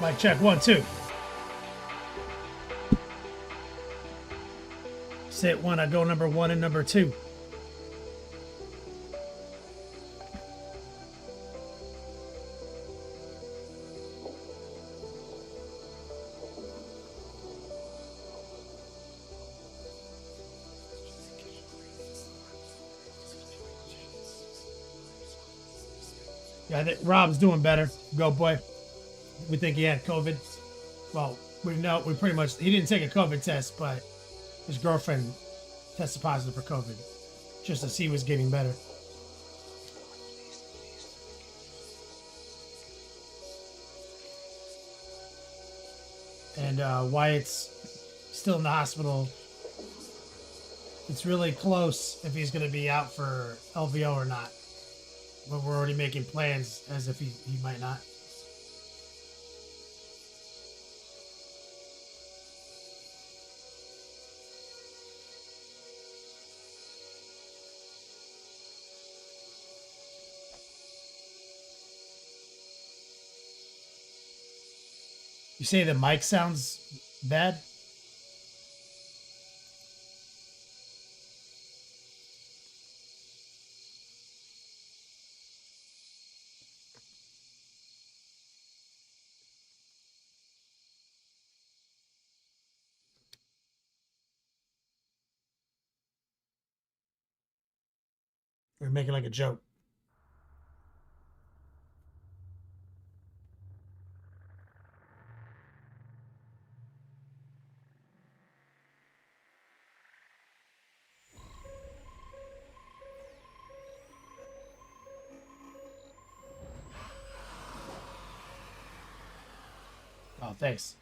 Mic check, 1, 2. Sit one, I go number 1 and number 2. Yeah, I think Rob's doing better. Go, boy. We think he had COVID. Well, we know we pretty much he didn't take a COVID test, but his girlfriend tested positive for COVID, just as he was getting better. And Wyatt's still in the hospital. It's really close if he's going to be out for LVO or not. But we're already making plans as if he might not. You say the mic sounds bad? We're making like a joke. Oh, thanks.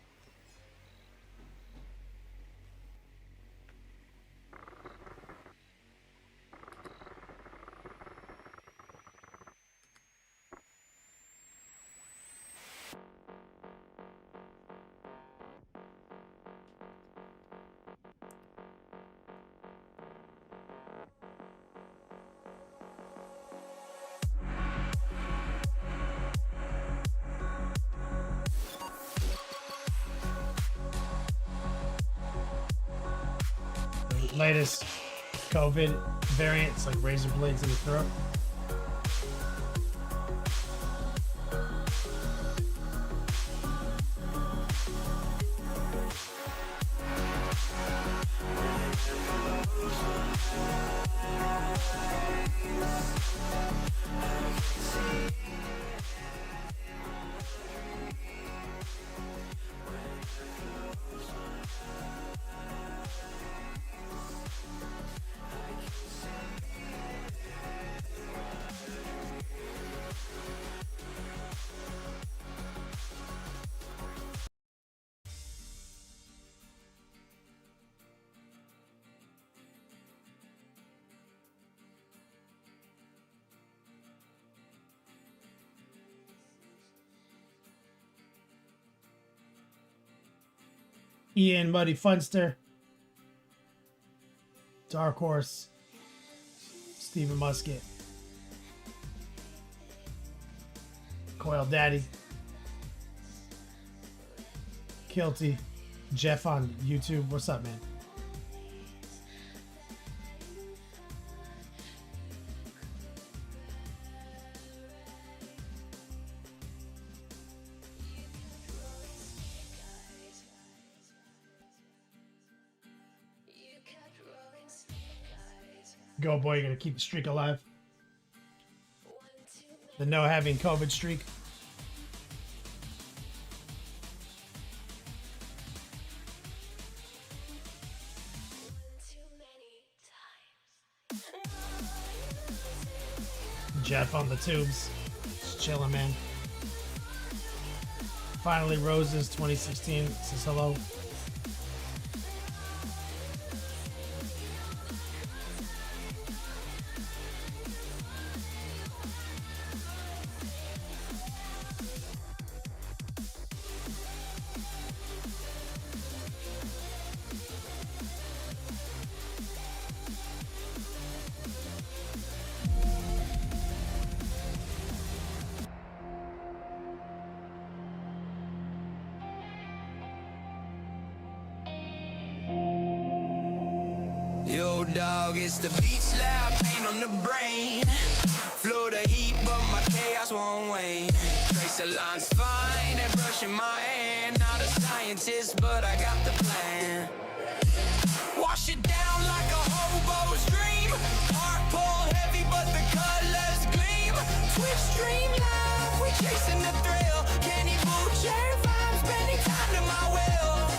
The latest COVID variants, like razor blades in the throat. Ian Muddy Funster, Dark Horse, Stephen Musket, Coil Daddy, Kilty, Jeff on YouTube. What's up, man? Go, boy, you're going to keep the streak alive. The no having COVID streak. Jeff on the tubes. Just chilling, man. Finally, Roses 2016 says hello. Yo, dog, it's the beat slap, pain on the brain. Flow the heat, but my chaos won't wane. Trace the lines fine and brushing my hand. Not a scientist, but I got the plan. Wash it down like a hobo's dream. Heart pull heavy, but the colors gleam. Twitch stream live, we chasing the thrill. Kenny Boo, chair vibes, bending time to my will.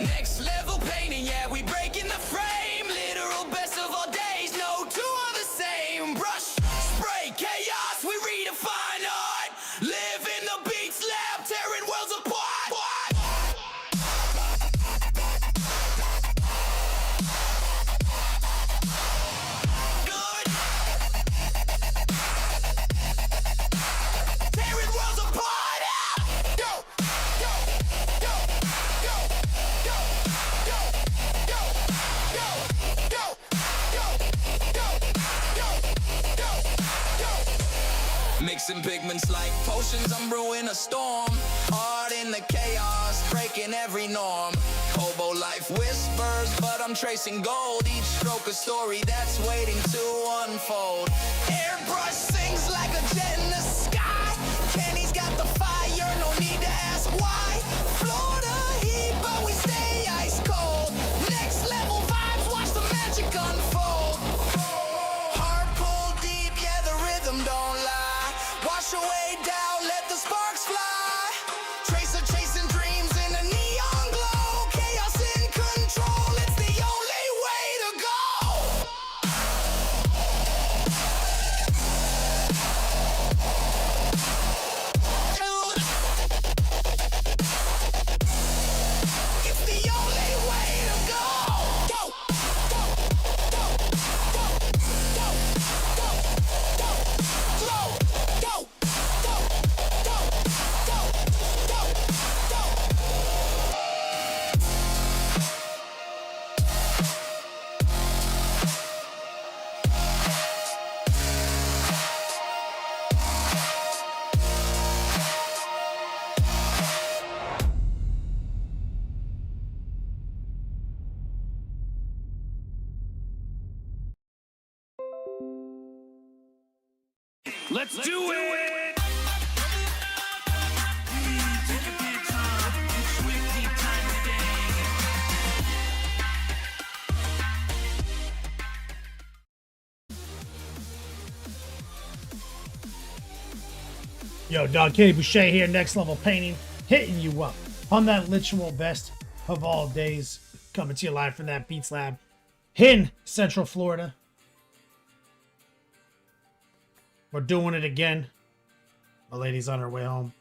Next level painting, yeah, we breaking the frame. Literal best of all days, no two are the same. Brush, spray, chaos, we redefine art. Live in the beat slab, tearing worlds apart. Good. Tearing worlds apart. Go, go, go, go, go, go, go, go, go, go, go. Mixing pigments like potions, I'm brewing a storm. Art in the chaos, breaking every norm. Hobo life whispers, but I'm tracing gold. Each stroke a story that's waiting to unfold. Airbrush sings like a jet in the sky. Kenny's got the fire, no need to ask why. Florida heat, but we stay ice cold. Next level vibes, watch the magic unfold. Heart pull deep, yeah, the rhythm don't lie. Wash away doubt, let the sparks fly. Tracer chasing dreams in a neon glow. Chaos in control, it's the only way to go. It's the only way to go. Go, go, go, go, go, go, go, flow, go, go, go, go, go, go. Let's do it! Yo, dog, Katie Boucher here, Next Level Painting, hitting you up on that literal best of all days. Coming to you live from that Beats Lab in Central Florida. We're doing it again. My lady's on her way home.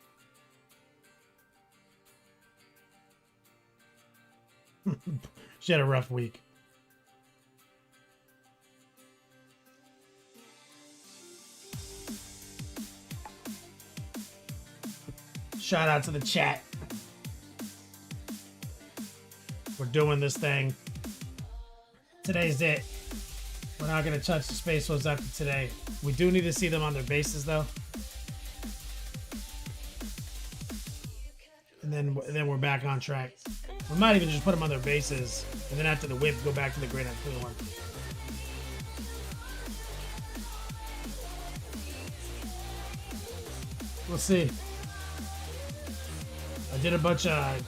She had a rough week. Shout out to the chat. We're doing this thing. Today's it. We're not going to touch the Space Wolves after today. We do need to see them on their bases, though. And then we're back on track. We might even just put them on their bases, and then after the whip, go back to the Great Unclear one. We'll see. I did a bunch of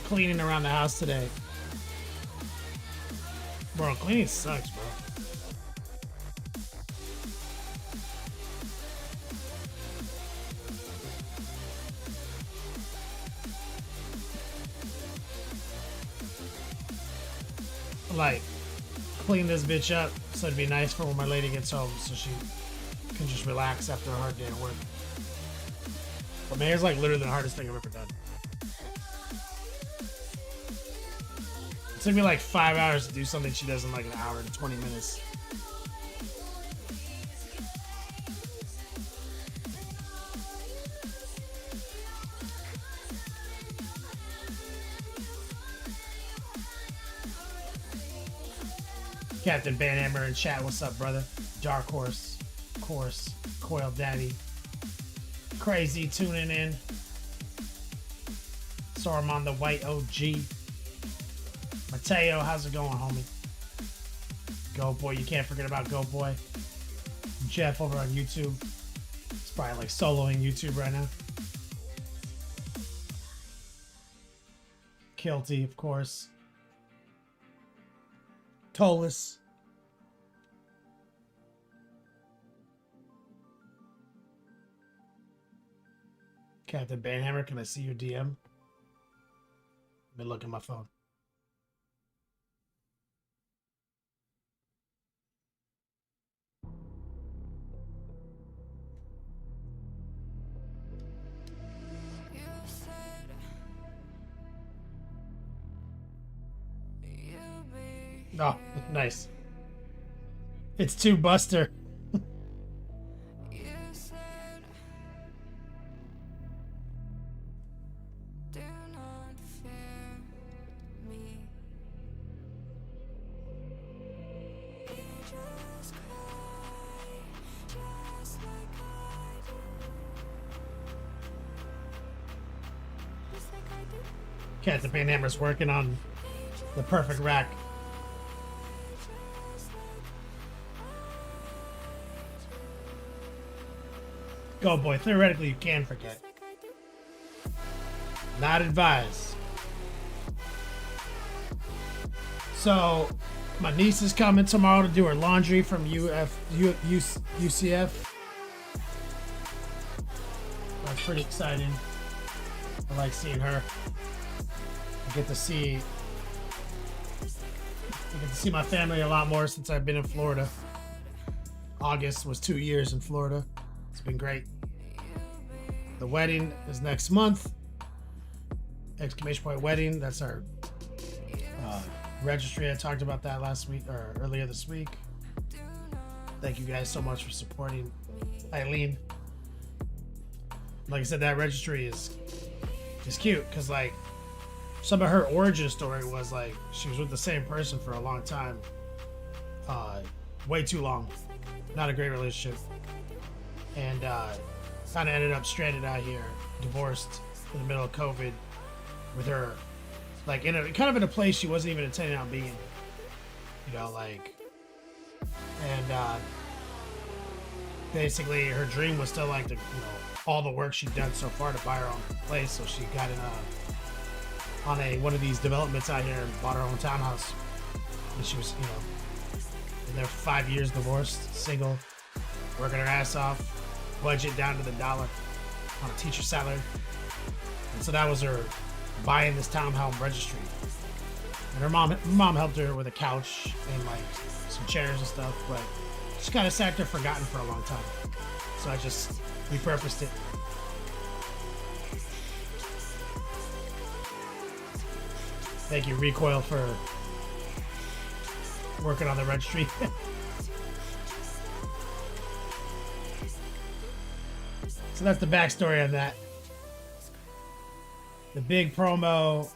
cleaning around the house today. Bro, cleaning sucks, bro. Like, clean this bitch up so it'd be nice for when my lady gets home, so she Can just relax after a hard day at work. But my hair's like literally the hardest thing I've ever done. It took me like 5 hours to do something she does in like an hour and 20 minutes. Captain Banhammer in chat, what's up, brother? Dark Horse, of course, Coil Daddy. Crazy tuning in. Saruman the White OG. Mateo, how's it going, homie? Go Boy, you can't forget about Go Boy. Jeff over on YouTube. He's probably like soloing YouTube right now. Kilty, of course. Tollus. Captain Banhammer, can I see your DM? I've been looking at my phone. Oh, nice. It's 2 Buster. Captain Banhammer's working on the perfect rack. Go Boy, theoretically you can forget. Not advised. So, my niece is coming tomorrow to do her laundry from UCF. That's pretty exciting. I like seeing her. I get to see my family a lot more since I've been in Florida. August was 2 years in Florida. It's been great. The wedding is next month. Exclamation point wedding. That's our registry. I talked about that last week or earlier this week. Thank you guys so much for supporting Eileen. Like I said, that registry is cute because like some of her origin story was like she was with the same person for a long time. Way too long. Not a great relationship. And kind of ended up stranded out here, divorced in the middle of COVID, with her like in a place she wasn't even intending on being, you know, like, and basically her dream was still like to, you know, all the work she'd done so far to buy her own place, so she got in on one of these developments out here and bought her own townhouse, and she was, you know, in there 5 years, divorced, single, working her ass off, budget down to the dollar on a teacher salary. And so that was her buying this townhome registry. And her mom helped her with a couch and like some chairs and stuff, but she kind of sat there forgotten for a long time. So I just repurposed it. Thank you, Recoil, for working on the registry. So that's the backstory on that. The big promo.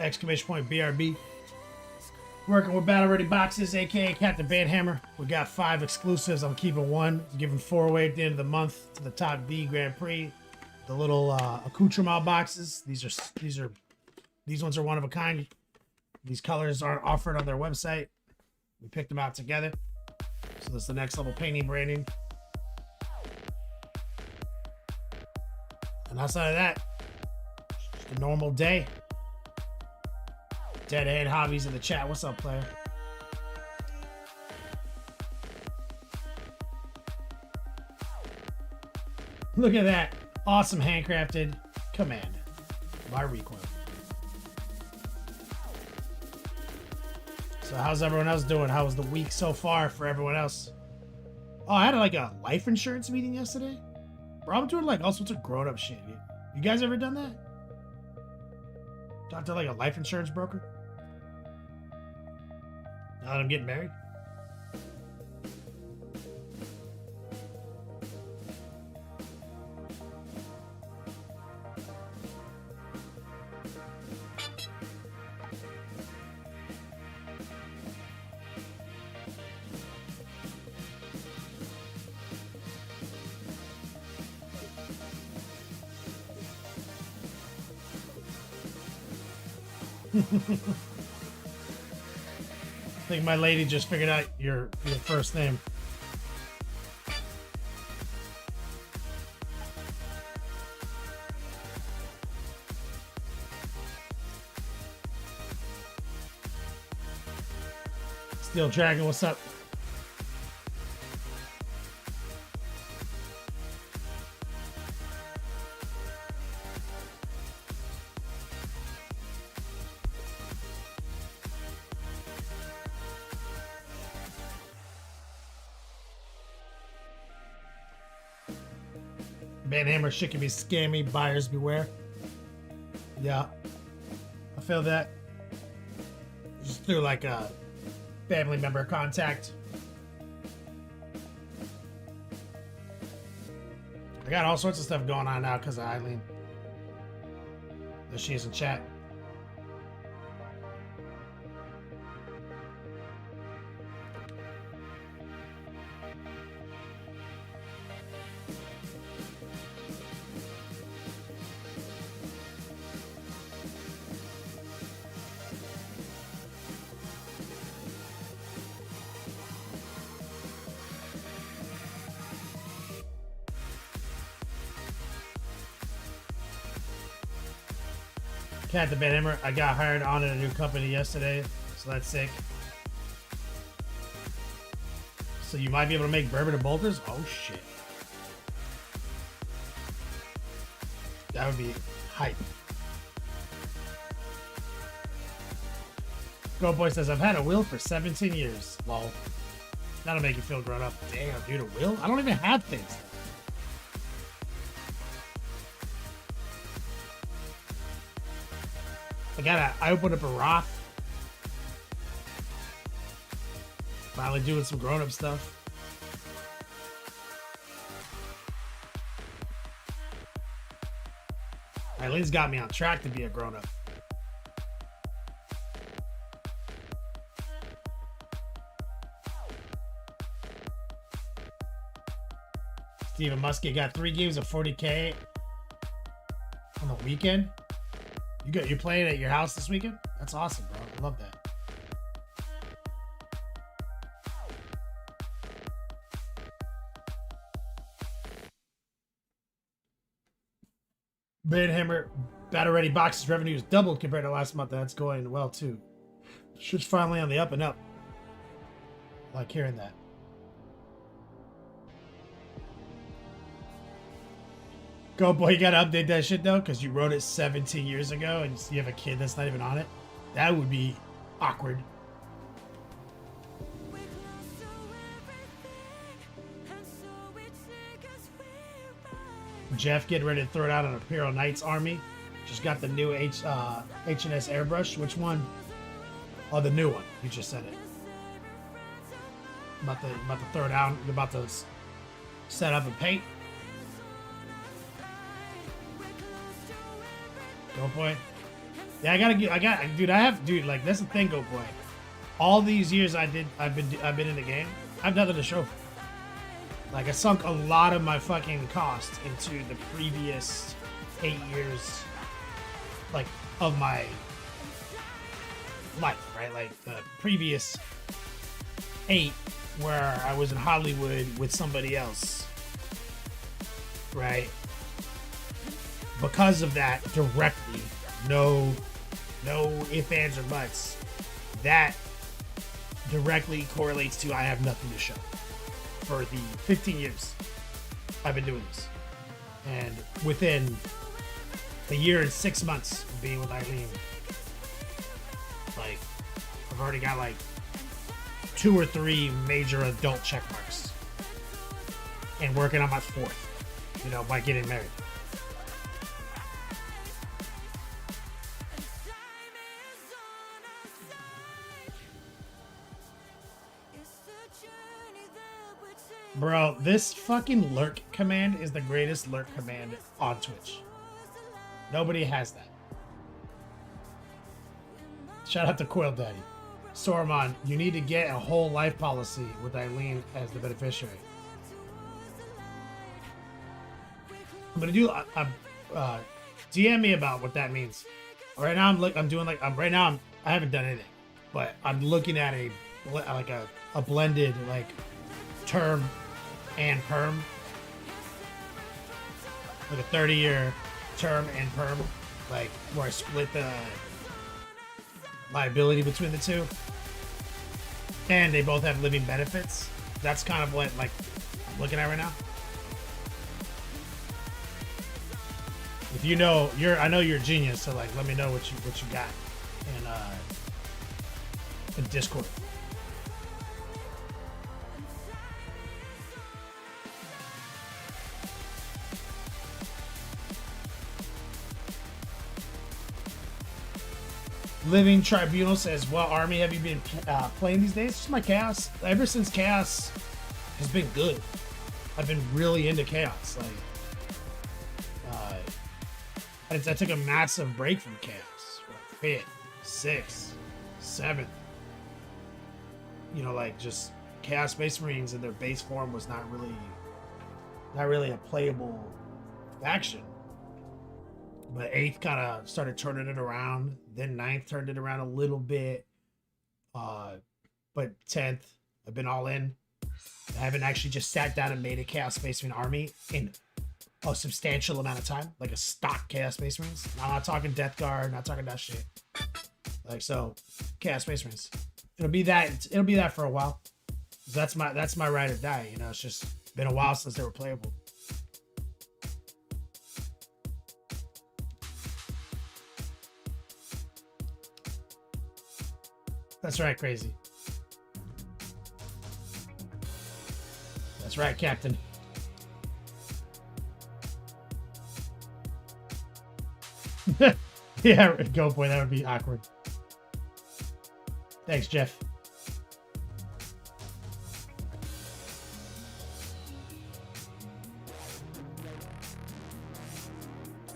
Exclamation point BRB. Working with Battle Ready Boxes, aka Captain Banhammer. We got 5 exclusives. I'm keeping 1. Giving 4 away at the end of the month to the Top B Grand Prix. The little accoutrement boxes. These ones are one of a kind. These colors aren't offered on their website. We picked them out together. So that's the next level painting branding. And outside of that, just a normal day. Deadhead Hobbies in the chat. What's up, player? Look at that. Awesome handcrafted command by Recoil. So how's everyone else doing? How was the week so far for everyone else? Oh, I had like a life insurance meeting yesterday. Bro, I'm doing like all sorts of grown-up shit. You guys ever done that? Talk to like a life insurance broker? Now that I'm getting married? I think my lady just figured out your first name. Steel Dragon, what's up? Hammer shit can be scammy, buyers beware. Yeah, I feel that. Just through like a family member contact. I got all sorts of stuff going on now because of Eileen. There she is in chat. Cat the Van Hammer, I got hired on in a new company yesterday, so that's sick. So you might be able to make bourbon and bolters? Oh shit. That would be hype. Go Boy says, I've had a will for 17 years. Lol. That'll make you feel grown up. Damn, dude, a will? I don't even have things. I opened up a Roth. Finally doing some grown-up stuff. Eileen's got me on track to be a grown-up. Steven Muskie got 3 games of 40K on the weekend. You're playing at your house this weekend? That's awesome, bro. I love that. Hammer, Battle Ready Boxes revenue is doubled compared to last month. That's going well too. Shit's finally on the up and up. I like hearing that. Go Boy, you gotta update that shit though, because you wrote it 17 years ago and you have a kid that's not even on it. That would be awkward. Jeff getting ready to throw it out on Imperial Knights Army. Just got the new H&S airbrush. Which one? Oh, the new one. You just said it. About to throw it out. You're about to set up and paint. Go Boy. Yeah, dude, like that's the thing, Go Boy. All these years I've been in the game, I've nothing to show for. Like I sunk a lot of my fucking cost into the previous 8 years, like of my life, right? Like the previous 8 where I was in Hollywood with somebody else, right? Because of that, directly, no ifs, ands, or buts, that directly correlates to I have nothing to show for the 15 years I've been doing this. And within a year and 6 months of being with Eileen, like, I've already got like 2 or 3 major adult check marks. And working on my 4th, you know, by getting married. Bro, this fucking lurk command is the greatest lurk command on Twitch. Nobody has that. Shout out to Coil Daddy. Sormon, you need to get a whole life policy with Eileen as the beneficiary. I'm gonna do DM me about what that means. Right now I haven't done anything, but I'm looking at a blended like term and perm, like a 30-year term and perm, like where I split the liability between the two, and they both have living benefits. That's kind of what like I'm looking at right now. If you know, I know you're a genius, so like let me know what you got in Discord. Living Tribunal says, what army have you been playing these days? Just my Chaos. Ever since Chaos has been good, I've been really into Chaos. Like, I took a massive break from Chaos. 5th, 6th, 7th. You know, like just Chaos Space Marines in their base form was not really a playable faction. But 8th kind of started turning it around. Then 9th turned it around a little bit. But 10th, I've been all in. I haven't actually just sat down and made a Chaos Space Marine army in a substantial amount of time. Like a stock Chaos Space Marines. I'm not talking Death Guard, not talking that shit. Like, so, Chaos Space Marines. It'll be that for a while. That's my ride or die. You know, it's just been a while since they were playable. That's right, Crazy. That's right, Captain. Yeah, go boy, that would be awkward. Thanks, Jeff.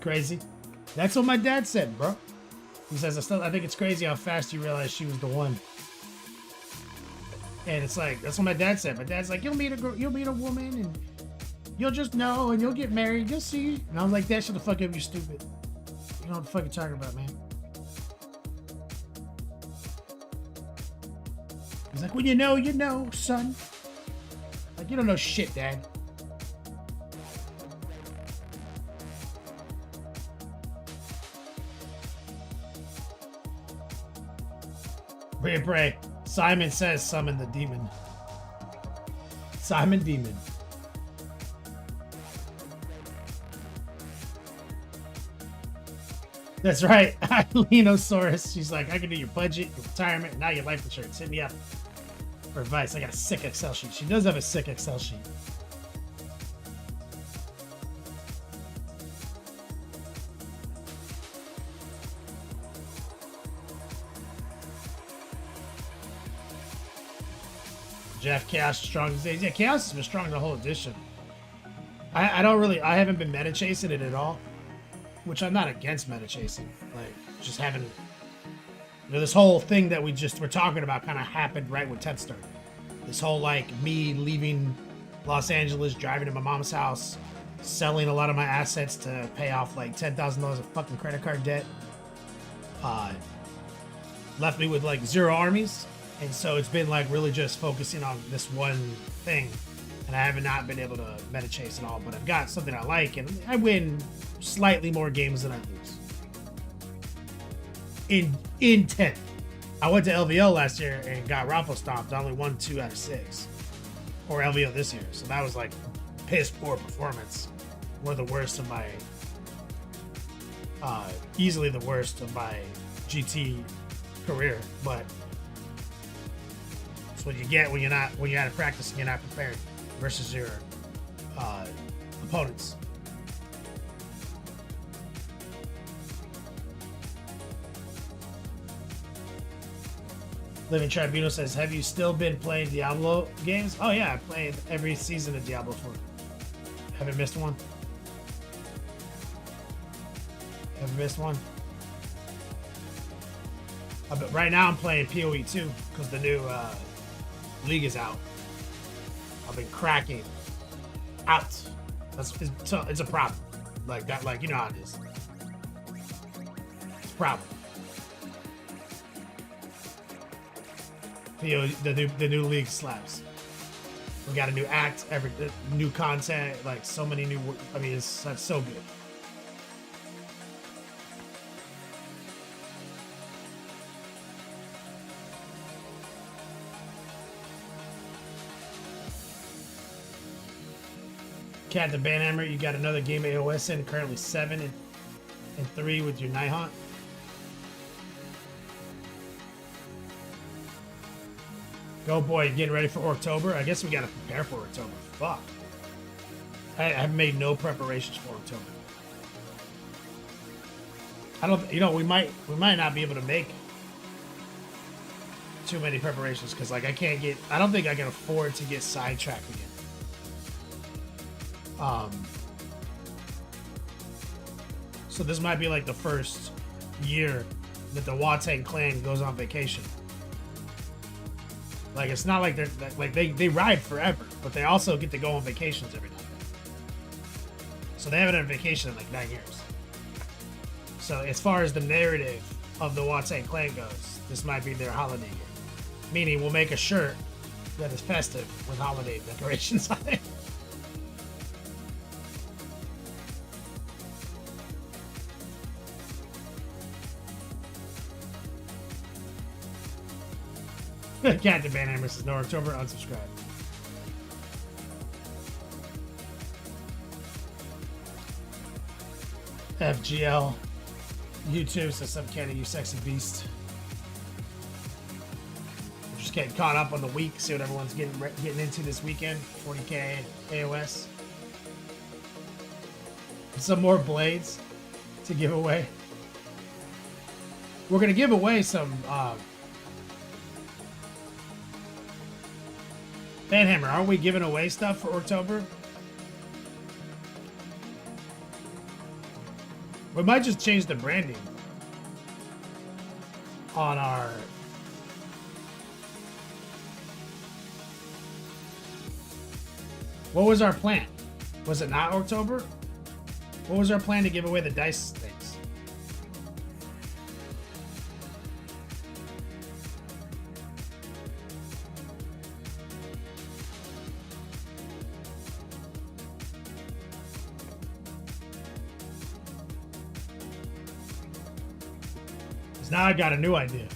Crazy. That's what my dad said, bro. He says, I think it's crazy how fast you realize she was the one. And it's like, that's what my dad said. My dad's like, you'll meet a woman and you'll just know and you'll get married. You'll see. And I'm like, that shut the fuck up, you stupid. You know what the fuck you're talking about, man. He's like, when you know, son. Like, you don't know shit, Dad. Pray. Simon says summon the demon. Simon Demon. That's right. Lenosaurus. She's like, I can do your budget, your retirement, and now your life insurance. Hit me up for advice. I got a sick Excel sheet. She does have a sick Excel sheet. Jeff, Chaos strong these days. Yeah, Chaos has been strong the whole edition. I haven't been meta chasing it at all, which I'm not against meta chasing. Like, just having, you know, this whole thing that we're talking about kind of happened right when 10th started. This whole, like, me leaving Los Angeles, driving to my mom's house, selling a lot of my assets to pay off like $10,000 of fucking credit card debt. Left me with like 0 armies. And so it's been like really just focusing on this one thing. And I have not been able to meta chase at all, but I've got something I like and I win slightly more games than I lose. In 10th. I went to LVO last year and got Raffle stomped. I only won 2 out of 6. Or LVO this year. So that was like piss poor performance. One of the worst of my easily the worst of my GT career, but It's what you get when you're out of practice and you're not prepared versus your opponents. Living Tribunal says, have you still been playing Diablo games? Oh yeah, I played every season of Diablo 4. Haven't missed one. Haven't missed one. But right now I'm playing PoE 2 because the new league is out. I've been cracking out. It's a problem. Like that, like, you know how it is. It's a problem. The new league slaps. We got a new act, new content, like so many new. I mean, that's so good. Cat the Banhammer, you got another game AOS in, currently 7 and 3 with your Nighthaunt. Go boy, getting ready for October. I guess we gotta prepare for October. Fuck. I've made no preparations for October. I don't, you know, we might not be able to make too many preparations because like I don't think I can afford to get sidetracked again. So this might be like the first year that the Watang clan goes on vacation. Like it's not like they ride forever, but they also get to go on vacations every now and then. So they haven't had a vacation in like 9 years. So as far as the narrative of the Watang clan goes, this might be their holiday year. Meaning we'll make a shirt that is festive with holiday decorations on it. Captain Banhammer says no October, unsubscribe. FGL YouTube says some Kenny, you sexy beast. We're just getting caught up on the week, see what everyone's getting into this weekend. 40K AOS. Some more blades to give away. We're gonna give away some Banhammer, aren't we giving away stuff for October? We might just change the branding on our... What was our plan? Was it not October? What was our plan to give away the dice things? Now I got a new idea.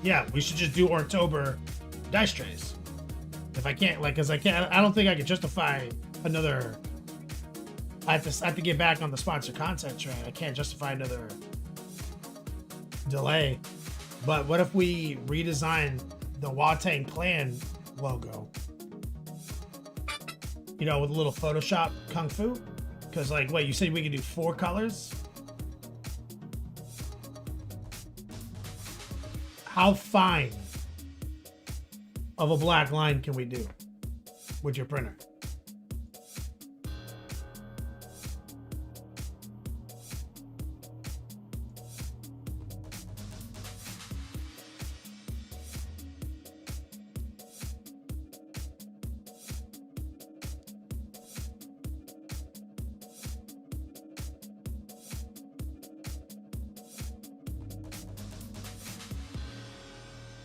Yeah, we should just do October dice trays. If I can't, like, cause I don't think I can justify another. I have to get back on the sponsored content tray. I can't justify another delay. But what if we redesign the Watang clan logo? You know, with a little Photoshop kung fu. Because, like, wait, you said we could do 4 colors? How fine of a black line can we do with your printer?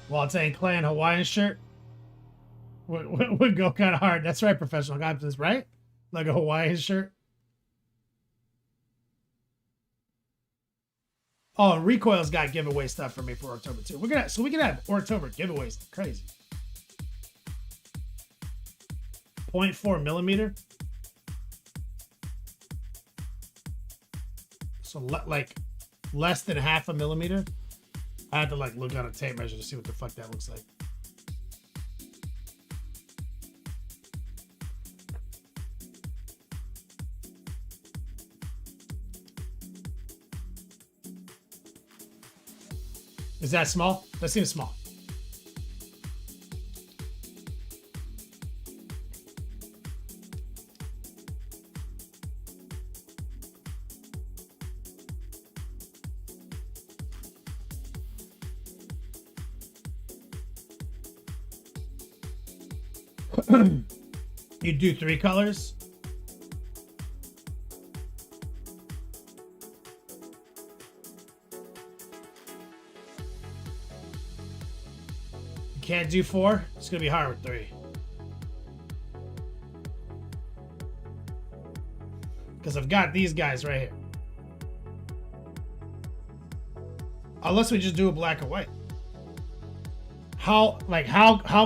Watang clan Hawaiian shirt would go kind of hard. That's right, professional guys, right? Like a Hawaiian shirt. Oh, Recoil's got giveaway stuff for me for October too. We can have October giveaways. Crazy. 0.4 millimeter. So like less than half a millimeter. I had to like look on a tape measure to see what the fuck that looks like. Is that small? That seems small. You do 3 colors? You can't do 4? It's gonna be hard with 3. Because I've got these guys right here. Unless we just do a black and white. How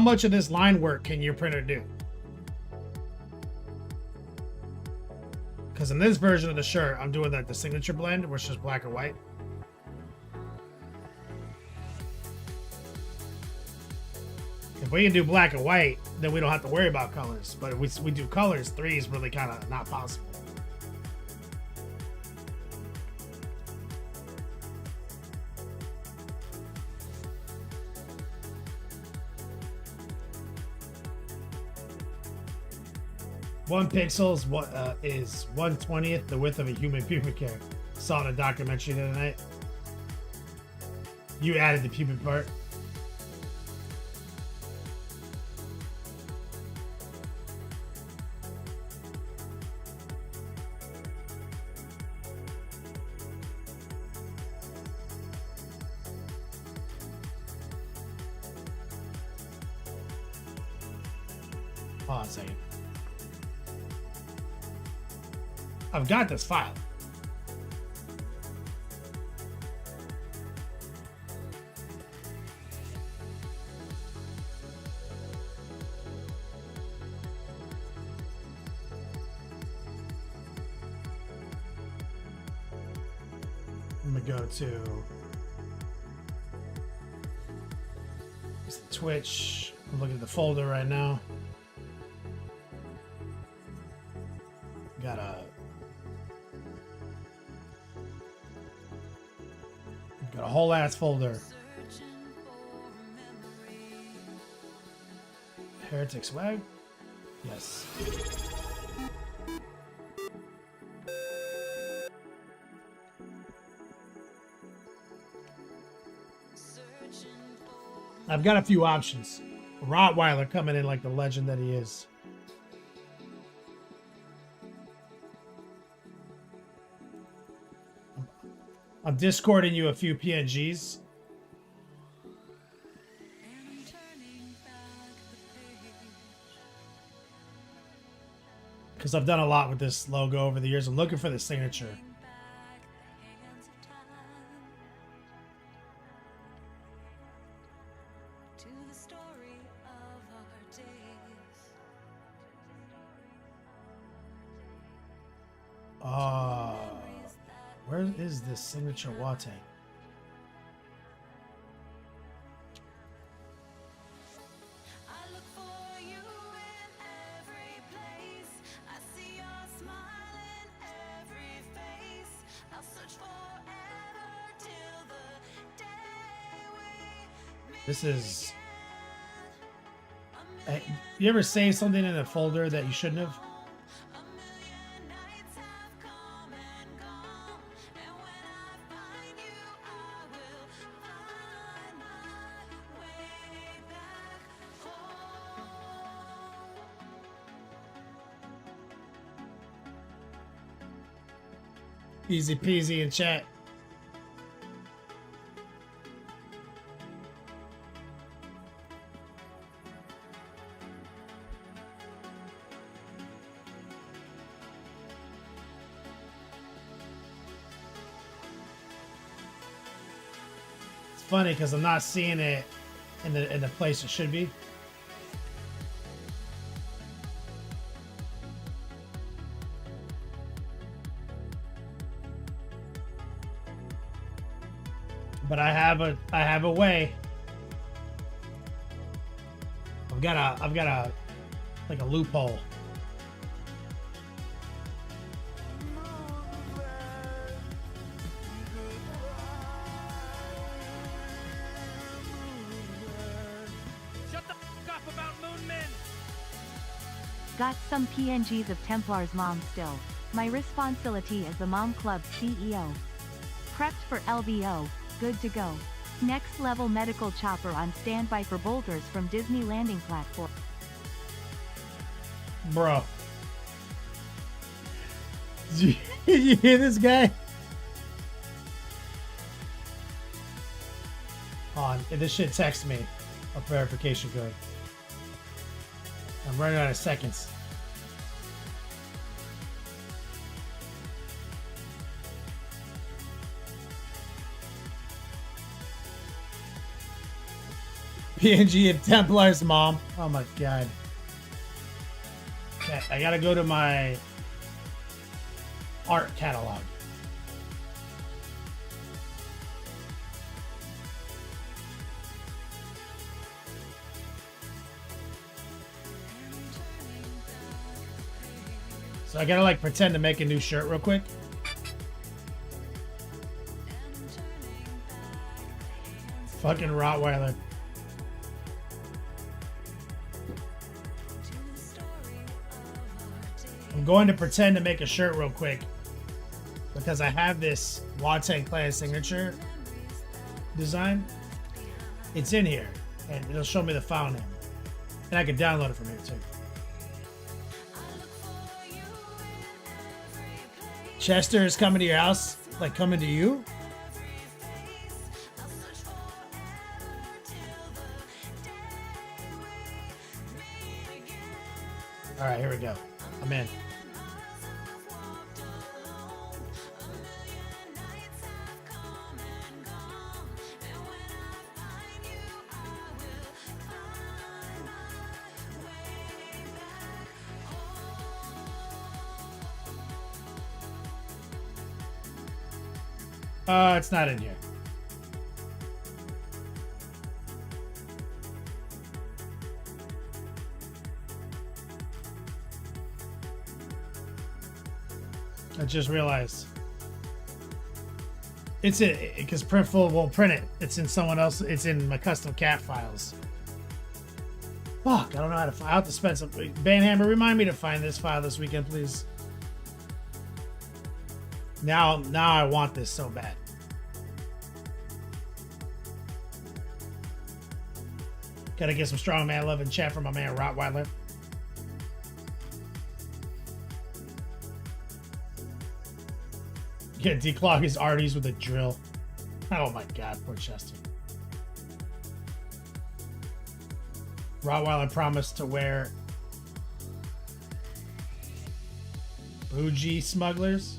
much of this line work can your printer do? Because in this version of the shirt, I'm doing the signature blend, which is black and white. If we can do black and white, then we don't have to worry about colors. But if we do colors, 3 is really kind of not possible. One pixel is 1/20th the width of a human pubic hair. Saw in a documentary the other night. You added the pubic part. Hold on a second. I've got this file. I'm gonna go to Twitch. I'm looking at the folder right now. Got a whole ass folder. Heretic swag? Yes. I've got a few options. Rottweiler coming in like the legend that he is. I'm discording you a few PNGs. Because I've done a lot with this logo over the years. I'm looking for the signature. Where is this signature Wate? This is... You ever save something in a folder that you shouldn't have? Easy peasy in chat. It's funny because I'm not seeing it in the place it should be. But I have a way. I've got a like a loophole. Shut the f up about Moon Men. Got some PNGs of Templar's mom still. My responsibility as the Mom Club CEO. Prepped for LVO, good to go. Next level medical chopper on standby for boulders from Disney landing platform. Bro. Did you hear this guy? On this shit text me a verification code. I'm running out of seconds. PNG of Templar's mom. Oh my god. Okay, I gotta go to my art catalog. So I gotta like pretend to make a new shirt real quick. Fucking Rottweiler. I'm going to pretend to make a shirt real quick because I have this Watang Clan signature design. It's in here and it'll show me the file name. And I can download it from here too. Chester is coming to your house? Like coming to you? Alright, here we go. I'm in. It's not in here. I just realized. It's it because Printful won't print it. It's in someone else. It's in my custom cat files. Fuck, I don't know how to find. I'll have to spend some. Banhammer, remind me to find this file this weekend, please. Now I want this so bad. Gotta get some strong man love in chat from my man Rottweiler. Yeah, declog his arties with a drill. Oh my god, poor Chester. Rottweiler promised to wear bougie smugglers.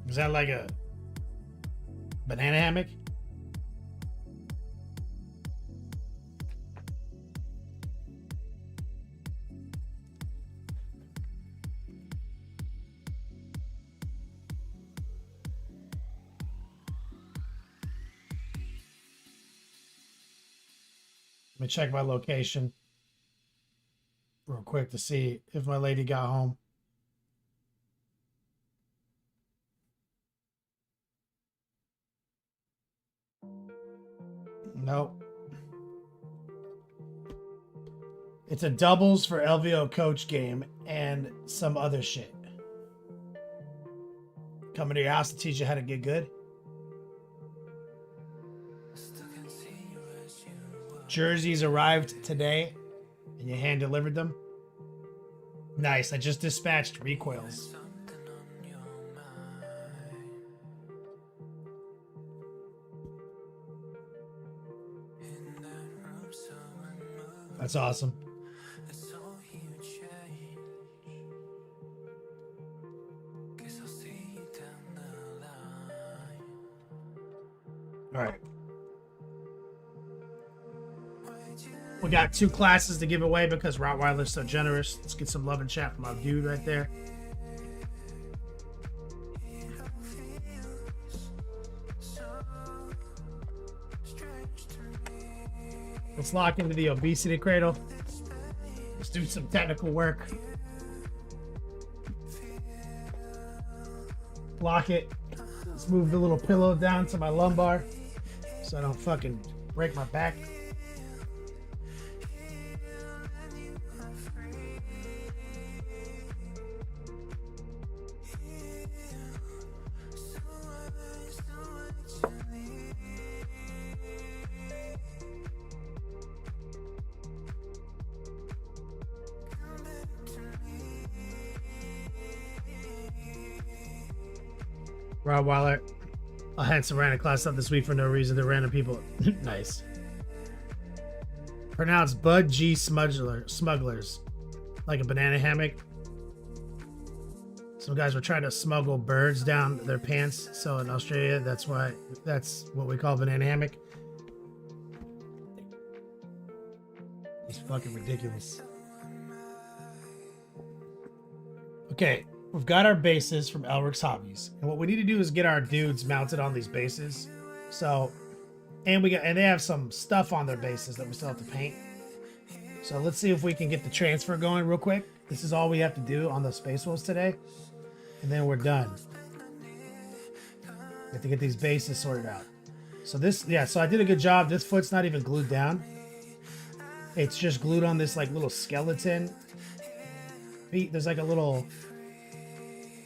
Is that like a banana hammock? Let me check my location real quick to see if my lady got home. Nope. It's a doubles for LVO coach game and some other shit. Coming to your house to teach you how to get good. Jerseys arrived today and you hand delivered them. Nice. I just dispatched recoils. That's awesome. All right. We got 2 classes to give away because Rottweiler's so generous. Let's get some love and chat from our dude right there. Let's lock into the obesity cradle. Let's do some technical work. Lock it. Let's move the little pillow down to my lumbar so I don't fucking break my back. Rottweiler. I had some random class stuff this week for no reason. They're random people. Nice. Pronounced Bud G smugglers. Like a banana hammock. Some guys were trying to smuggle birds down their pants. So in Australia, that's what we call banana hammock. It's fucking ridiculous. Okay. We've got our bases from Elric's Hobbies, and what we need to do is get our dudes mounted on these bases. So, and they have some stuff on their bases that we still have to paint. So let's see if we can get the transfer going real quick. This is all we have to do on the Space Wolves today, and then we're done. We have to get these bases sorted out. So so I did a good job. This foot's not even glued down. It's just glued on this like little skeleton. There's like a little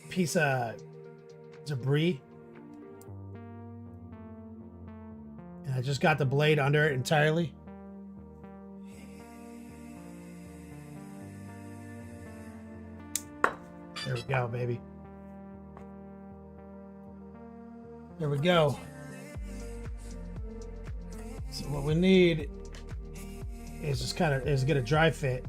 piece of debris, and I just got the blade under it entirely. There we go, baby. There we go. So what we need is just get a dry fit.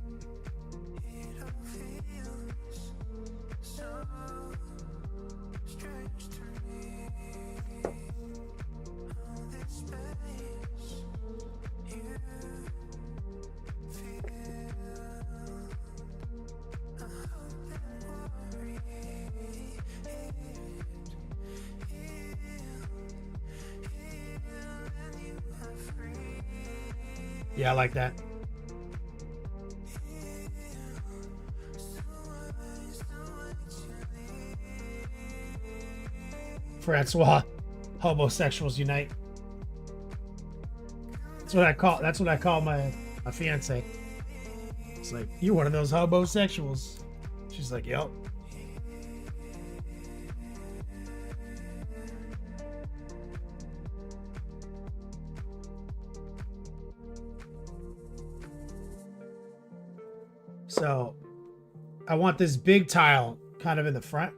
Yeah, I like that. Francois, homosexuals unite. That's what I call my fiance. It's like, you're one of those homosexuals. She's like, yep. So I want this big tile kind of in the front.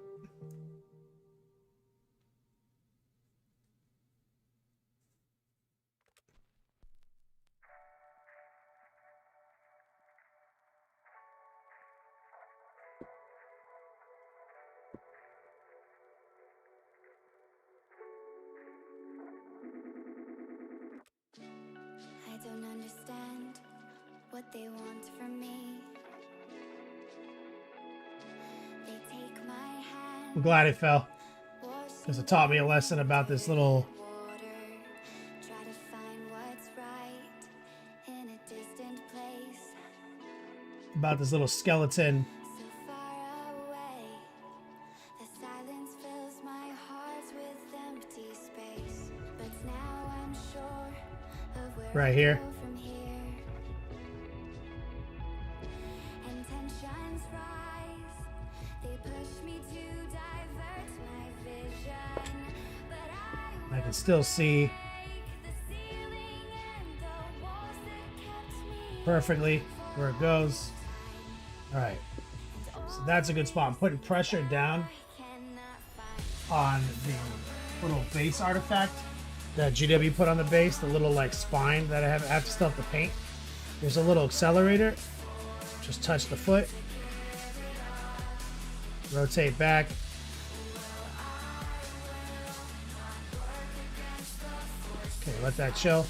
I don't understand what they want from me. They take my hand. I'm glad it fell, because it taught me a lesson about this little Try to find what's right in a distant place. about this little skeleton. So far away, the silence fills my heart with empty space. But now I'm sure of where Right I here. go from here. And tensions rise, they push me to divert my vision. But I can still see the ceiling and the walls that kept me perfectly where it goes. All right, so that's a good spot. I'm putting pressure down on the little base artifact that GW put on the base, the little like spine that I have to still have to paint. There's a little accelerator. Just touch the foot. Rotate back. Okay, let that chill.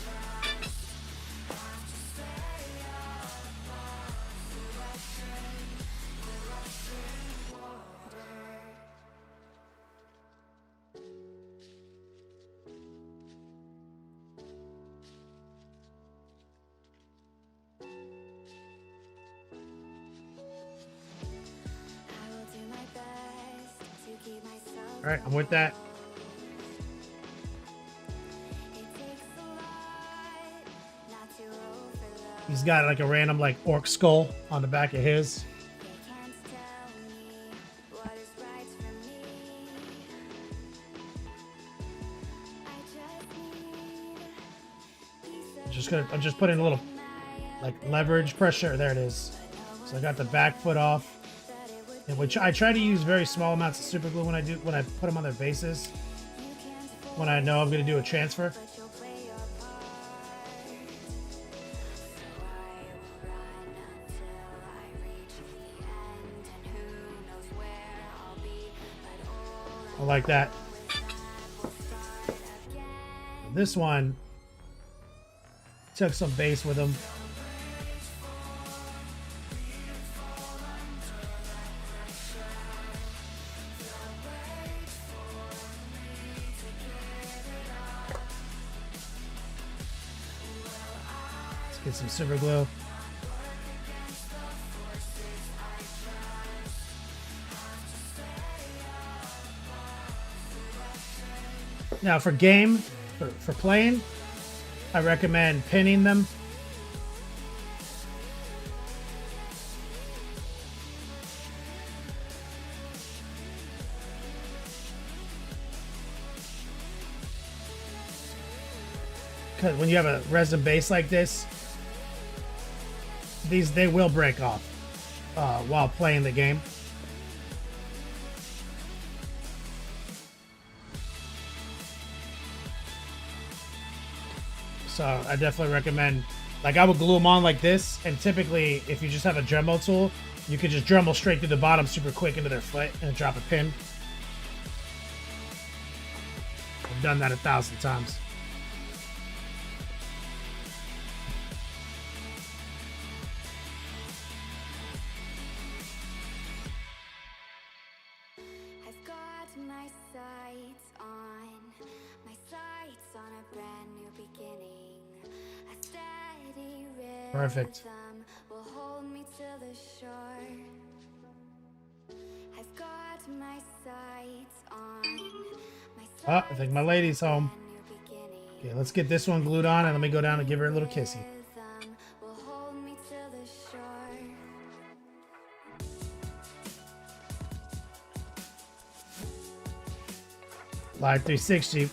All right, I'm with that. He's got like a random like orc skull on the back of his. I'm just putting a little like leverage pressure. There it is. So I got the back foot off, and which I try to use very small amounts of super glue when I put them on their bases. When I know I'm going to do a transfer. I like that. This one took some base with him. Let's get some super glue. Now for game, for playing, I recommend pinning them. Because when you have a resin base like this, they will break off while playing the game. So I definitely recommend, like I would glue them on like this, and typically if you just have a Dremel tool, you could just Dremel straight through the bottom super quick into their foot and drop a pin. I've done that 1,000 times. I've got my sights on a brand new beginning. A steady Perfect. rhythm will hold me to the shore. I've got my sights on Oh, I think my lady's home. Okay, let's get this one glued on and let me go down and give her a little kissy. rhythm will hold me to the shore. Live 360.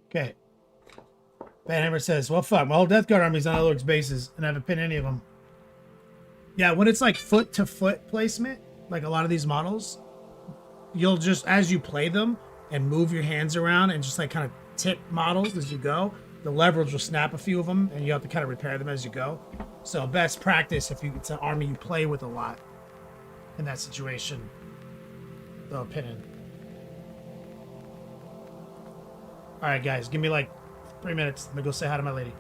Okay. Van Hammer says, well, fuck, my whole Death Guard army's on other orcs' bases, and I haven't pinned any of them. Yeah, when it's like foot-to-foot placement, like a lot of these models, you'll just, as you play them and move your hands around and just like kind of tip models as you go, the leverage will snap a few of them, and you have to kind of repair them as you go. So best practice, if it's an army you play with a lot in that situation, they'll pin in. All right, guys, give me like 3 minutes. Let me go say hi to my lady.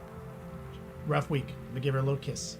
Rough week. Let me give her a little kiss.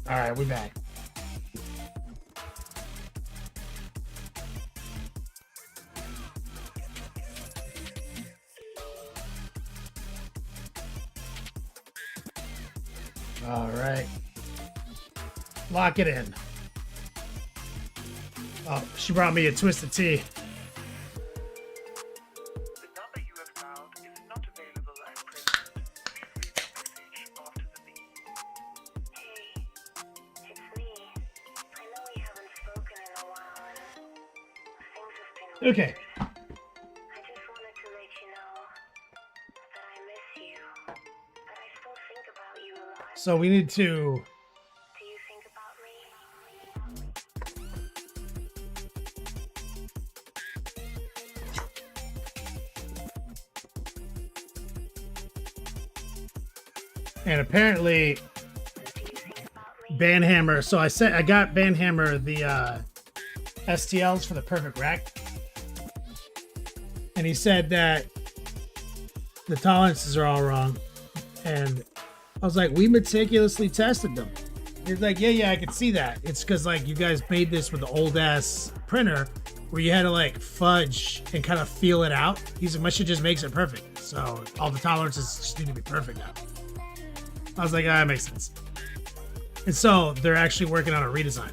All right, we back. All right. Lock it in. Oh, she brought me a twisted tea. The number you have dialed is not available at present. Please leave a message after the beep. Hey, it's me. I know we haven't spoken in a while and things have been Okay. weird. I just wanted to let you know that I miss you. That I still think about you a lot. So we need to. Do you think about me? And apparently, Do you think about me? Banhammer. So I got Banhammer the STLs for the perfect rack, and he said that the tolerances are all wrong, and I was like, we meticulously tested them. He's like, yeah, I could see that. It's because like you guys made this with the old ass printer where you had to like fudge and kind of feel it out. He's like, my shit just makes it perfect. So all the tolerances just need to be perfect now. I was like, that makes sense. And so they're actually working on a redesign.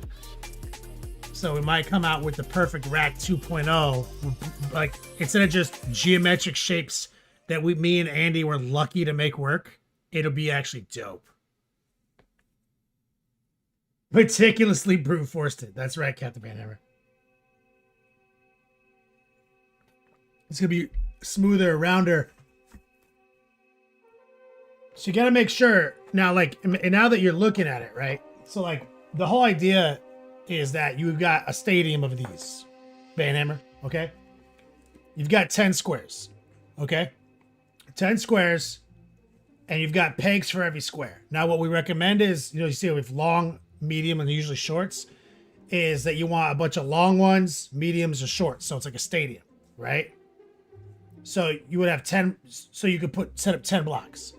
So we might come out with the perfect rack 2.0, like instead of just geometric shapes that me and Andy were lucky to make work, it'll be actually dope. Meticulously brute forced it. That's right, Captain Banhammer. It's gonna be smoother, rounder. So you gotta make sure now, like, and now that you're looking at it, right? So like the whole idea is that you've got a stadium of these, Banhammer, okay? You've got 10 squares, okay? 10 squares, and you've got pegs for every square. Now what we recommend is, you see with long, medium, and usually shorts, is that you want a bunch of long ones, mediums, or shorts. So it's like a stadium, right? So you would have 10, so you could set up 10 blocks.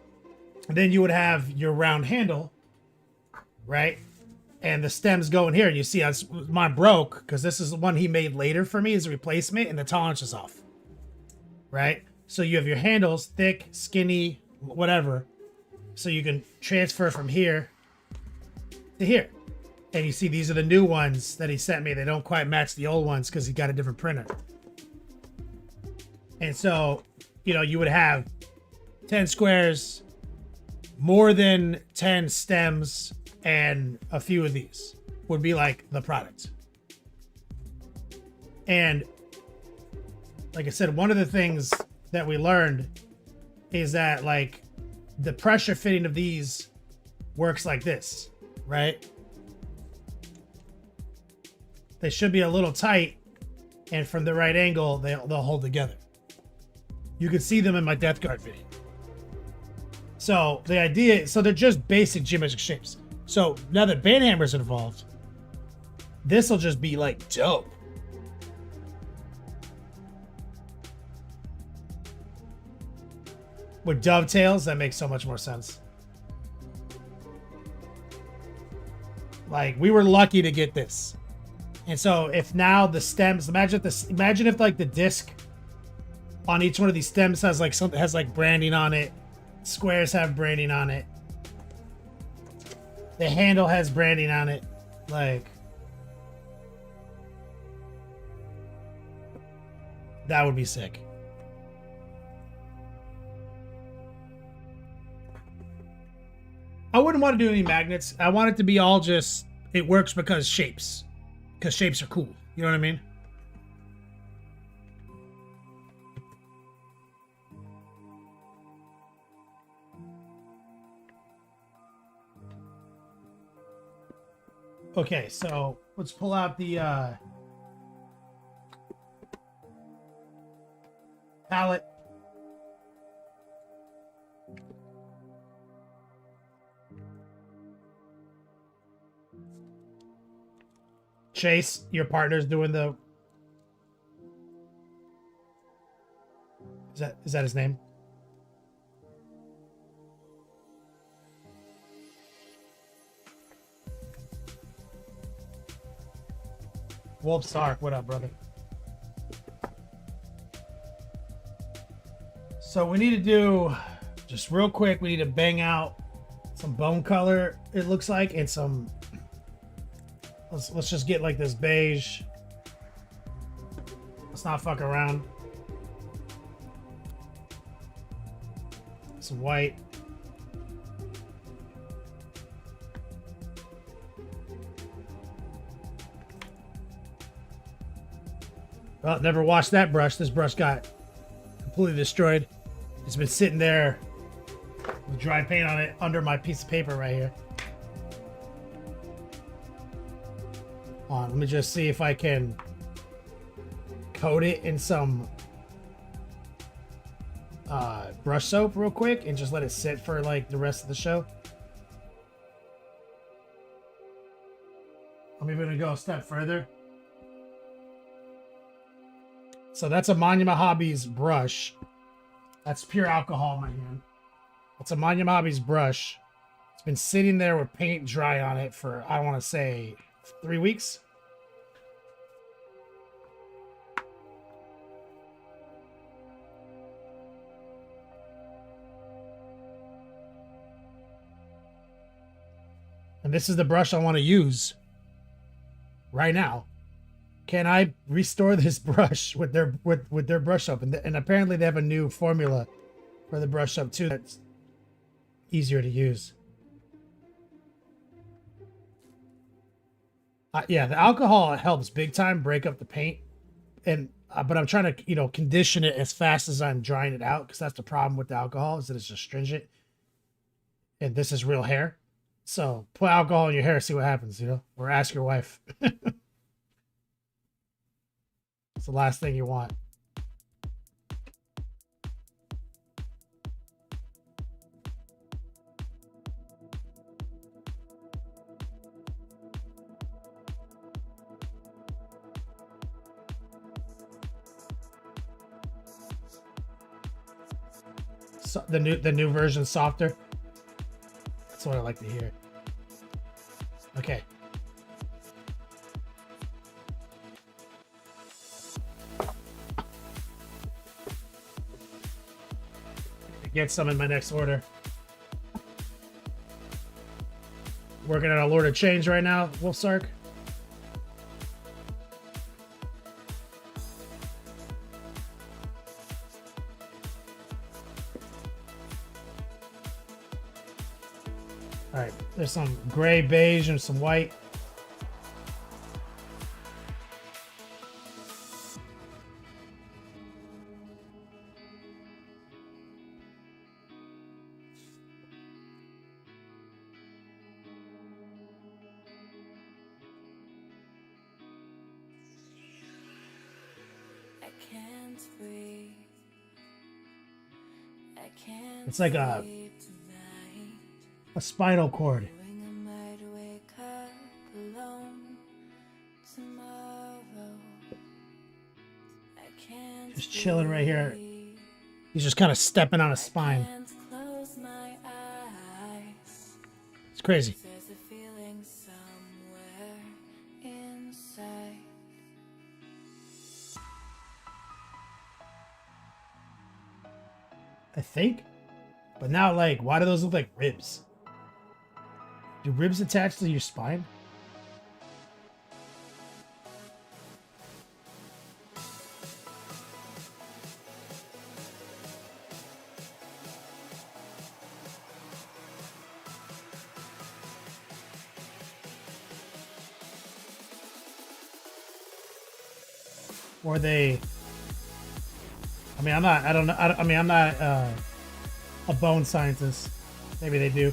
And then you would have your round handle, right? And the stems go in here. And you see, mine broke because this is the one he made later for me as a replacement, and the tolerance is off, right? So you have your handles, thick, skinny, whatever. So you can transfer from here to here. And you see, these are the new ones that he sent me. They don't quite match the old ones because he got a different printer. And so, you would have 10 squares, more than 10 stems, and a few of these would be like the product. And like I said, one of the things that we learned is that like the pressure fitting of these works like this, right? They should be a little tight, and from the right angle, they'll hold together. You can see them in my Death Guard video. So the idea, so they're just basic geometric shapes. So now that Banhammer's involved, this will just be like dope. With dovetails, that makes so much more sense. Like, we were lucky to get this. And so if now the stems, imagine if like the disc on each one of these stems has like branding on it. Squares have branding on it. The handle has branding on it. Like, that would be sick. I wouldn't want to do any magnets. I want it to be all just, it works because shapes are cool. You know what I mean? Okay, so let's pull out the palette. Chase, your partner's doing the... Is that his name? Wolf Sark, what up, brother? So we need to do, just real quick, we need to bang out some bone color, it looks like, and some, let's just get like this beige. Let's not fuck around. Some white. Well, never washed that brush. This brush got completely destroyed. It's been sitting there with dry paint on it under my piece of paper right here. Hold on, let me just see if I can coat it in some brush soap real quick and just let it sit for like the rest of the show. I'm even gonna go a step further. So that's a Monument Hobbies brush. That's pure alcohol in my hand. It's a Monument Hobbies brush. It's been sitting there with paint dry on it for, I want to say, 3 weeks. And this is the brush I want to use right now. Can I restore this brush with their brush soap? And apparently they have a new formula for the brush soap too that's easier to use. Yeah, the alcohol helps big time break up the paint, and but I'm trying to condition it as fast as I'm drying it out, because that's the problem with the alcohol, is that it's astringent, and this is real hair. So put alcohol in your hair, see what happens, or ask your wife. It's the last thing you want. So the new version softer. That's what I like to hear. Okay. Get some in my next order. Working on a Lord of Change right now, Wolfsark. All right, there's some gray, beige, and some white. It's like a spinal cord. Just chilling right here. He's just kind of stepping on his spine. It's crazy. I think. But now, like, why do those look like ribs? Do ribs attach to your spine? Or they... I mean, I'm not a bone scientist. Maybe they do.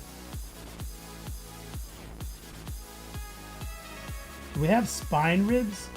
Do we have spine ribs?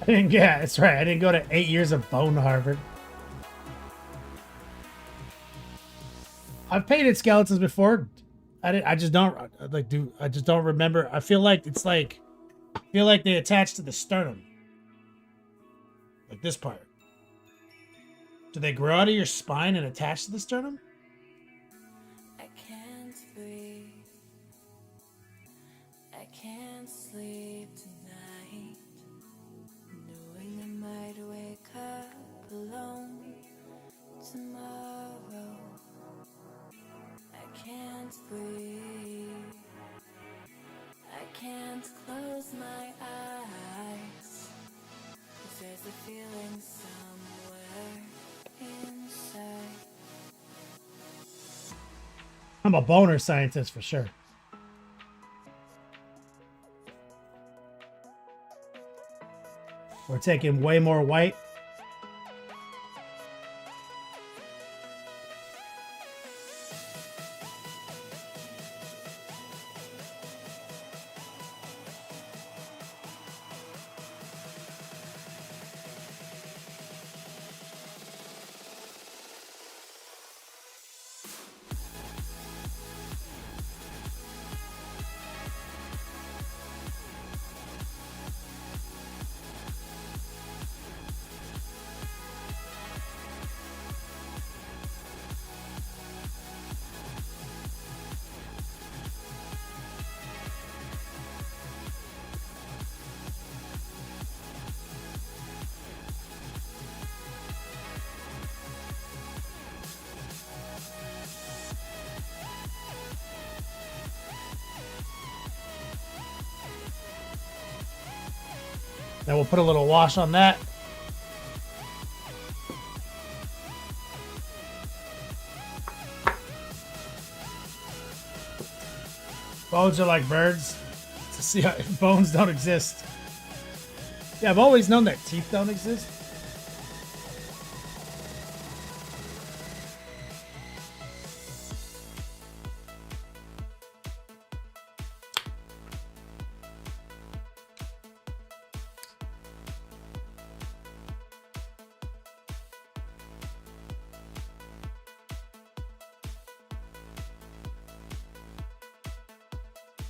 Yeah, that's right. I didn't go to 8 years of bone Harvard. I've painted skeletons before. I just don't I just don't remember. I feel like it's like they attach to the sternum. Like this part. Do they grow out of your spine and attach to the sternum? I can't breathe. I can't sleep tonight. Knowing I might wake up alone tomorrow. I can't breathe. I can't close my eyes. 'Cause there's a feeling somewhere inside. I'm a boner scientist for sure. We're taking way more white. Then we'll put a little wash on that. Bones are like birds. To see how bones don't exist. Yeah, I've always known that teeth don't exist.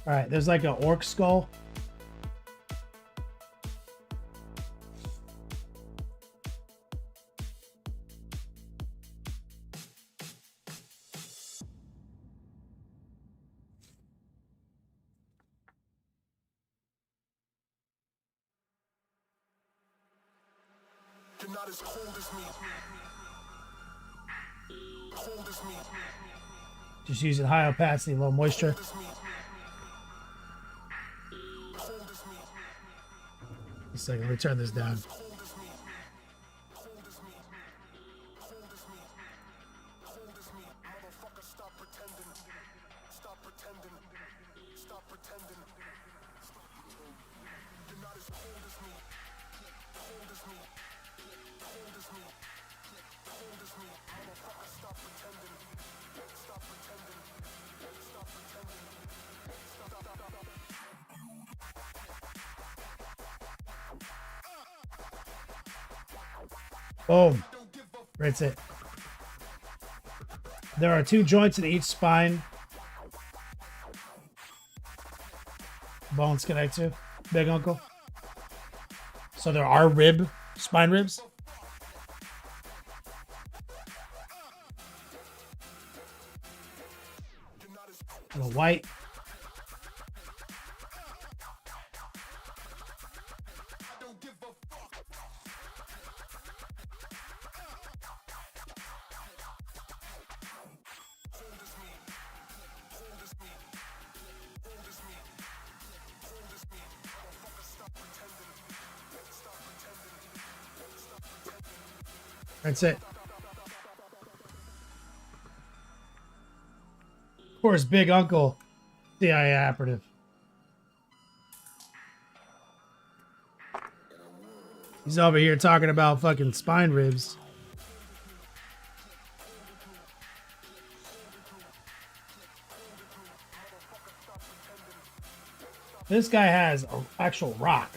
All right, there's like an orc skull. You're not as cold as me. Cold as me. Just using high opacity, low moisture. Cold as me. Cold as me. A second, let me turn this down. Cold as me. Cold as me. Cold as me. Cold as me. Motherfucker, stop pretending. Stop pretending. Stop pretending. You're not as cold as me. Cold as me. Cold as me. Cold as me. Motherfucker, stop pretending. Stop pretending. Stop pretending. Stop. Boom. Rinse it. There are 2 joints in each spine. Bones connect to. Big uncle. So there are spine ribs. A little white. That's it. Of course, Big Uncle, CIA operative. He's over here talking about fucking spine ribs. This guy has an actual rock.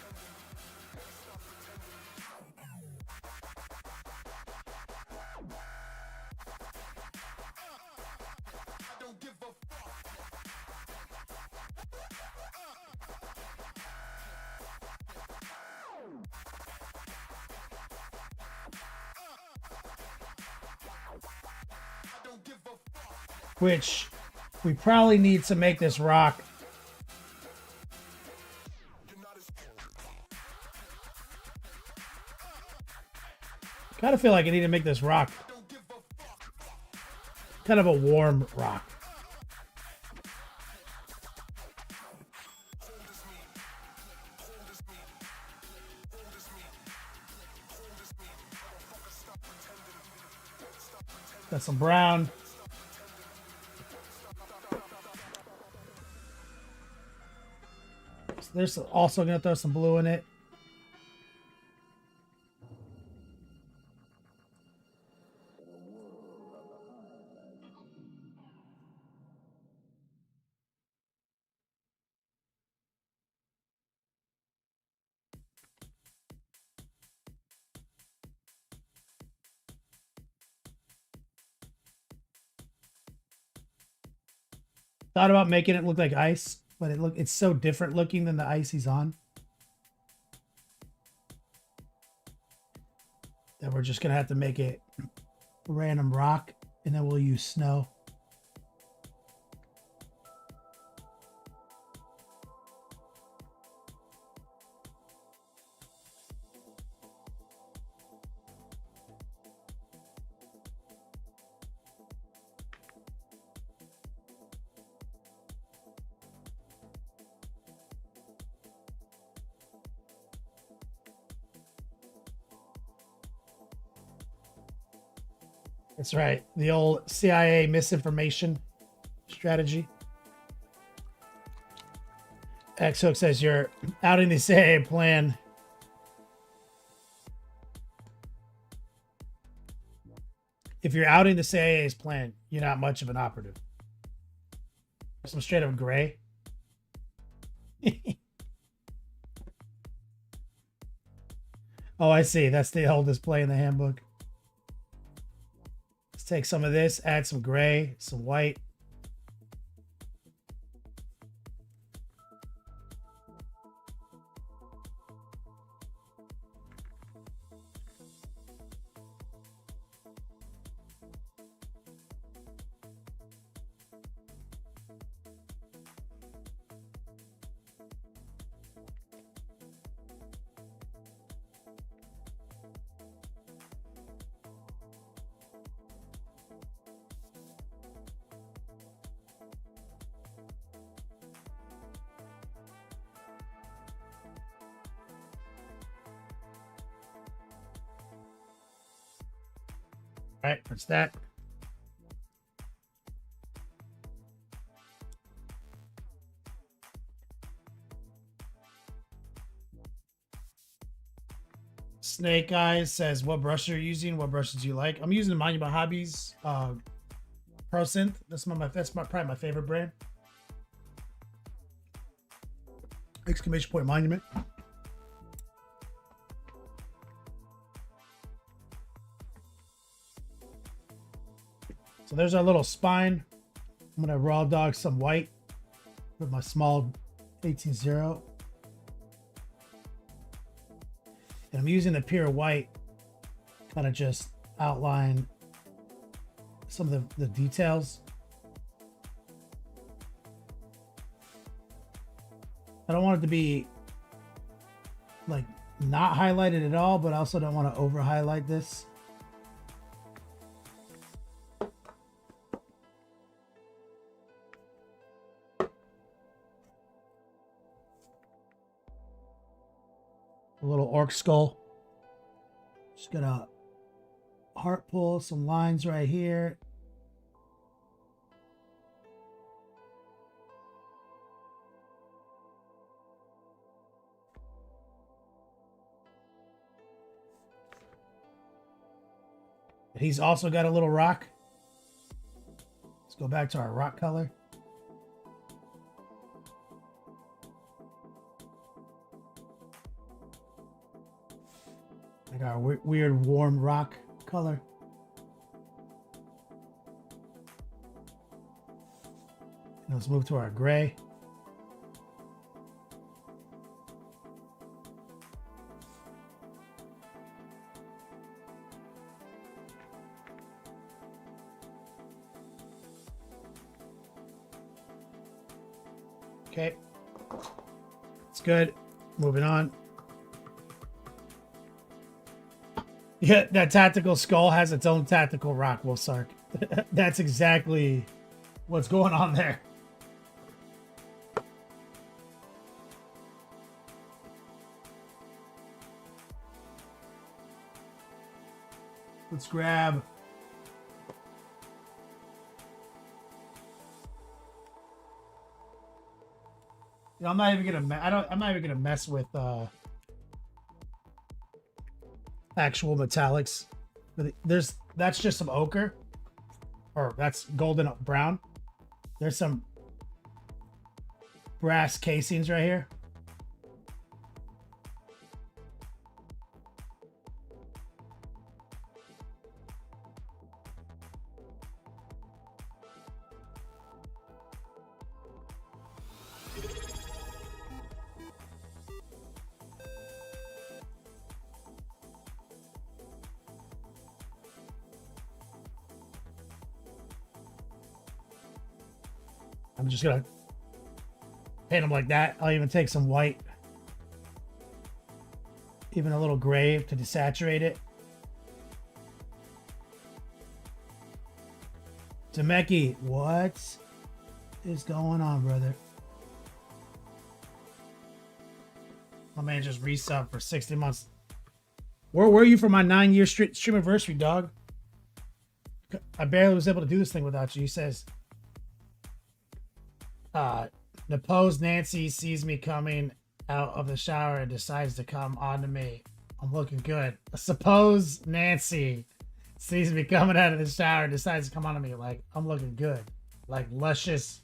which we probably need to make this rock. Kind of feel like I need to make this rock kind of a warm rock. Got some brown. There's also gonna throw some blue in it. Thought about making it look like ice, but it's so different looking than the ice he's on that we're just gonna have to make it a random rock, and then we'll use snow. That's right. The old CIA misinformation strategy. X Hook says you're outing the CIA plan. If you're outing the CIA's plan, you're not much of an operative. Some straight up gray. Oh, I see. That's the old display in the handbook. Let's take some of this, add some gray, some white. All right, that's that. Snake Eyes says, what brush are you using? What brushes do you like? I'm using Monument Hobbies Pro Synth. That's probably my favorite brand. Exclamation point Monument. So there's our little spine. I'm gonna raw dog some white with my small 18-0. And I'm using the pure white, kind of just outline some of the details. I don't want it to be like not highlighted at all, but I also don't want to over highlight this. A little orc skull. Just gonna heart pull some lines right here. He's also got a little rock. Let's go back to our rock color. Like our weird warm rock color. And let's move to our gray. Okay. It's good. Moving on. Yeah, that tactical skull has its own tactical rock, Wolfsark. That's exactly what's going on there. Let's grab. You know, I'm not even gonna. I'm not even gonna mess with actual metallics. That's just some ochre, or that's golden brown. There's some brass casings right here. I'm just gonna paint them like that. I'll even take some white, even a little gray to desaturate it. Temeki, what is going on, brother? My man just resubbed for 60 months. Where were you for my 9-year stream anniversary, dog? I barely was able to do this thing without you. He says, Nepose Nancy sees me coming out of the shower and decides to come on to me. I'm looking good. Suppose Nancy sees me coming out of the shower and decides to come on to me. Like, I'm looking good. Like, luscious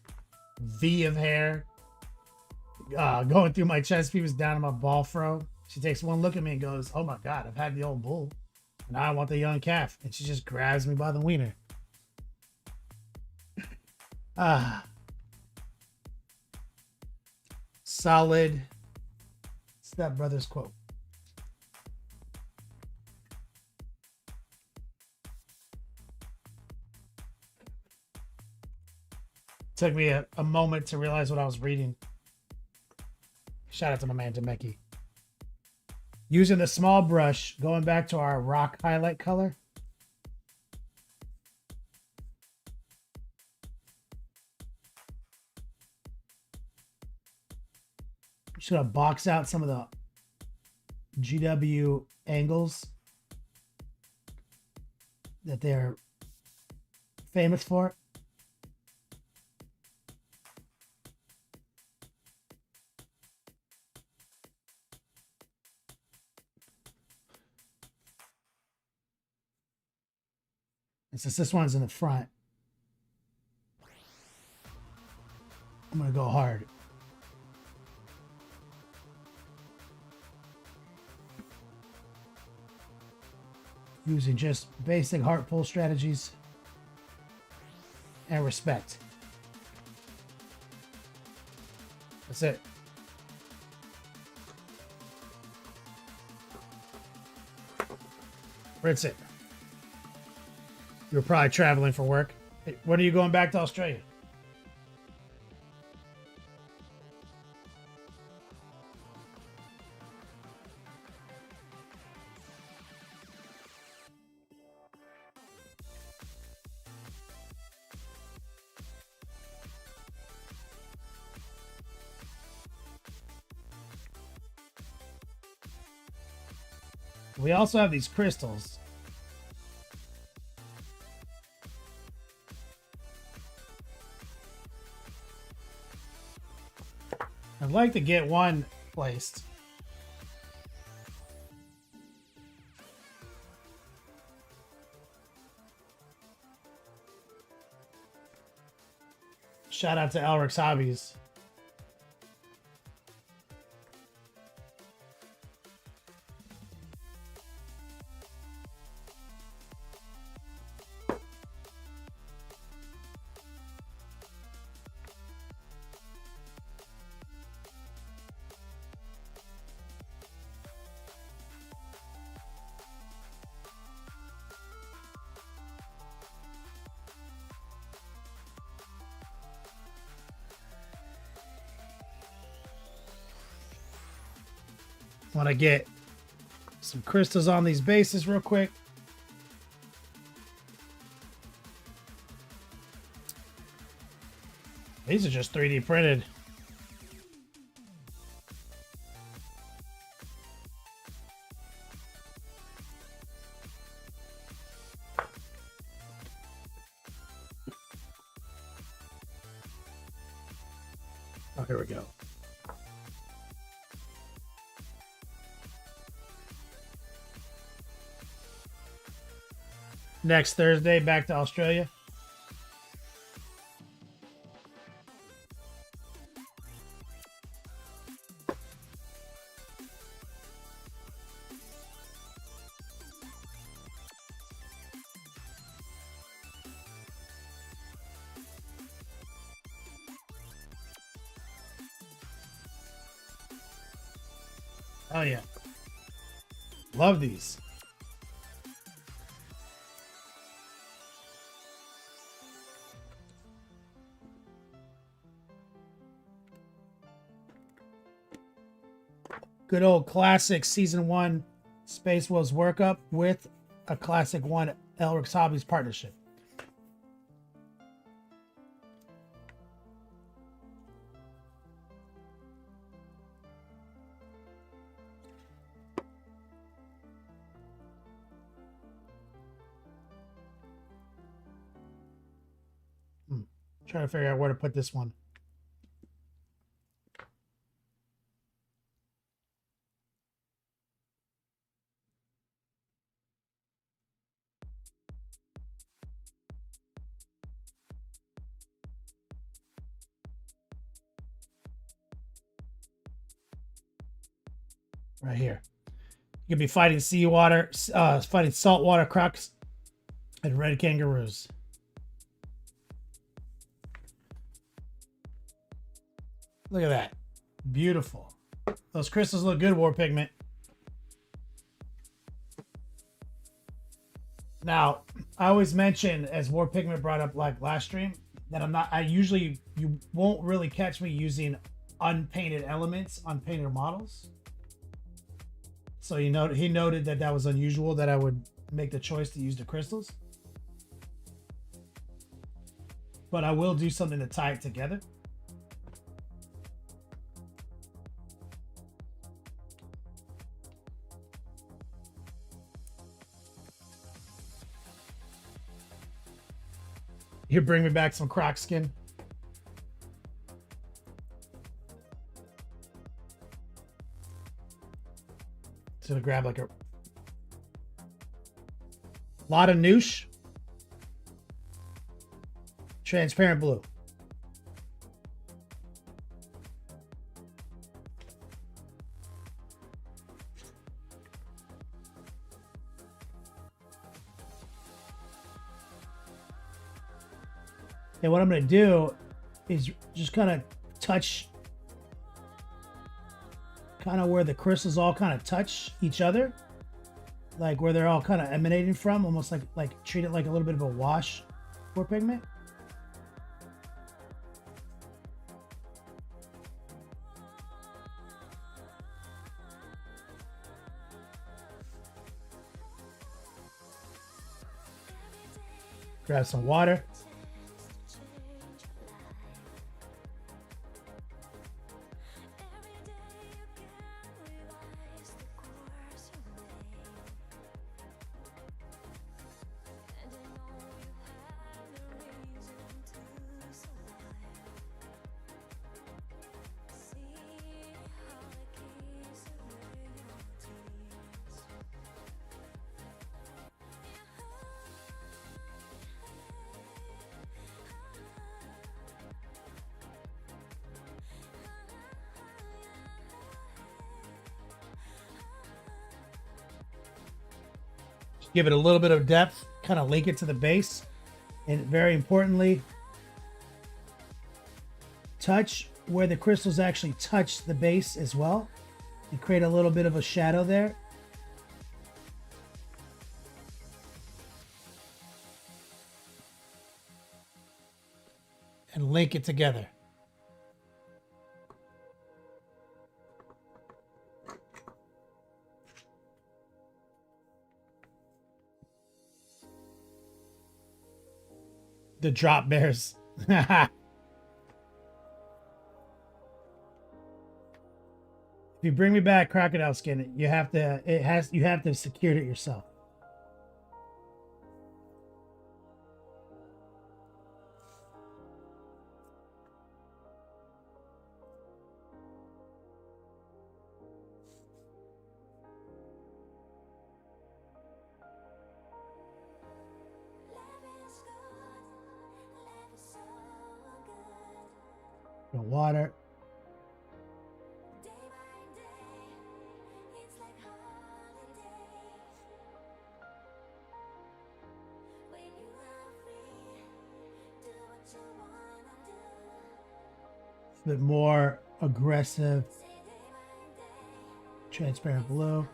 V of hair. Going through my chest pieces down to my ball fro. She takes one look at me and goes, oh my God, I've had the old bull. Now I want the young calf. And she just grabs me by the wiener. Solid stepbrother's quote. Took me a moment to realize what I was reading. Shout out to my man Temeki. Using the small brush, going back to our rock highlight color. Just gonna box out some of the GW angles that they're famous for. And since this one's in the front, I'm gonna go hard. Using just basic heart pull strategies and respect. That's it. Rinse it. You're probably traveling for work. Hey, when are you going back to Australia? We also have these crystals. I'd like to get one placed. Shout out to Elric's Hobbies. Want to get some crystals on these bases real quick. These are just 3D printed. Oh, here we go. Next Thursday, back to Australia. Oh yeah. Love these. Good old classic season 1 Space Wolves workup with a classic 1 Elric's Hobbies partnership. Trying to figure out where to put this one. Right here. You could be fighting seawater, fighting saltwater crocs and red kangaroos. Look at that. Beautiful. Those crystals look good, War Pigment. Now, I always mention, as War Pigment brought up like last stream, that you won't really catch me using unpainted elements, unpainted models. So he noted that was unusual that I would make the choice to use the crystals. But I will do something to tie it together. Here, bring me back some croc skin. So grab like a lot of noosh. Transparent blue. And what I'm going to do is just kind of touch kind of where the crystals all kind of touch each other, like where they're all kind of emanating from, almost like treat it like a little bit of a wash for pigment. Grab some water. Give it a little bit of depth, kind of link it to the base, and very importantly, touch where the crystals actually touch the base as well, and create a little bit of a shadow there. And link it together. The drop bears. If you bring me back crocodile skin, you have to secure it yourself. The water. A bit more aggressive. Transparent blue.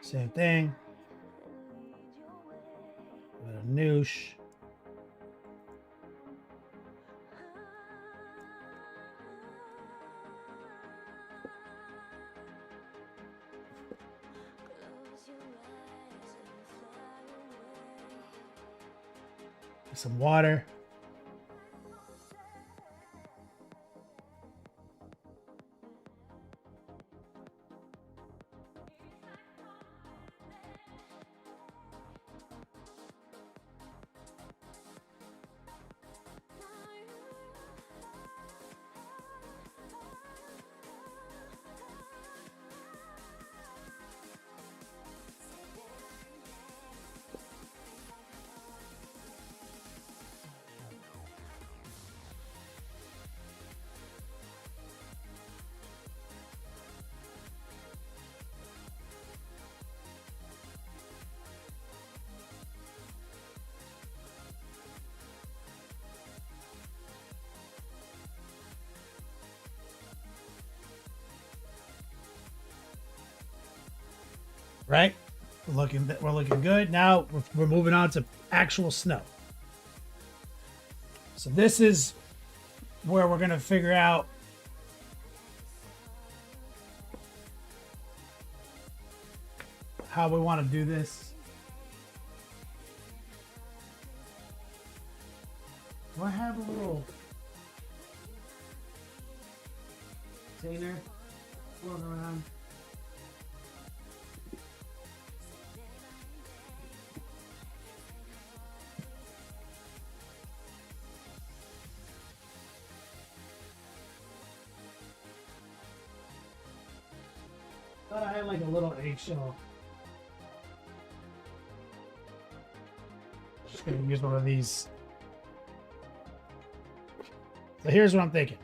Same thing. A bit of noosh. Some water. Right? We're looking good. Now we're moving on to actual snow. So this is where we're gonna figure out how we want to do this. Do I have a little container floating around? Thought I had like a little eggshell. Just gonna use one of these. So here's what I'm thinking.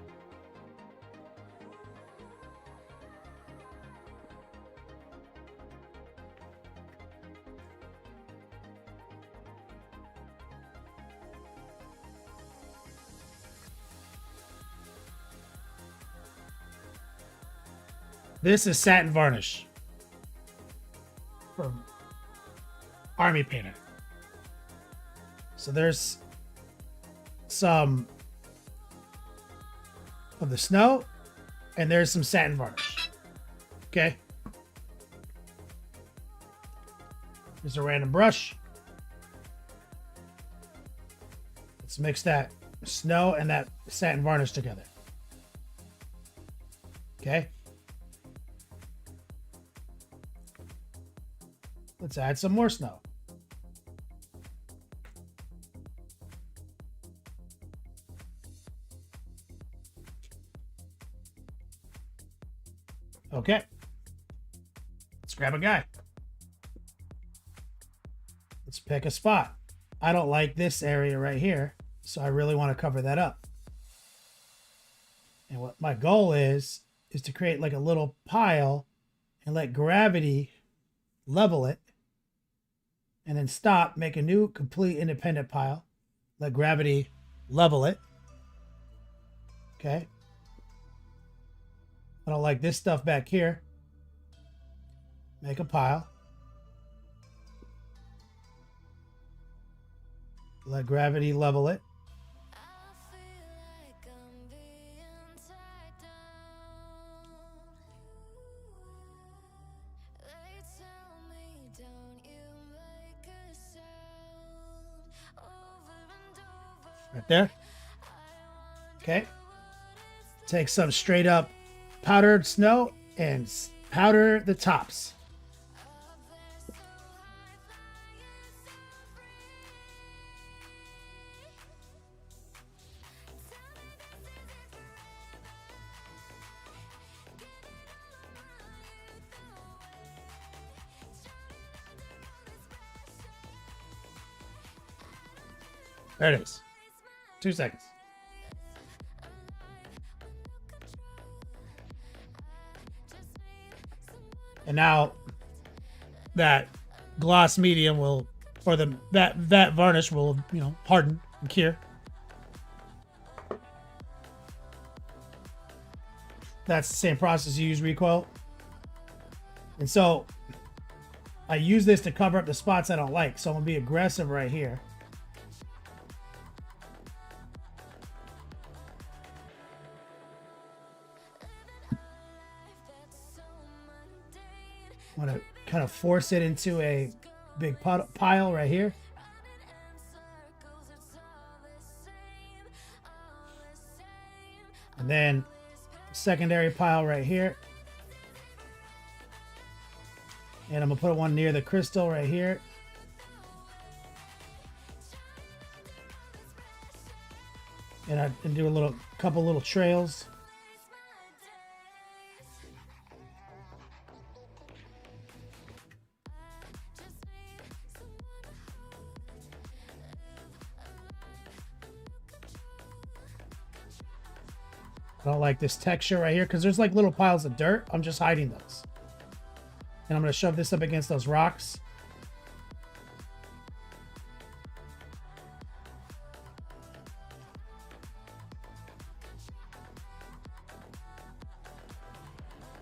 This is satin varnish from Army Painter. So there's some of the snow and there's some satin varnish. Okay. Here's a random brush. Let's mix that snow and that satin varnish together. Okay. Let's add some more snow. Okay. Let's grab a guy. Let's pick a spot. I don't like this area right here, so I really want to cover that up. And what my goal is to create like a little pile and let gravity level it. And then stop, make a new complete independent pile. Let gravity level it. Okay. I don't like this stuff back here. Make a pile. Let gravity level it. Right there. Okay. Take some straight up powdered snow and powder the tops. There it is. 2 seconds. And now that gloss medium will, or that varnish will, harden and cure. That's the same process you use recoil. And so I use this to cover up the spots I don't like. So I'm gonna be aggressive right here. I want to kind of force it into a big pile right here. And then secondary pile right here. And I'm going to put one near the crystal right here. And do a couple little trails. I don't like this texture right here because there's like little piles of dirt. I'm just hiding those. And I'm going to shove this up against those rocks.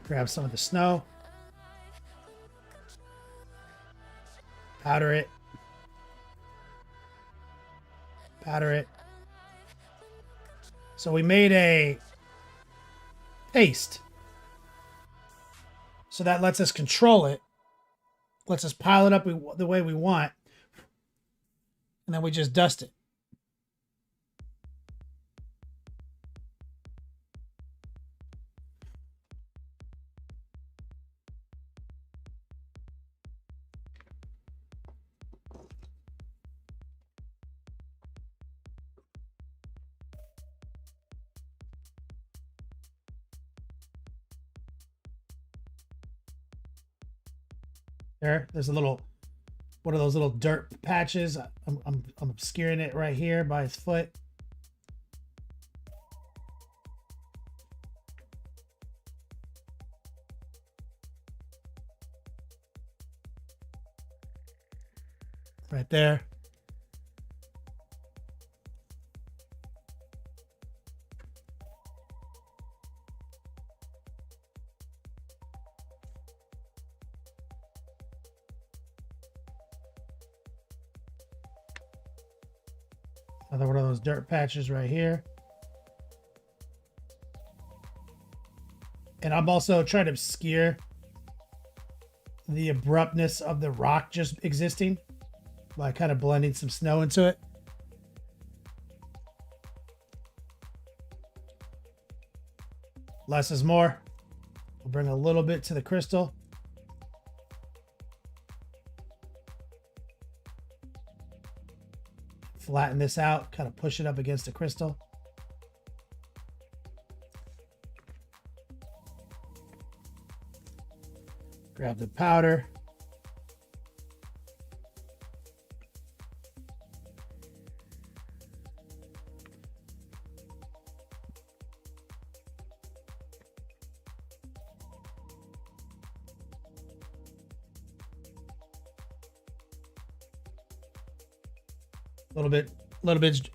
Grab some of the snow. Powder it. Powder it. So we made a paste. So that lets us control it. Lets us pile it up the way we want. And then we just dust it. There's a little, one of those little dirt patches. I'm obscuring it right here by his foot. Right there. Another one of those dirt patches right here. And I'm also trying to obscure the abruptness of the rock just existing by kind of blending some snow into it. Less is more. We'll bring a little bit to the crystal. Flatten this out, kind of push it up against the crystal. Grab the powder. A little bit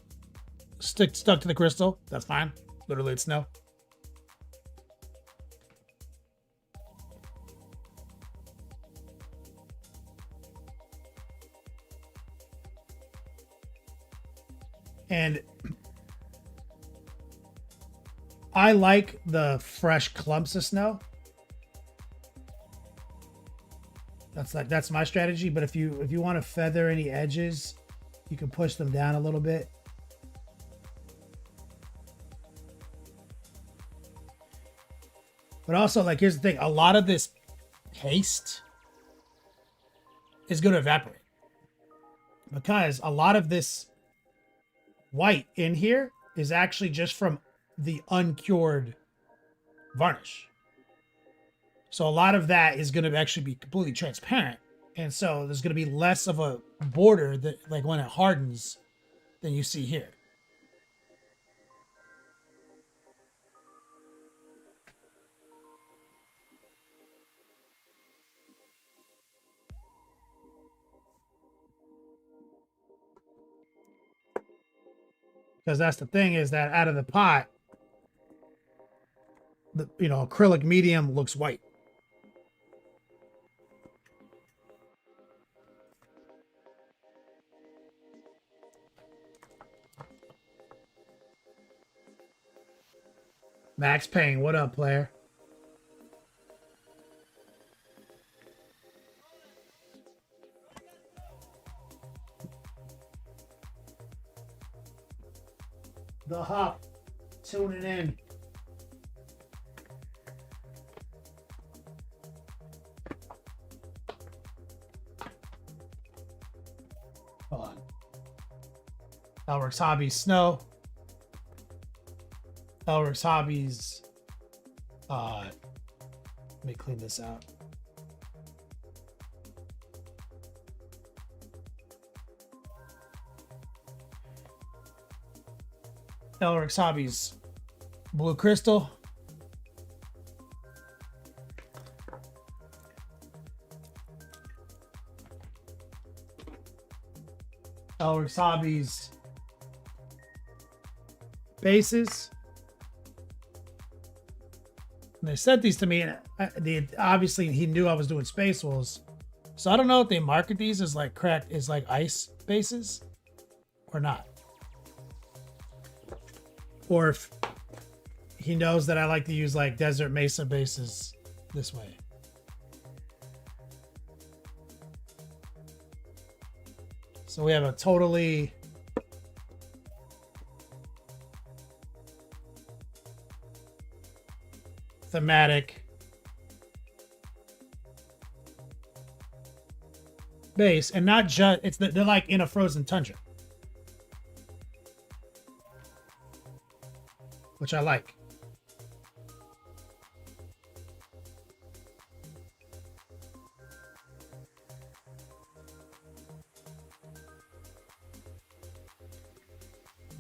stuck to the crystal. That's fine. Literally, it's snow. And I like the fresh clumps of snow. That's my strategy. But if you want to feather any edges, you can push them down a little bit. But also, like, here's the thing. A lot of this paste is going to evaporate. Because a lot of this white in here is actually just from the uncured varnish. So a lot of that is going to actually be completely transparent. And so there's going to be less of a border that, like, when it hardens than you see here. Because that's the thing, is that out of the pot, the acrylic medium looks white. Max Payne, what up, player? The Hop tuning in. Hold on. Elric's Hobbies Snow. Elric's Hobbies. Let me clean this out. Elric's Hobbies Blue Crystal. Elric's Hobbies bases. And they sent these to me, and obviously he knew I was doing Space Wolves. So I don't know if they market these as like ice bases or not. Or if he knows that I like to use like Desert Mesa bases this way. So we have a totally thematic base, and not just they're like in a frozen tundra, which I like.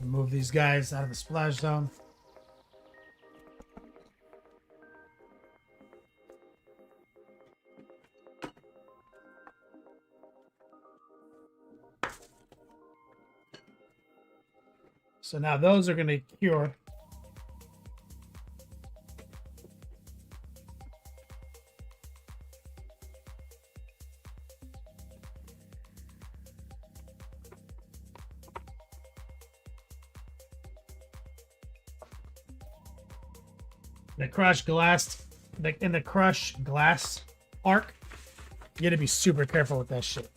Move these guys out of the splash zone. So now those are going to cure. The crushed glass, in the crushed glass arc, you got to be super careful with that shit.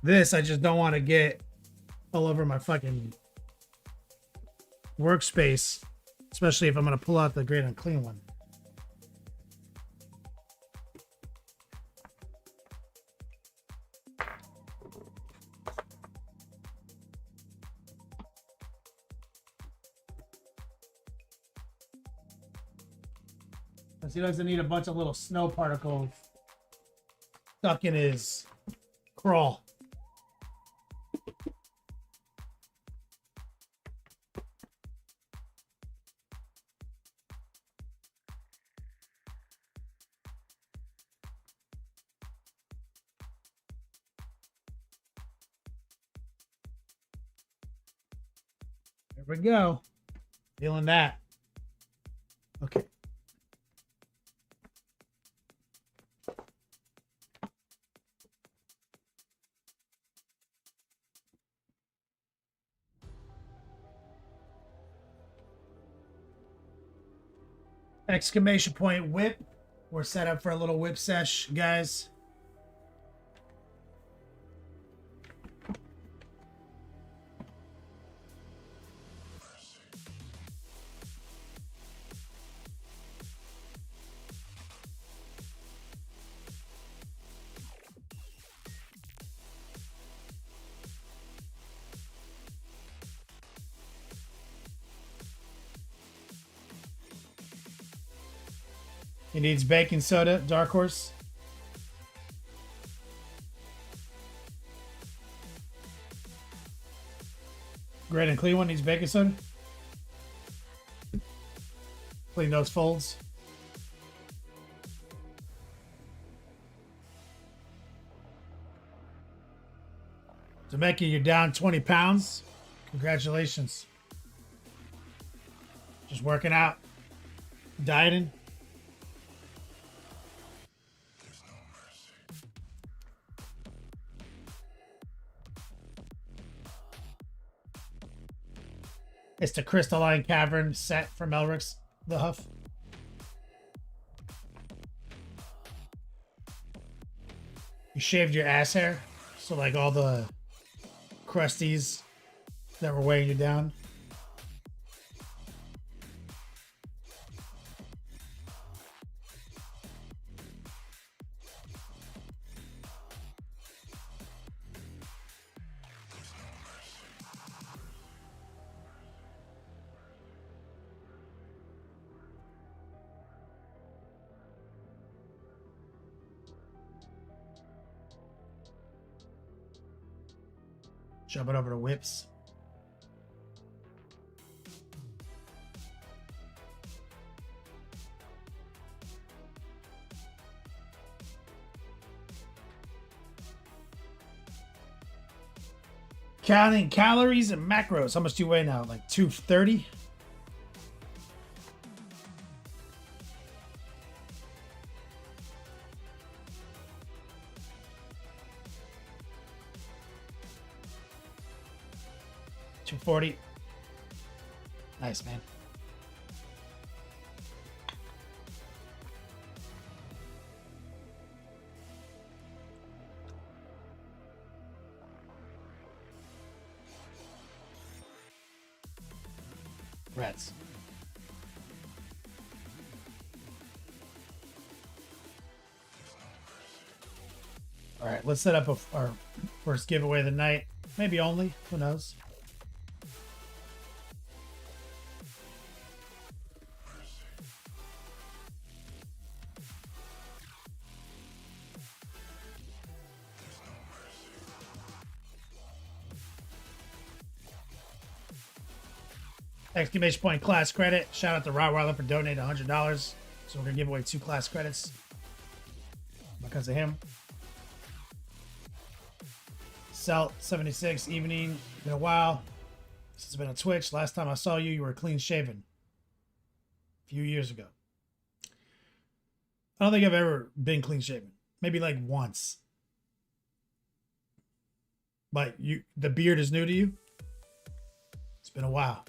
This, I just don't want to get all over my fucking workspace, especially if I'm going to pull out the great unclean one. Because he doesn't need a bunch of little snow particles stuck in his crawl. There we go. Feeling that. Okay. Exclamation point whip. We're set up for a little whip sesh, guys. He needs baking soda, Dark Horse. Great and clean one needs baking soda. Clean those folds. Jamaica, you're down 20 pounds. Congratulations. Just working out, dieting. It's the Crystalline Cavern set from Elric's the Huff. You shaved your ass hair, so like all the crusties that were weighing you down. Jump it over to whips. Counting calories and macros. How much do you weigh now? Like 230? $240. Nice, man. Reds. All right, let's set up our first giveaway of the night. Maybe only. Who knows? Exclamation point class credit. Shout out to Rottweiler for donating $100. So we're gonna give away 2 class credits because of him. Celt 76 evening. Been a while since it's been on Twitch. Last time I saw you, you were clean shaven. A few years ago. I don't think I've ever been clean shaven. Maybe like once. But the beard is new to you? It's been a while.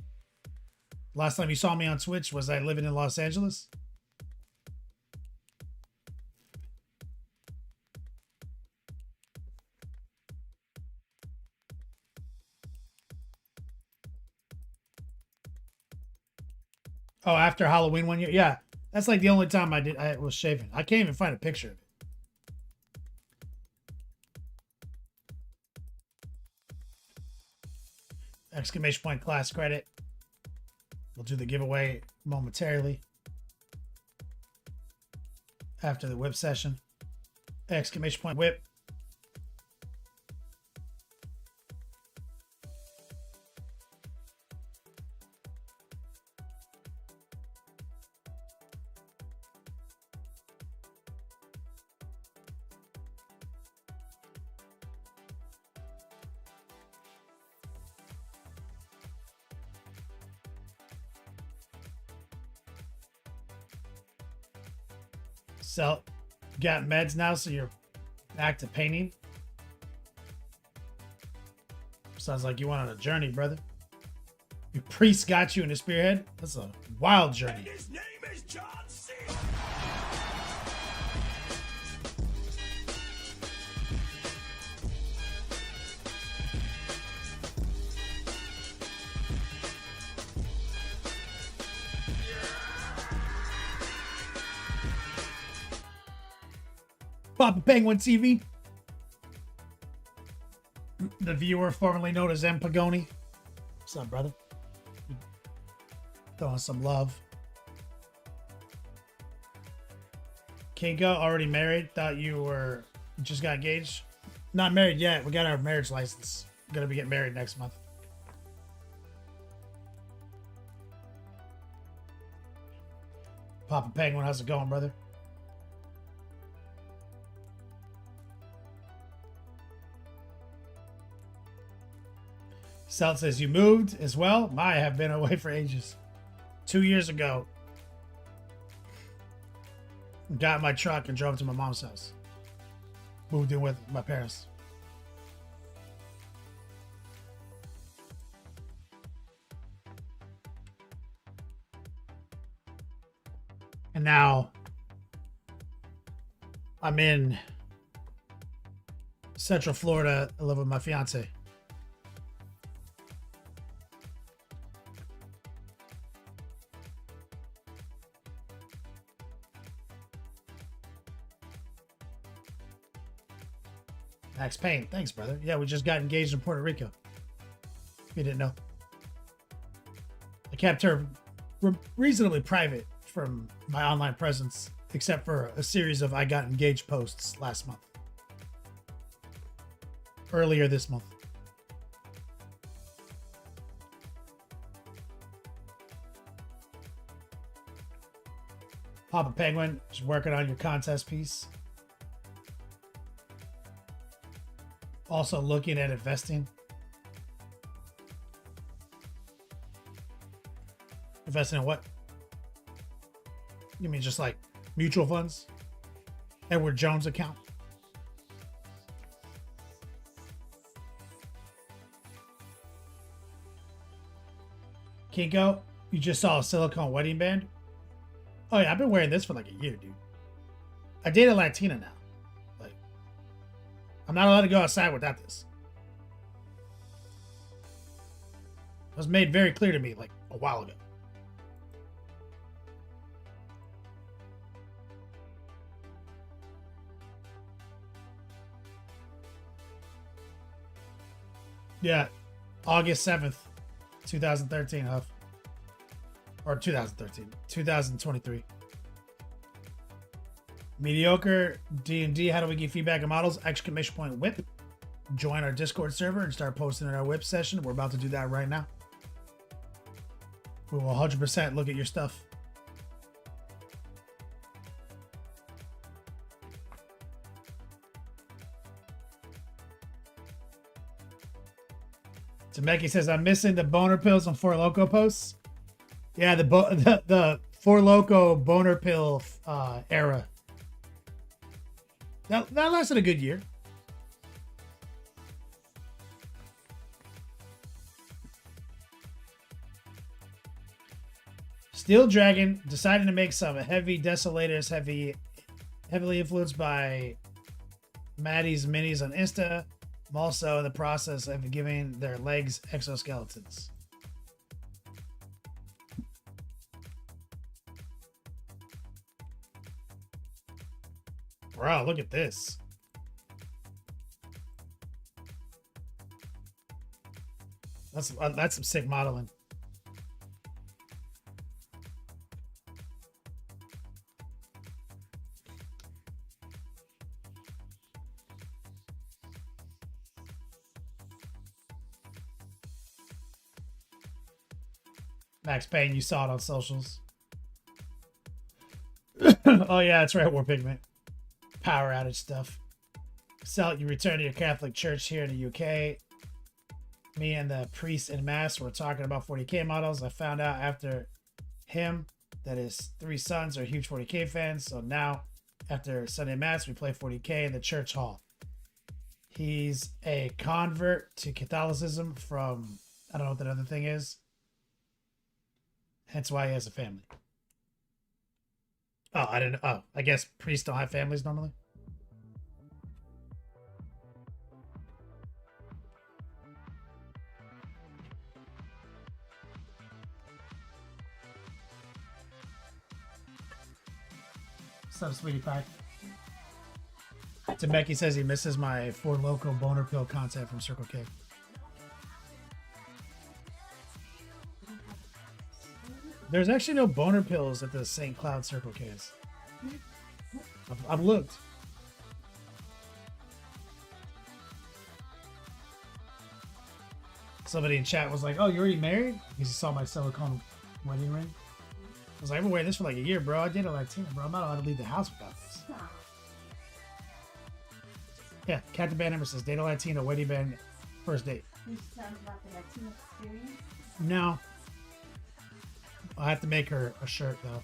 Last time you saw me on Twitch, was I living in Los Angeles? Oh, after Halloween one year? Yeah. That's like the only time I was shaving. I can't even find a picture of it. Exclamation point class credit. We'll do the giveaway momentarily after the whip session. Exclamation point whip. So, you got meds now, so you're back to painting. Sounds like you went on a journey, brother. Your priest got you in the spearhead. That's a wild journey. His name is John C. Papa Penguin TV. The viewer formerly known as M. Pagoni. What's up, brother? Throwing some love. Kinko, already married? Thought you just got engaged? Not married yet. We got our marriage license. Gonna be getting married next month. Papa Penguin, how's it going, brother? Salt says you moved as well. I have been away for ages. 2 years ago, got in my truck and drove to my mom's house. Moved in with my parents. And now I'm in Central Florida. I live with my fiance. Max Payne. Thanks, brother. Yeah, we just got engaged in Puerto Rico. You didn't know. I kept her reasonably private from my online presence, except for a series of I got engaged posts last month. Earlier this month. Papa Penguin is working on your contest piece. Also looking at investing. Investing in what? You mean just like mutual funds? Edward Jones account? Kinko, you just saw a silicone wedding band? Oh yeah, I've been wearing this for like a year, dude. I date a Latina now. Like, I'm not allowed to go outside without this. It was made very clear to me like a while ago. Yeah, August 7th, 2013, Huff. Or 2013, 2023. Mediocre D&D, how do we get feedback on models? Exclamation point whip. Join our Discord server and start posting in our whip session. We're about to do that right now. We will 100% look at your stuff. Temeki says, I'm missing the boner pills on Four Loco posts. Yeah, the Four Loco boner pill era. That lasted a good year. Steel Dragon decided to make some heavy desolators, heavily influenced by Maddie's minis on Insta. I'm also in the process of giving their legs exoskeletons. Bro, look at this. That's some sick modeling. Max Payne, you saw it on socials. Oh yeah, that's right, War Pigment. Power outage stuff. Salt, you return to your Catholic church here in the UK. Me and the priest in mass were talking about 40K models. I found out after him that his 3 sons are huge 40K fans. So now, after Sunday mass, we play 40K in the church hall. He's a convert to Catholicism from, I don't know what that other thing is. Hence why he has a family. Oh, I didn't know. Oh, I guess priests don't have families normally. What's up, sweetie pie? Temeki says he misses my Four Loco boner pill content from Circle K. There's actually no boner pills at the St. Cloud Circle K's. I've looked. Somebody in chat was like, "Oh, you already married?" Because he saw my silicone wedding ring. I was like, "I've been wearing this for like a year, bro. I dated a Latina, bro. I'm not allowed to leave the house without this." Yeah, Captain Band Number says, "Date a Latina, wedding band, first date." Can you tell me about the Latino experience? No, I have to make her a shirt though.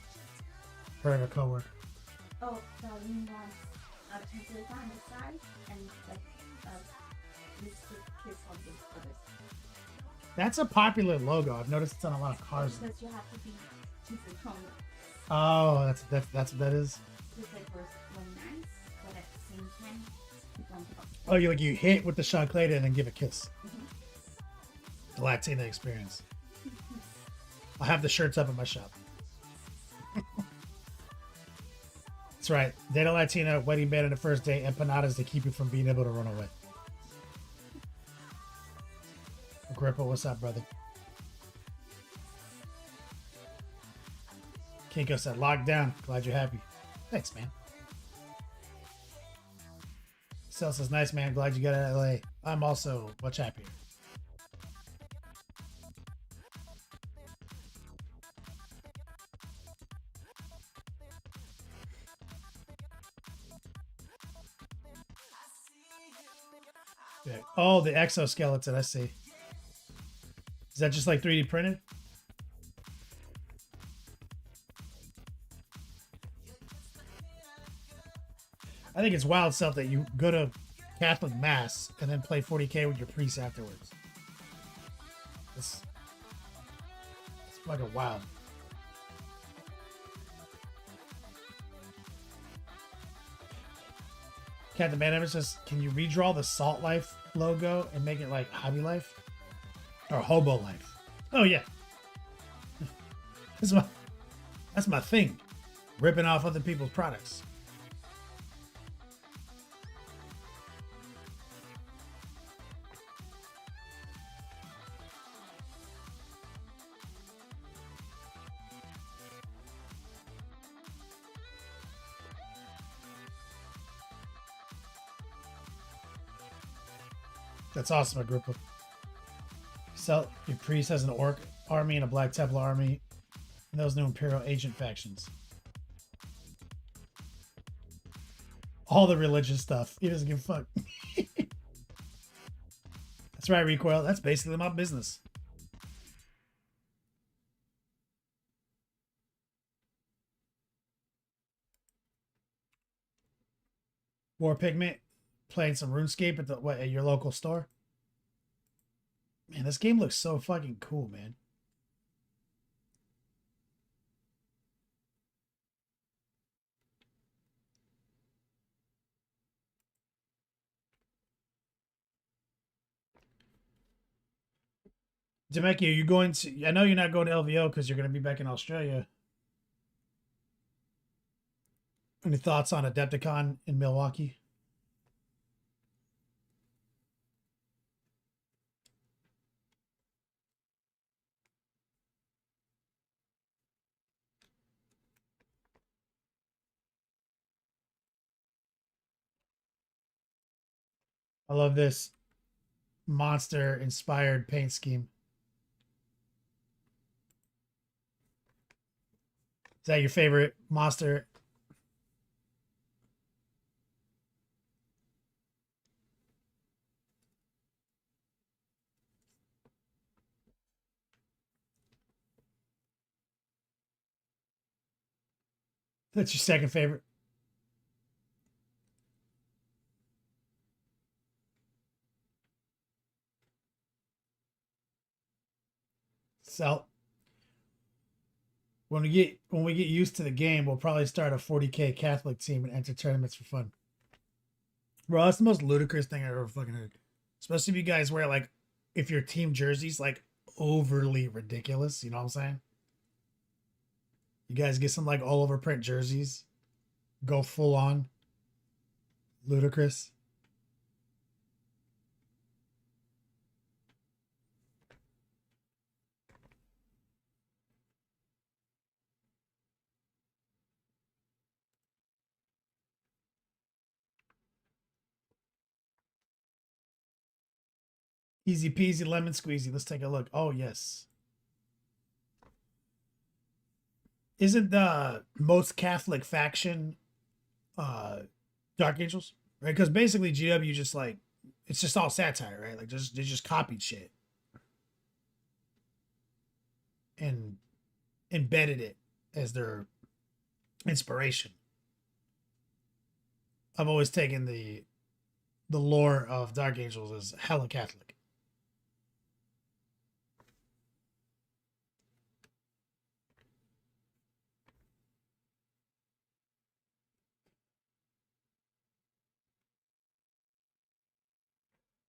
Her and her coworker. Oh, so you want a template on the side and like a mystic kiss on the other side. That's a popular logo. I've noticed it's on a lot of cars. Because you have to be super strong. Oh, that's what that is. Just like first one nice, but at the same time, you don't give up. Oh, you hit with the chocolate and then give a kiss. The Latina experience. I have the shirts up at my shop. That's right. Date a Latina, wedding band on the first date, empanadas to keep you from being able to run away. Agrippa, what's up, brother? Kinko said, locked down. Glad you're happy. Thanks, man. Cell says, nice, man. Glad you got out of LA. I'm also much happier. Yeah. Oh, the exoskeleton. I see. Is that just like 3D printed? I think it's wild stuff that you go to Catholic Mass and then play 40K with your priest afterwards. It's fucking wild. Captain Man says, can you redraw the Salt Life logo and make it like Hobby Life? Or Hobo Life? Oh, yeah. That's my thing. Ripping off other people's products. That's awesome, Agrippa. So your priest has an orc army and a Black Templar army, and those new Imperial agent factions. All the religious stuff. He doesn't give a fuck. That's right, Recoil. That's basically my business. War Pigment, playing some RuneScape at your local store. Man, this game looks so fucking cool, man. Demeki, are you going to... I know you're not going to LVO because you're going to be back in Australia. Any thoughts on Adepticon in Milwaukee? I love this monster-inspired paint scheme. Is that your favorite monster? That's your second favorite? So when we get used to the game, we'll probably start a 40K Catholic team and enter tournaments for fun. Bro, that's the most ludicrous thing I've ever fucking heard. Especially if you guys wear like, if your team jersey's like overly ridiculous, you know what I'm saying? You guys get some like all over print jerseys, go full on ludicrous. Easy peasy lemon squeezy. Let's take a look. Oh, yes. Isn't the most Catholic faction Dark Angels? Right? Because basically GW just like it's just all satire, right? Like they just copied shit and embedded it as their inspiration. I've always taken the lore of Dark Angels as hella Catholic.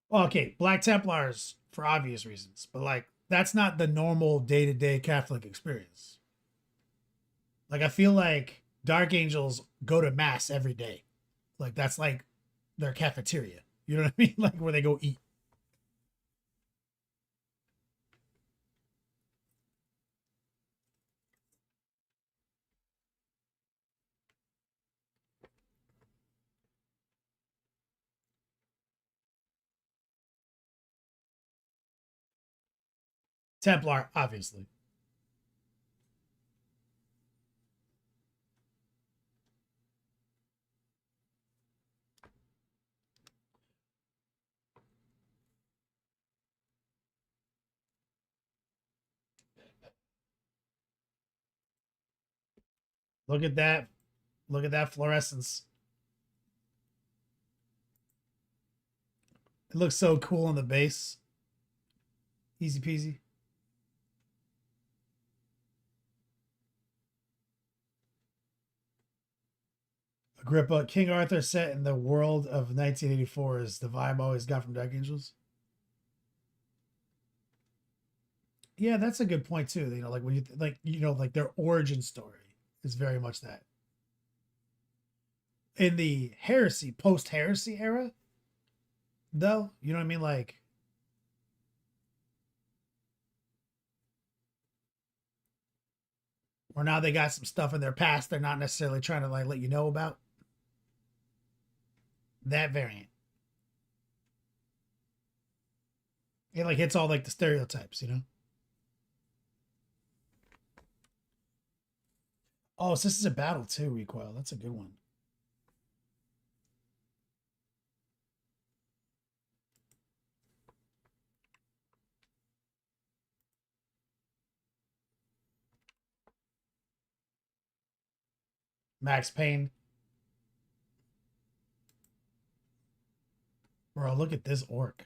Well, okay, Black Templars for obvious reasons, but like that's not the normal day-to-day Catholic experience. Like I feel like Dark Angels go to mass every day. Like that's like their cafeteria. You know what I mean? Like where they go eat. Templar, obviously. Look at that. Look at that fluorescence. It looks so cool on the base. Easy peasy. Agrippa, King Arthur set in the world of 1984 is the vibe I always got from Dark Angels. Yeah, that's a good point too. You know, like when you like their origin story is very much that. In the heresy, post heresy era, though, you know what I mean? Like, or now they got some stuff in their past they're not necessarily trying to like let you know about. That variant. It like hits all like the stereotypes, you know? Oh, so this is a battle too, recoil. That's a good one. Max Payne. Bro, look at this orc.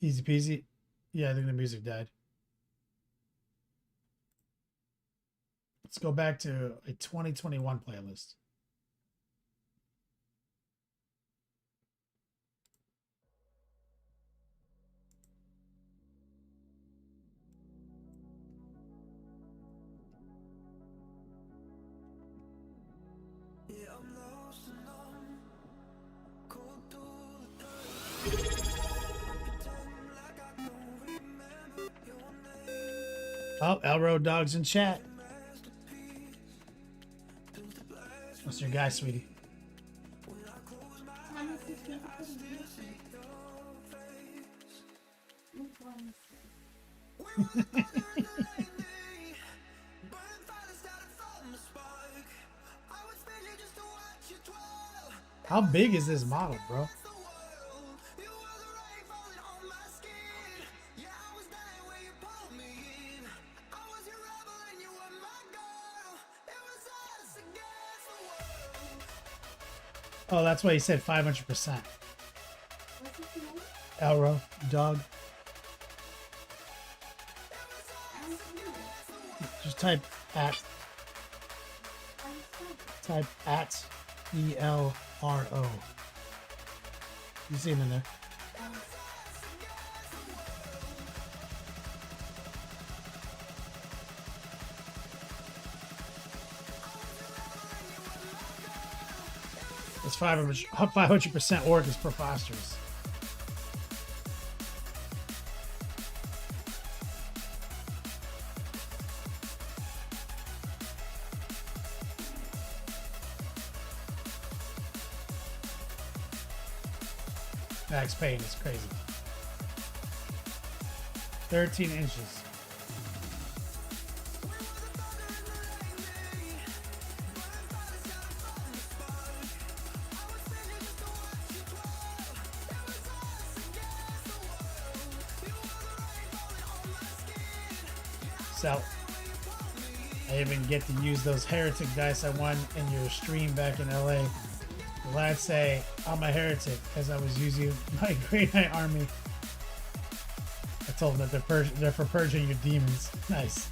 Easy peasy. Yeah, I think the music died. Let's go back to a 2021 playlist. Oh, Elro Dog's in chat. What's your guy, sweetie? How big is this model, bro? Oh, that's why he said 500%. Elro, dog. Just type at ELRO. You see him in there. Plus 500% orc is preposterous. Max Payne is crazy. 13 inches. So, I even get to use those heretic dice I won in your stream back in LA. The lads say I'm a heretic because I was using my Grey Knight army. I told them that they're for purging your demons. Nice.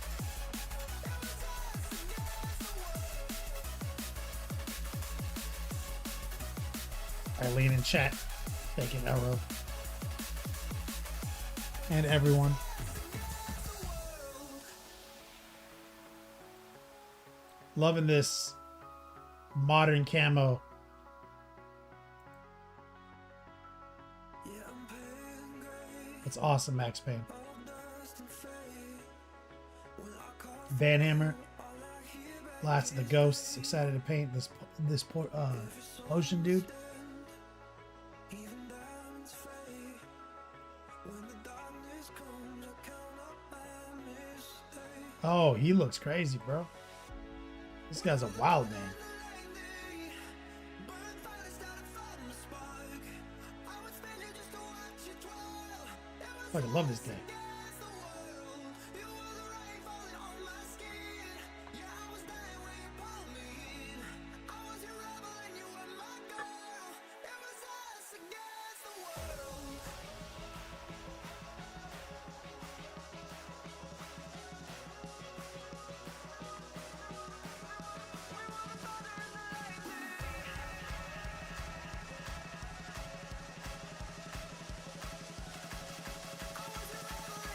Eileen in chat. Thank you, Elro. And everyone. Loving this modern camo. It's awesome, Max Payne. Vanhammer. Lots of the ghosts. Excited to paint this potion dude. Oh, he looks crazy, bro. This guy's a wild man. I fucking love this guy.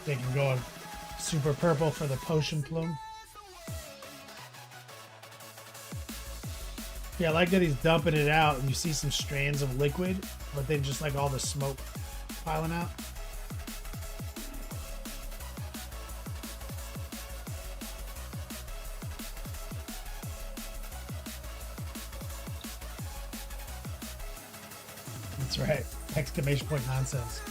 They can go on super purple for the potion plume. Yeah, I like that he's dumping it out and you see some strands of liquid, but then just like all the smoke piling out. That's right. Exclamation point nonsense.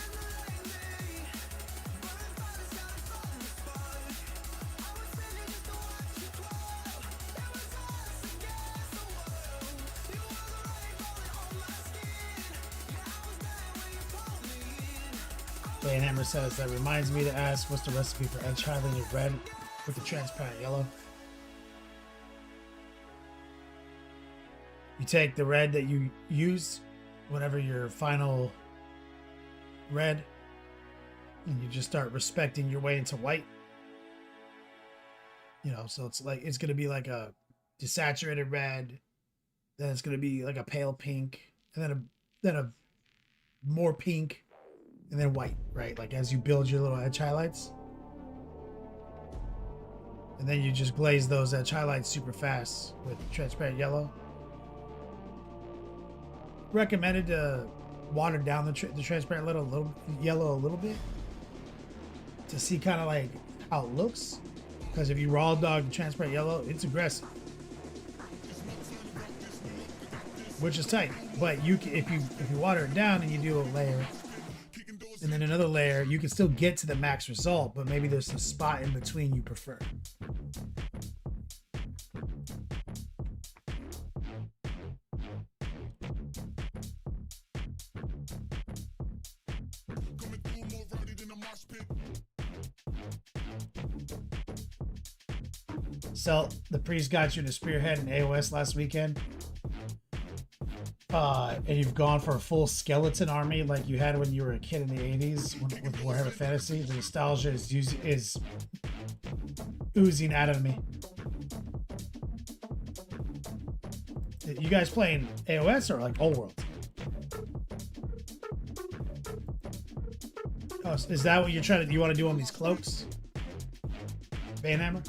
Hammer says that reminds me to ask what's the recipe for edge highlighted red with the transparent yellow. You take the red that you use, whatever your final red, and you just start respecting your way into white. You know, so it's like it's gonna be like a desaturated red, then it's gonna be like a pale pink, and then a more pink. And then white, right? Like as you build your little edge highlights. And then you just glaze those edge highlights super fast with transparent yellow. Recommended to water down the transparent yellow a little bit to see kind of like how it looks. Because if you raw dog the transparent yellow, it's aggressive. Which is tight. But you can, if you water it down and you do a layer and then another layer, you can still get to the max result, but maybe there's some spot in between you prefer. So the priest got you to spearhead in AOS last weekend. And you've gone for a full skeleton army like you had when you were a kid in the 80s with Warhammer Fantasy. The nostalgia is oozing out of me. You guys playing AOS or like Old World? Oh, is that what you're trying to? You want to do on these cloaks, Vanhammer?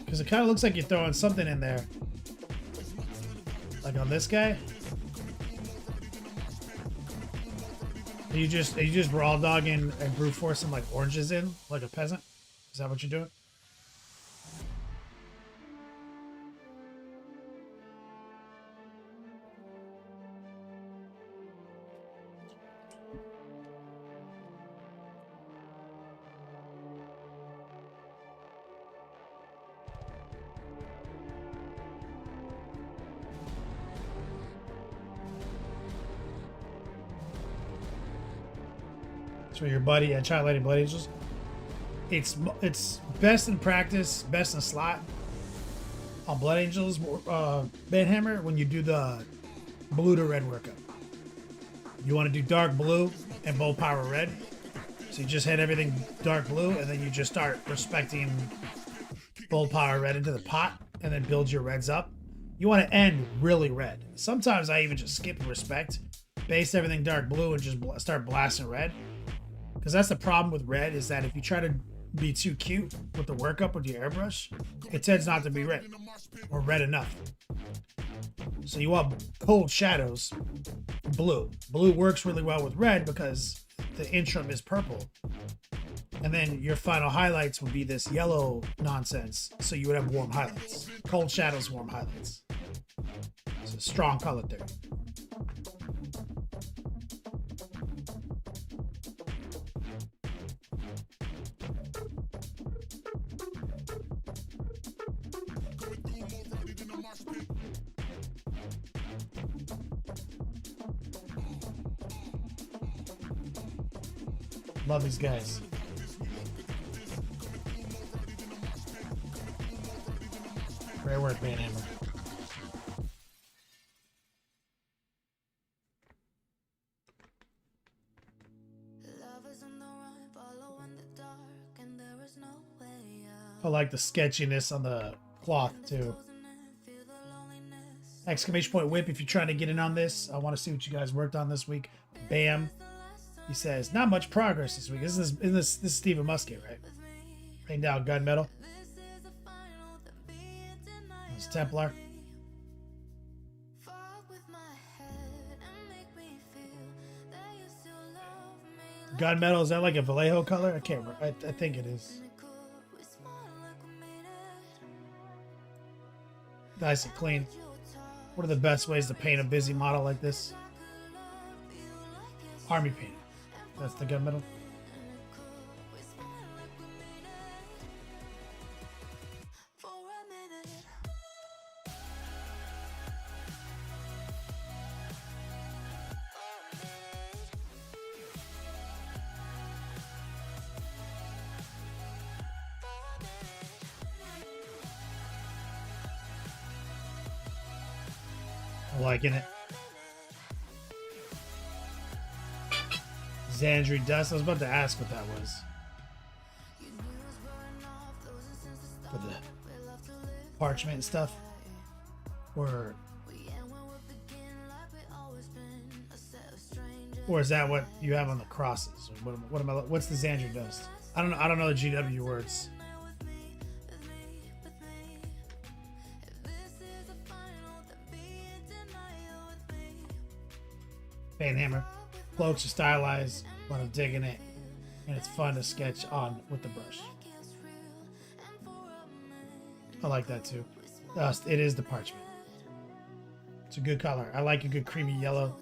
Because it kind of looks like you're throwing something in there. Like on this guy? Are you just raw dogging and brute forcing like oranges in like a peasant? Is that what you're doing? So your buddy at Child Lighting Blood Angels. It's best in practice, best in slot on Blood Angels, Banhammer when you do the blue to red workup. You want to do dark blue and bow power red. So you just hit everything dark blue and then you just start respecting bold power red into the pot and then build your reds up. You want to end really red. Sometimes I even just skip respect, base everything dark blue and just start blasting red. Because that's the problem with red is that if you try to be too cute with the workup with your airbrush, it tends not to be red or red enough. So you want cold shadows, blue. Blue works really well with red because the interim is purple. And then your final highlights would be this yellow nonsense. So you would have warm highlights. Cold shadows, warm highlights. It's a strong color theory. Love these guys. Great work, Banhammer. I like the sketchiness on the cloth too. Exclamation point whip if you're trying to get in on this. I want to see what you guys worked on this week. Bam. He says, not much progress this week. This is Stephen Musket, right? Laying down gunmetal. It's Templar. Gunmetal, is that like a Vallejo color? I can't remember. I think it is. Nice and clean. What are the best ways to paint a busy model like this? Army paint. That's the gunmetal. I'm liking it. Xandri dust. I was about to ask what that was. For the parchment and stuff. Or is that what you have on the crosses? What am I? What's the Xandri dust? I don't know. I don't know the GW words. Banhammer. Cloaks are stylized, but I'm digging it, and it's fun to sketch on with the brush. I like that too. It is the parchment. It's a good color. I like a good creamy yellow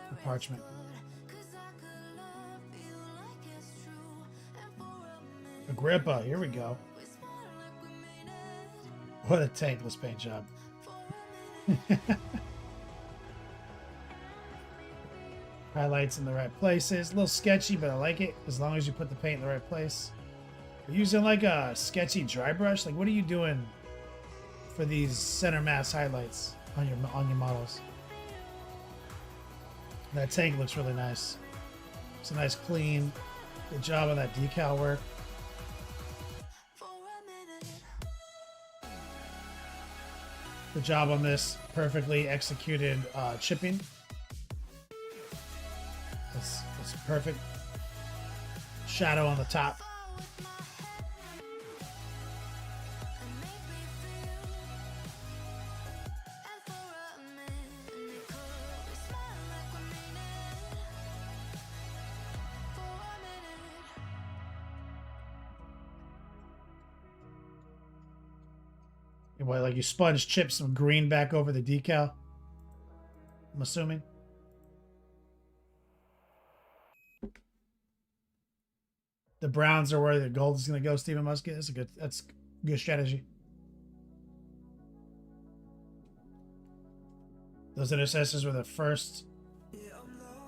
for parchment. Agrippa, here we go. What a tankless paint job. Highlights in the right places. A little sketchy, but I like it as long as you put the paint in the right place. You're using like a sketchy dry brush. Like, what are you doing for these center mass highlights on your models? That tank looks really nice. It's a nice clean. Good job on that decal work. Good job on this perfectly executed chipping. That's perfect. Shadow on the top. What, like you sponge chip some green back over the decal? I'm assuming. The browns are where the gold is going to go, Stephen Musket. That's a good strategy. Those intercessors were the first.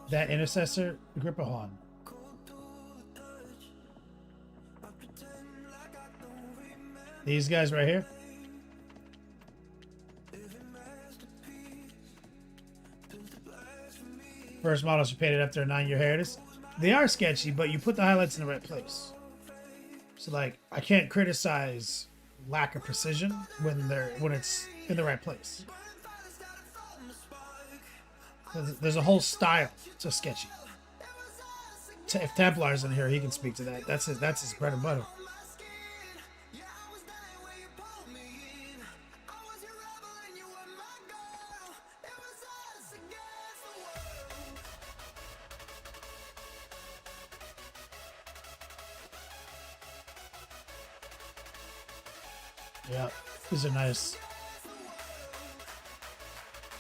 That intercessor, Gripahon. These guys right here. First models you painted after a 9-year hiatus. They are sketchy, but you put the highlights in the right place. So like, I can't criticize lack of precision when it's in the right place. There's a whole style to sketchy. If Templar's in here, he can speak to that. That's his bread and butter. Yeah, these are nice.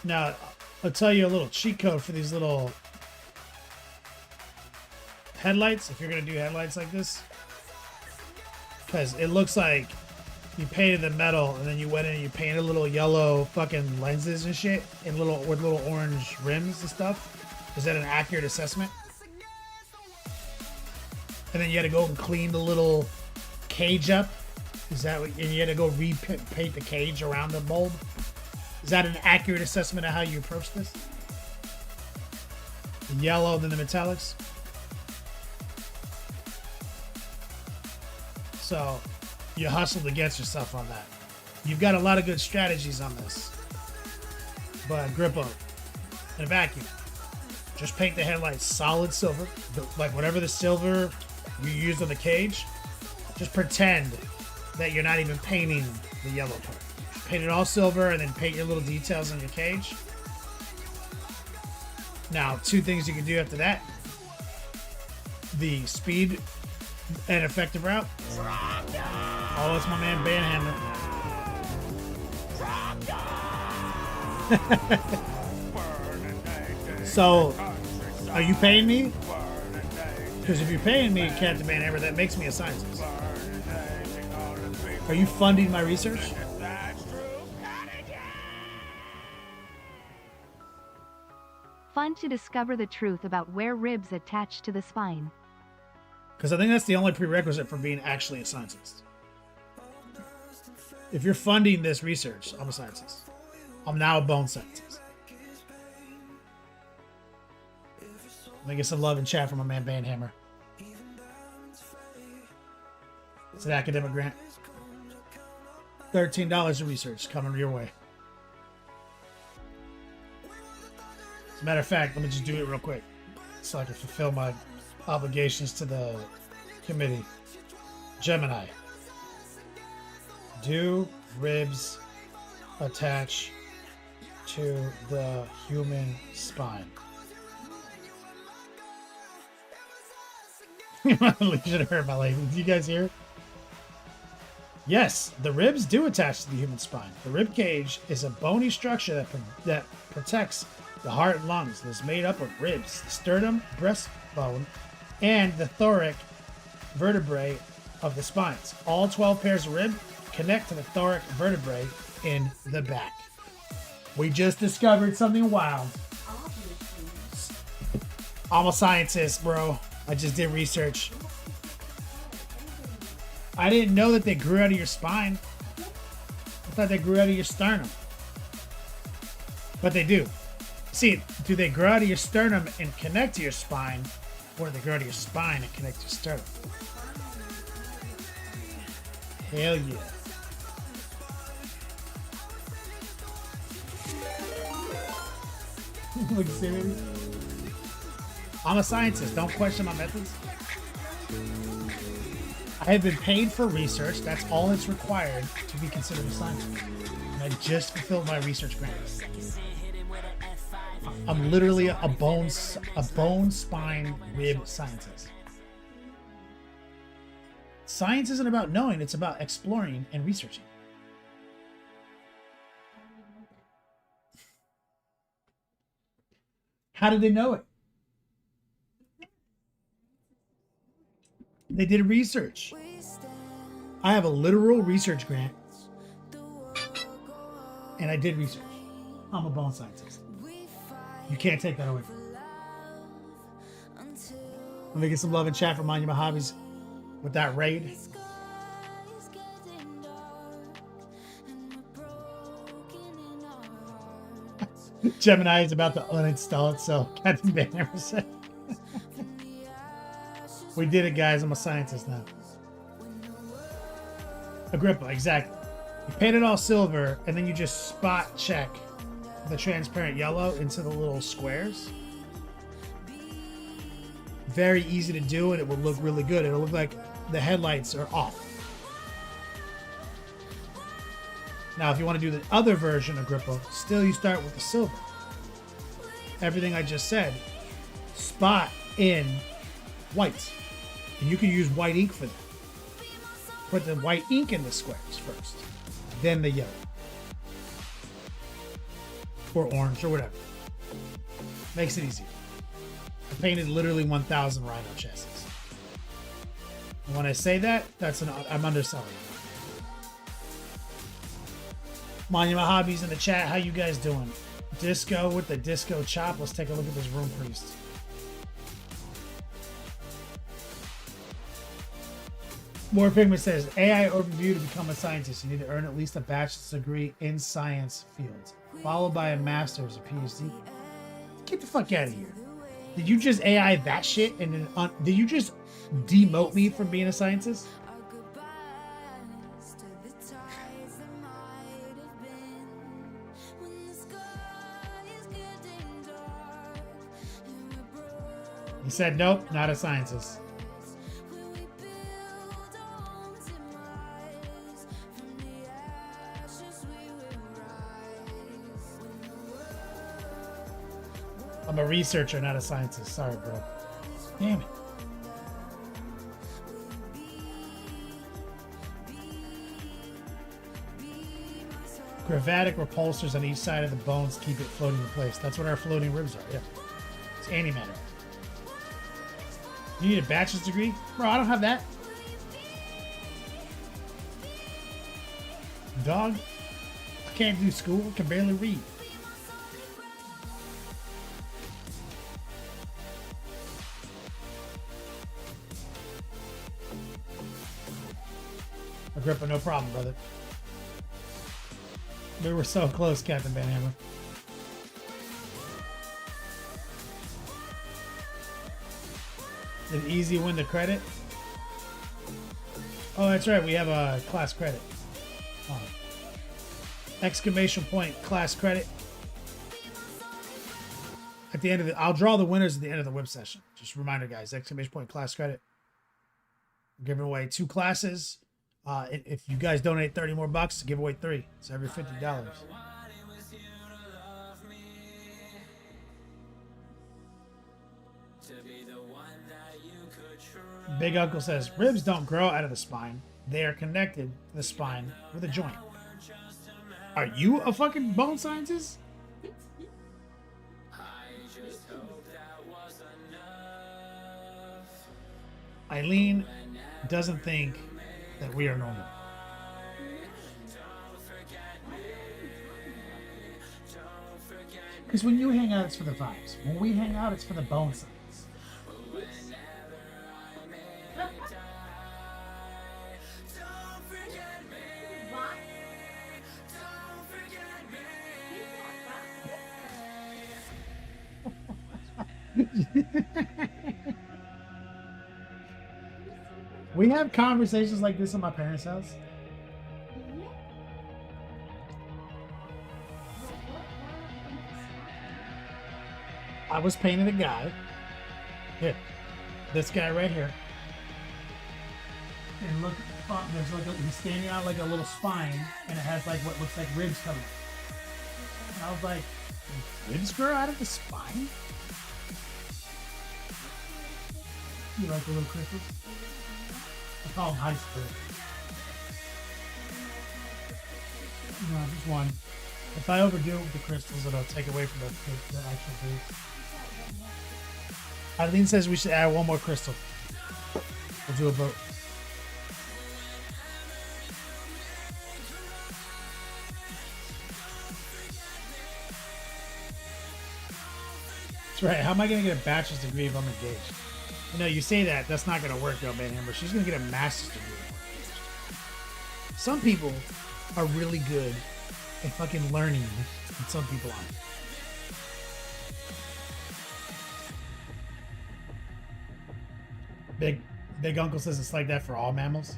Now, I'll tell you a little cheat code for these little headlights, if you're going to do headlights like this. Because it looks like you painted the metal and then you went in and you painted little yellow fucking lenses and shit and with little orange rims and stuff. Is that an accurate assessment? And then you had to go and clean the little cage up. Is that what, and you had to go repaint the cage around the mold? Is that an accurate assessment of how you approach this? The yellow, then the metallics. So you hustled against yourself on that. You've got a lot of good strategies on this. But Grippo, in a vacuum, just paint the headlights solid silver, like whatever the silver you use on the cage. Just pretend that you're not even painting the yellow part. Paint it all silver and then paint your little details on your cage. Now, 2 things you can do after that. The speed and effective route. Oh, it's my man Banhammer. So, are you paying me? Because if you're paying me, Captain Banhammer, that makes me a scientist. Are you funding my research? Fun to discover the truth about where ribs attach to the spine. Because I think that's the only prerequisite for being actually a scientist. If you're funding this research, I'm a scientist. I'm now a bone scientist. Let me get some love and chat from my man Banhammer. It's an academic grant. $13 of research coming your way. As a matter of fact, let me just do it real quick so I can fulfill my obligations to the committee. Gemini. Do ribs attach to the human spine? Legion of Hurt, my lady. Did you guys hear? Yes, the ribs do attach to the human spine. The rib cage is a bony structure that protects the heart and lungs. It is made up of ribs, the sternum, breastbone, and the thoracic vertebrae of the spines. All 12 pairs of rib connect to the thoracic vertebrae in the back. We just discovered something wild. I'm a scientist, bro. I just did research. I didn't know that they grew out of your spine. I thought they grew out of your sternum. But they do. See, do they grow out of your sternum and connect to your spine, or do they grow out of your spine and connect to your sternum? Hell yeah. Look serious. I'm a scientist. Don't question my methods. I have been paid for research. That's all that's required to be considered a scientist. And I just fulfilled my research grant. I'm literally a bone spine rib scientist. Science isn't about knowing, it's about exploring and researching. How did they know it? They did research. I have a literal research grant, and I did research. I'm a bone scientist. You can't take that away from me. Let me get some love and chat from Monument Hobbies with that raid. Gemini is about to uninstall it, so Captain Banhammer said. We did it, guys. I'm a scientist now. Agrippa, exactly. You paint it all silver, and then you just spot check the transparent yellow into the little squares. Very easy to do, and it will look really good. It'll look like the headlights are off. Now, if you want to do the other version, Agrippa, still you start with the silver. Everything I just said, spot in white. And you can use white ink for that. Put the white ink in the squares first, then the yellow. Or orange, or whatever. Makes it easier. I painted literally 1,000 rhino chassis. And when I say that, I'm underselling it. Monument Hobbies in the chat, how you guys doing? Disco with the disco chop. Let's take a look at this room priest. More Pigment says, AI overview to become a scientist. You need to earn at least a bachelor's degree in science fields, followed by a master's or PhD. Get the fuck out of here. Did you just AI that shit? And then did you just demote me from being a scientist? He said, nope, not a scientist. I'm a researcher, not a scientist. Sorry, bro. Damn it. Gravatic repulsors on each side of the bones keep it floating in place. That's what our floating ribs are, yeah. It's antimatter. You need a bachelor's degree? Bro, I don't have that. Dog, I can't do school, I can barely read. Agrippa, no problem, brother. We were so close, Captain Banhammer. Did Easy win the credit? Oh, that's right. We have a class credit. Oh. Exclamation point class credit. At the end of I'll draw the winners at the end of the whip session. Just a reminder, guys. Exclamation point class credit. We're giving away 2 classes. If you guys donate 30 more bucks, give away 3. It's every $50. Big Uncle says, ribs don't grow out of the spine. They are connected to the spine with a joint. Are you a fucking bone scientist? Eileen doesn't think that we are normal. Because when you hang out, it's for the vibes. When we hang out, it's for the bone science. We have conversations like this in my parents' house. I was painting a guy. Here, this guy right here. And look, there's like he's standing out like a little spine, and it has like what looks like ribs coming. And I was like, ribs grow out of the spine? You like the little crystals? I call them iceberg. No, just one. If I overdo the crystals, it'll take away from the actual base. Eileen says we should add one more crystal. We'll do a vote. That's right. How am I going to get a bachelor's degree if I'm engaged? You know, you say that. That's not going to work, though, man. Amber. She's going to get a master's degree. Some people are really good at fucking learning, and some people aren't. Big Uncle says it's like that for all mammals.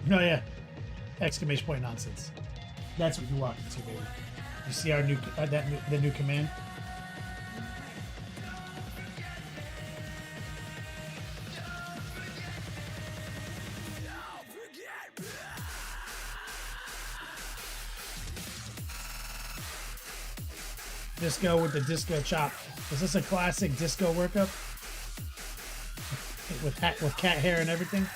No, yeah. Exclamation point nonsense. That's what you walk into, baby. You see our new the new command. Disco with the disco chop. Is this a classic disco workup? With cat hair and everything?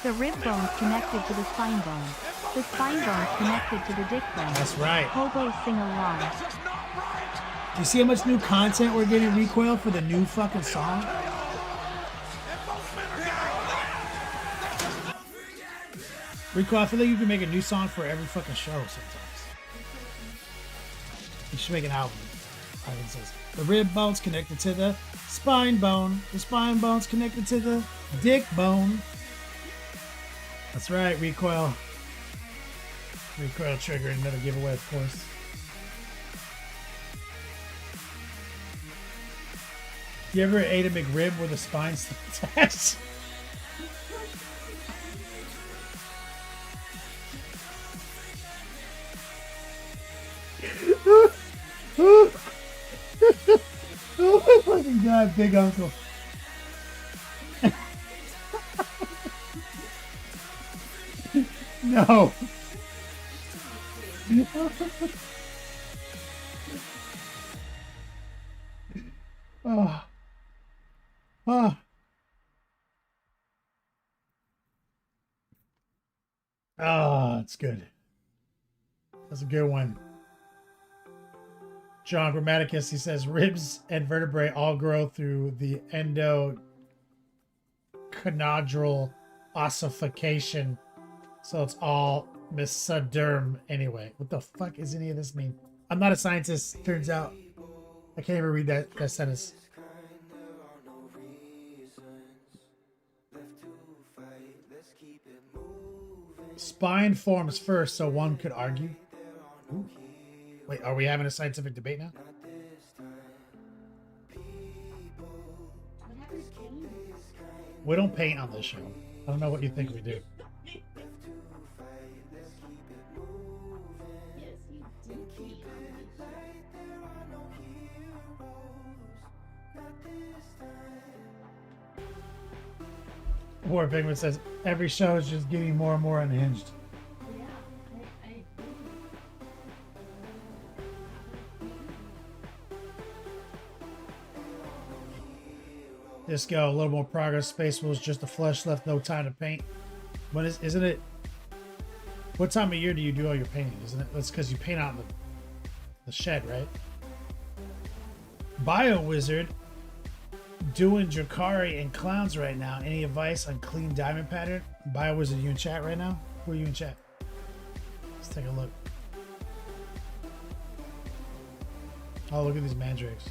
The rib bone's connected to the spine bone. The spine bone's connected to the dick bone. That's right. Hobo sing along. Do you see how much new content we're getting, Recoil, for the new fucking song? Recoil, I feel like you can make a new song for every fucking show sometimes. You should make an album. Ivan says, the rib bone's connected to the spine bone. The spine bone's connected to the dick bone. That's right, Recoil. Recoil trigger, another giveaway, of course. You ever ate a McRib with a spine attached? Oh my fucking god, Big Uncle. No. Oh. Oh. Oh, it's good. That's a good one. John Grammaticus, he says ribs and vertebrae all grow through the endoconadral ossification. So it's all mesoderm anyway. What the fuck does any of this mean? I'm not a scientist, turns out. I can't even read that sentence. Spine forms first, so one could argue. Ooh. Wait, are we having a scientific debate now? We don't paint on this show. I don't know what you think we do. War Penguin says every show is just getting more and more unhinged. Disco, a little more progress. Space was just the flesh left, no time to paint. But isn't it? What time of year do you do all your painting? Isn't it? That's because you paint out in the shed, right? Bio Wizard doing Drakari and clowns right now. Any advice on clean diamond pattern? Bio Wizard, you in chat right now? Who are you in chat? Let's take a look. Oh, look at these mandrakes.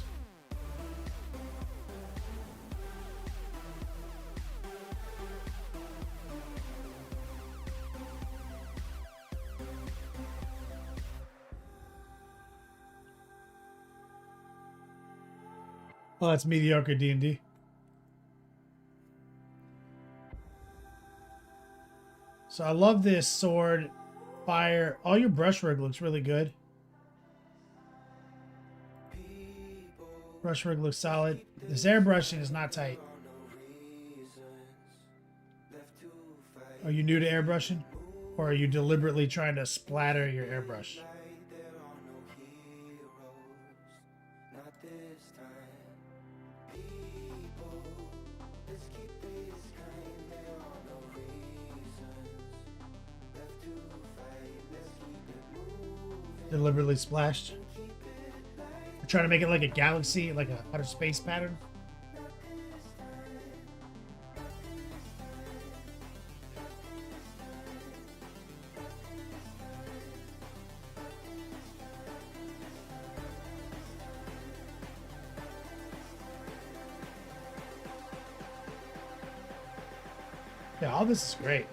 Oh, that's mediocre D&D. So I love this sword, fire. All your brushwork looks really good. Brushwork looks solid. This airbrushing is not tight. Are you new to airbrushing? Or are you deliberately trying to splatter your airbrush? deliberately splashed. We're trying to make it like a galaxy, like a outer space pattern. Yeah, all this is great.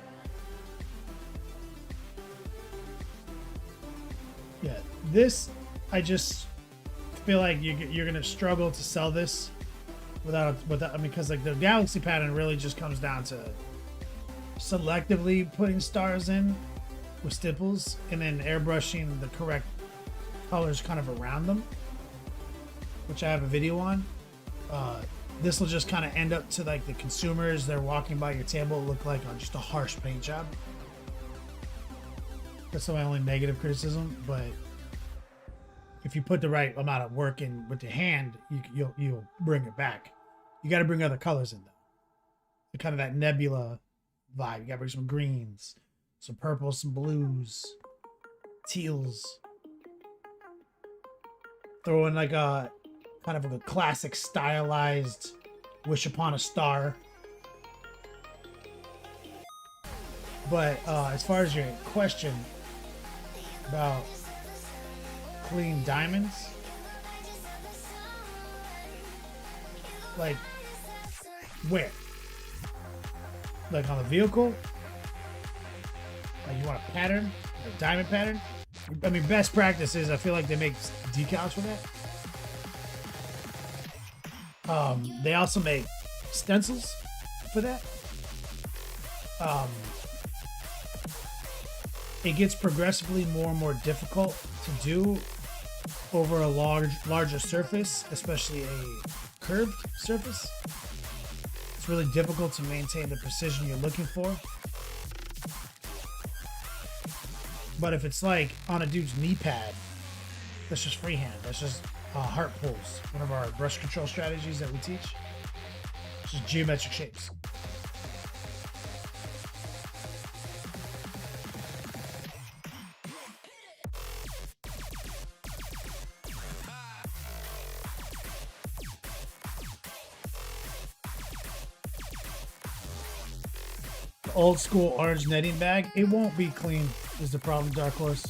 Yeah, this, I just feel like you're gonna struggle to sell this without I mean, because like the galaxy pattern really just comes down to selectively putting stars in with stipples and then airbrushing the correct colors kind of around them, which I have a video on. This will just kind of end up to like the consumers, they're walking by your table, look like just a harsh paint job. That's my only negative criticism, but if you put the right amount of work in with your hand, you'll bring it back. You got to bring other colors in though. Kind of that nebula vibe. You got to bring some greens, some purples, some blues, teals. Throw in like a kind of a classic stylized Wish Upon a Star. But as far as your question about clean diamonds, like where? Like on the vehicle? Like you want a pattern? A diamond pattern? I mean, best practice is, I feel like they make decals for that. They also make stencils for that. It gets progressively more and more difficult to do over a larger surface, especially a curved surface. It's really difficult to maintain the precision you're looking for. But if it's like on a dude's knee pad, that's just freehand. That's just heart pulls. One of our brush control strategies that we teach. It's just geometric shapes. The old school orange netting bag, it won't be clean is the problem, Dark Horse.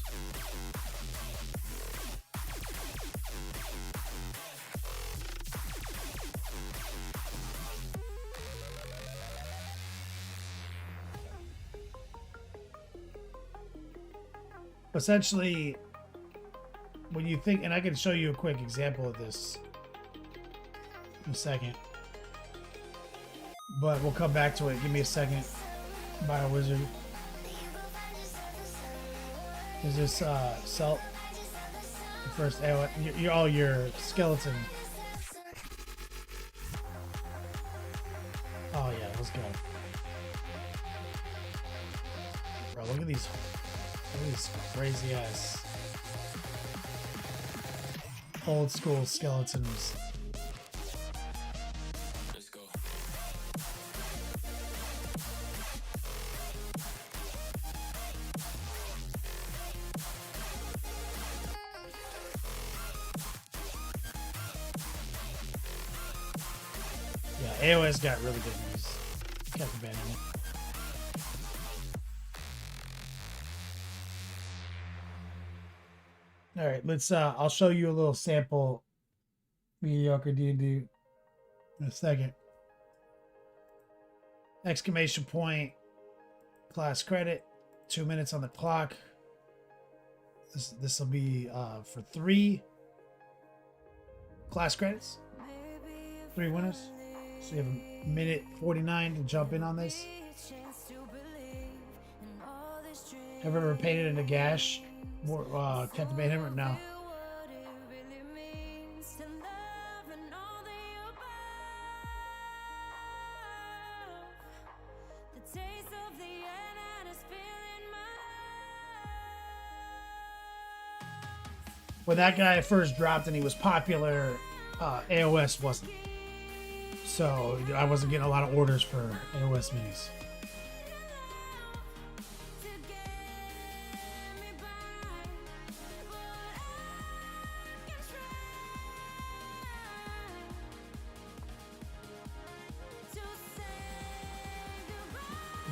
Essentially, when you think, and I can show you a quick example of this in a second, but we'll come back to it. Give me a second. Bio Wizard. Is this Salt? The first AOS, you're all your skeleton. Oh yeah, let's go. Bro, look at these crazy ass old school skeletons. Let's go. Yeah, AOS got really good news. Kept abandoning it. All right, let's. I'll show you a little sample mediocre D&D in a second. Exclamation point. Class credit. 2 minutes on the clock. This will be for 3 class credits. 3 winners. So you have a minute 49 to jump in on this. Have you ever painted in a gash? Kept the bait hammer? No. When that guy first dropped and he was popular, AOS wasn't. So I wasn't getting a lot of orders for AOS minis.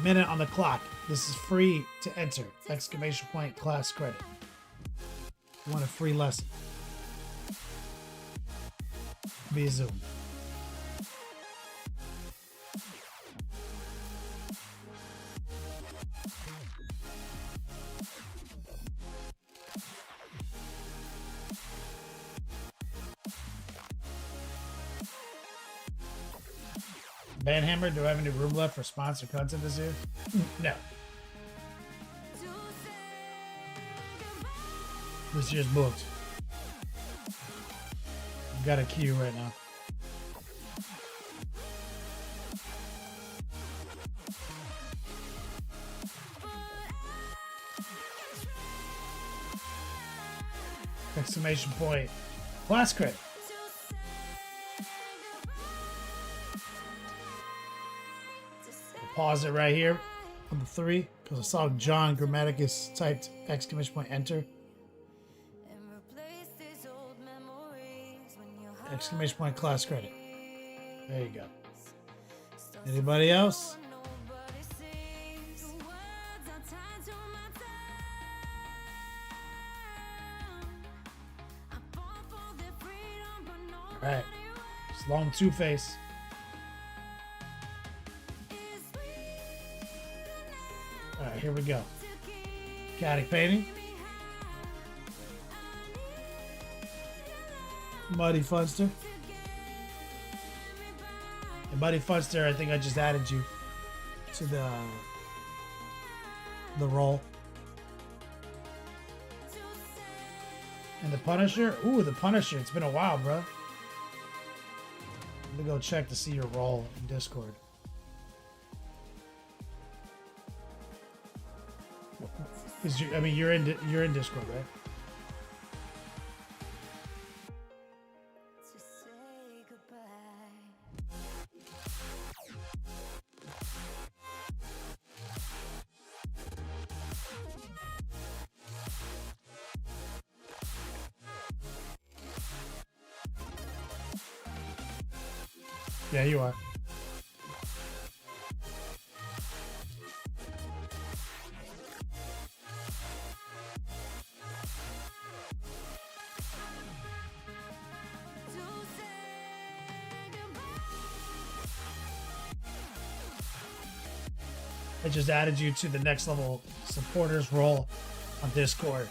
Minute on the clock. This is free to enter. Exclamation point class credit. You want a free lesson? Via Zoom. Banhammer, do I have any room left for sponsored content this year? No. This year's booked. I've got a queue right now. Exclamation point. Class credit. Pause it right here on the 3 because I saw John Grammaticus typed exclamation point enter. Exclamation point class credit. There you go. Anybody else? All right. Sloan Two-Face. All right, here we go. Caddick painting. Muddy Funster. And Muddy Funster, I think I just added you to the role. And the Punisher. Ooh, the Punisher. It's been a while, bro. Let me go check to see your role in Discord. I mean, you're in Discord, right? Yeah, you are. I just added you to the next level supporters role on Discord.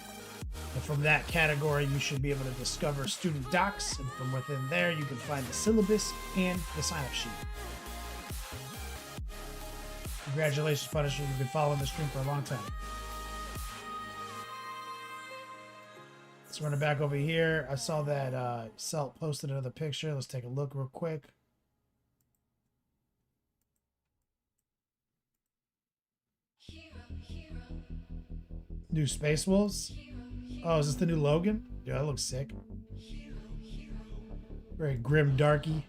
And from that category, you should be able to discover student docs. And from within there, you can find the syllabus and the sign-up sheet. Congratulations, Punisher. You've been following the stream for a long time. Let's run it back over here. I saw that Selt posted another picture. Let's take a look real quick. New Space Wolves? Oh, is this the new Logan? Yeah, that looks sick. Very grim, darky.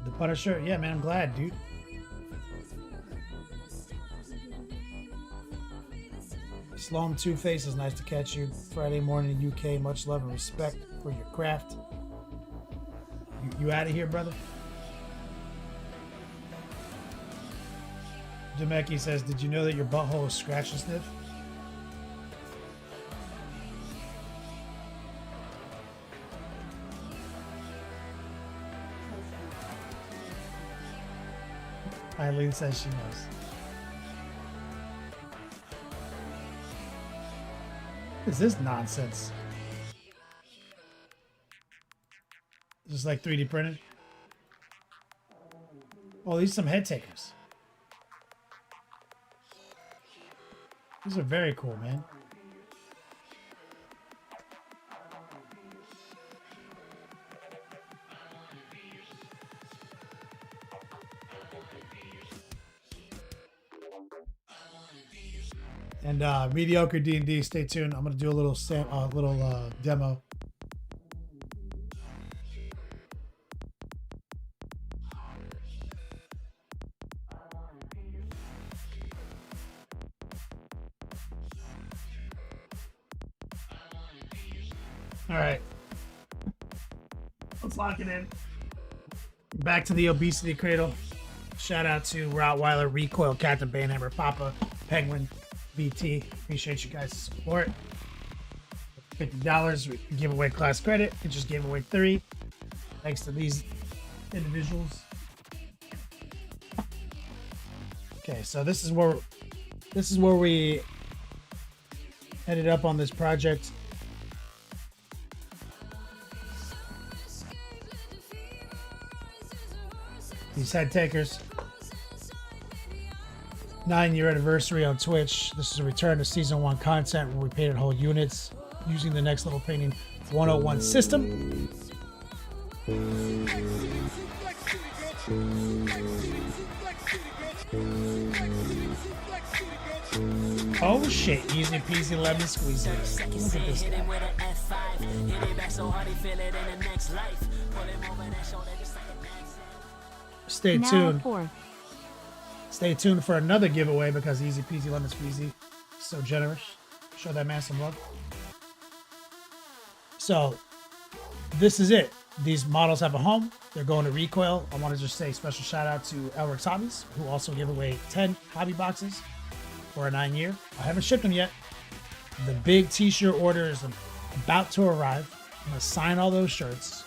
The Punisher? Yeah, man, I'm glad, dude. Sloan Two-Face is nice to catch you. Friday morning in UK. Much love and respect for your craft. You out of here, brother? Demeki says, did you know that your butthole is scratch and sniff? Eileen says she knows. What is this nonsense? Just like 3D printed? Oh, these are some head takers. These are very cool, man. And mediocre D&D, stay tuned. I'm gonna do a little demo. All right. Let's lock it in. Back to the obesity cradle. Shout out to Rottweiler, Recoil, Captain Banehammer, Papa, Penguin, BT. Appreciate you guys' support. $50. We give away class credit. We just gave away 3. Thanks to these individuals. Okay, so this is where we ended up on this project. These head takers. 9-year anniversary on Twitch. This is a return to season 1 content where we painted whole units using the Next Level Painting 101 system. Oh shit, easy peasy lemon squeezy. Look at this guy. Stay Now tuned. 4th. Stay tuned for another giveaway because easy peasy lemon squeezy. So generous. Show that man some love. So this is it. These models have a home. They're going to Recoil. I want to just say special shout out to Elric's Hobbies, who also give away 10 hobby boxes for a 9-year. I haven't shipped them yet. The big t-shirt order is about to arrive. I'm going to sign all those shirts.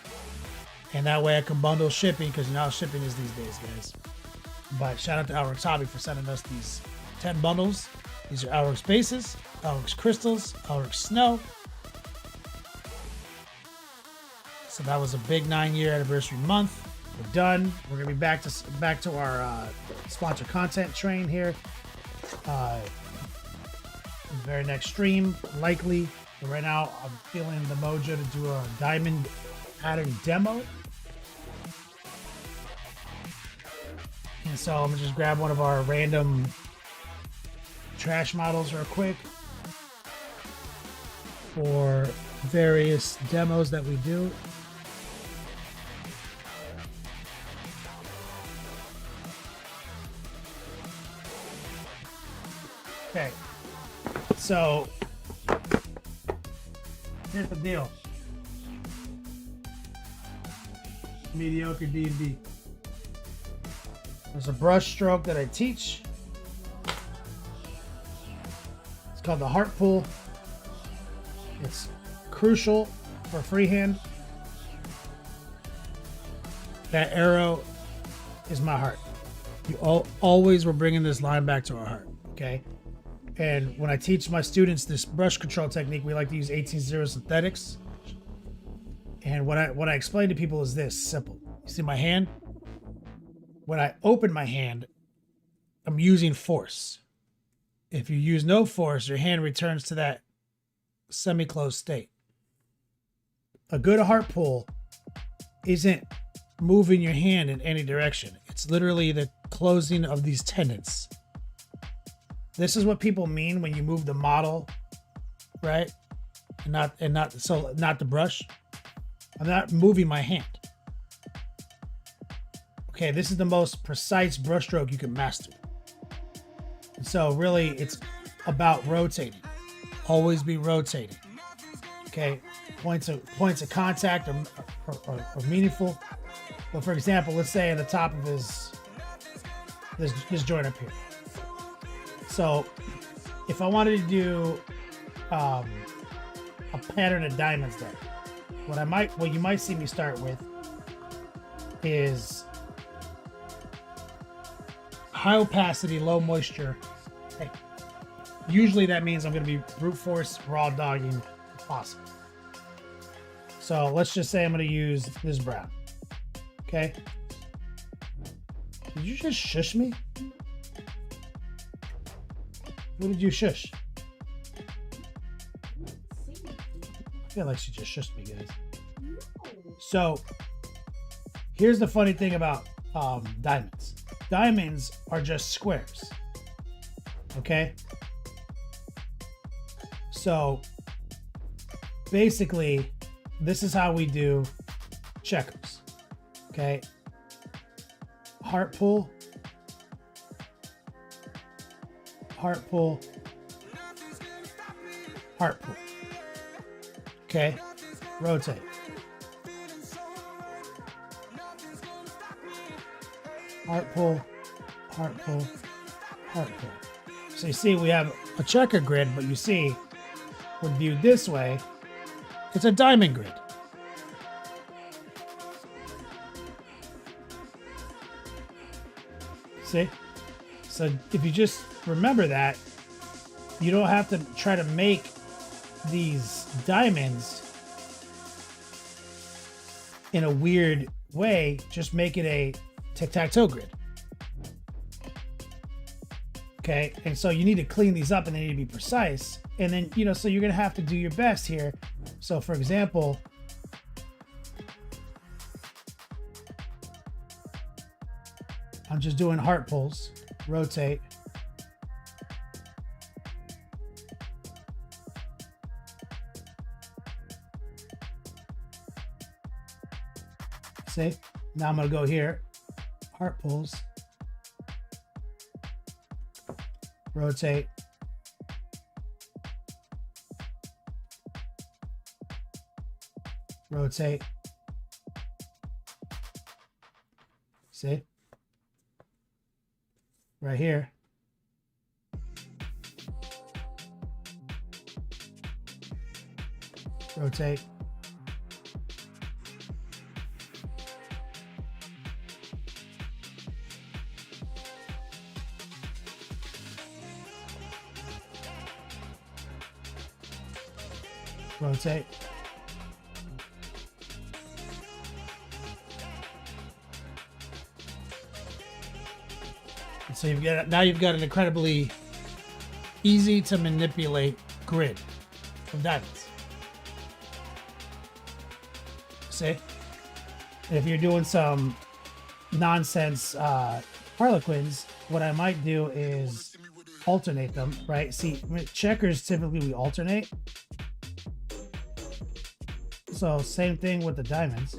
And that way I can bundle shipping because you know how shipping is these days, guys. But shout out to Elric's Hobby for sending us these 10 bundles. These are Elric's bases, Elric's crystals, Elric's snow. So that was a big 9-year anniversary month. We're done. We're gonna be back to our sponsored content train here. Very next stream, likely. But right now, I'm feeling the mojo to do a diamond pattern demo. And so I'm gonna just grab one of our random trash models real quick for various demos that we do. Okay, so here's the deal. Mediocre D&D. There's a brush stroke that I teach. It's called the heart pull. It's crucial for freehand. That arrow is my heart. You always were bringing this line back to our heart, okay? And when I teach my students this brush control technique, we like to use 18-0 synthetics. And what I explain to people is this, simple. You see my hand? When I open my hand, I'm using force. If you use no force, your hand returns to that semi-closed state. A good heart pull isn't moving your hand in any direction. It's literally the closing of these tendons. This is what people mean when you move the model, right? And not the brush. I'm not moving my hand. Okay, this is the most precise brush stroke you can master. And so really it's about rotating. Always be rotating. Okay, points of contact are meaningful. But for example, let's say at the top of this joint up here. So if I wanted to do a pattern of diamonds there, what you might see me start with is high opacity, low moisture. Hey, usually that means I'm going to be brute force, raw dogging if possible. So let's just say I'm going to use this brown. Okay. Did you just shush me? What did you shush? I feel like she just shushed me, guys. So here's the funny thing about diamonds. Diamonds are just squares. Okay? So basically, this is how we do checkers. Okay? Heart pull. Heart pull. Heart pull. Okay? rotate. Heart pull, heart pull, heart pull. So you see we have a checker grid, but you see when viewed this way, it's a diamond grid. See? So if you just remember that, you don't have to try to make these diamonds in a weird way. Just make it a tic-tac-toe grid. Okay, and so you need to clean these up and they need to be precise. And then, you know, so you're gonna have to do your best here. So for example, I'm just doing heart pulls, rotate. See? Now I'm gonna go here, heart pulls, rotate, rotate. See? Right here. Rotate. Rotate. So you've got now you've got an incredibly easy to manipulate grid of diamonds. See? And if you're doing some nonsense harlequins, what I might do is alternate them, right? See, with checkers typically we alternate. So same thing with the diamonds.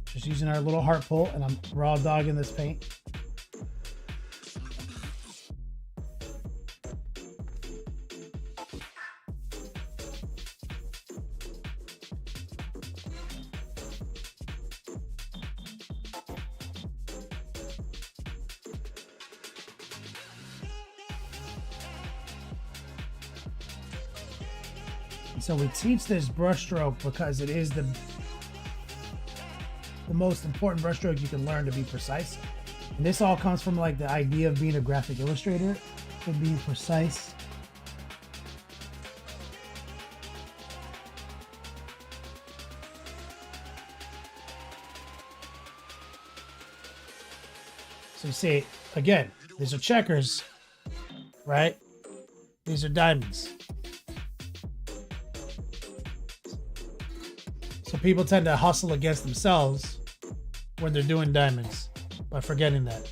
Just using our little heart pull, and I'm raw dogging this paint. So we teach this brushstroke because it is the most important brushstroke you can learn to be precise. And this all comes from like the idea of being a graphic illustrator and being precise. So you see, again, these are checkers, right? These are diamonds. So people tend to hustle against themselves when they're doing diamonds by forgetting that.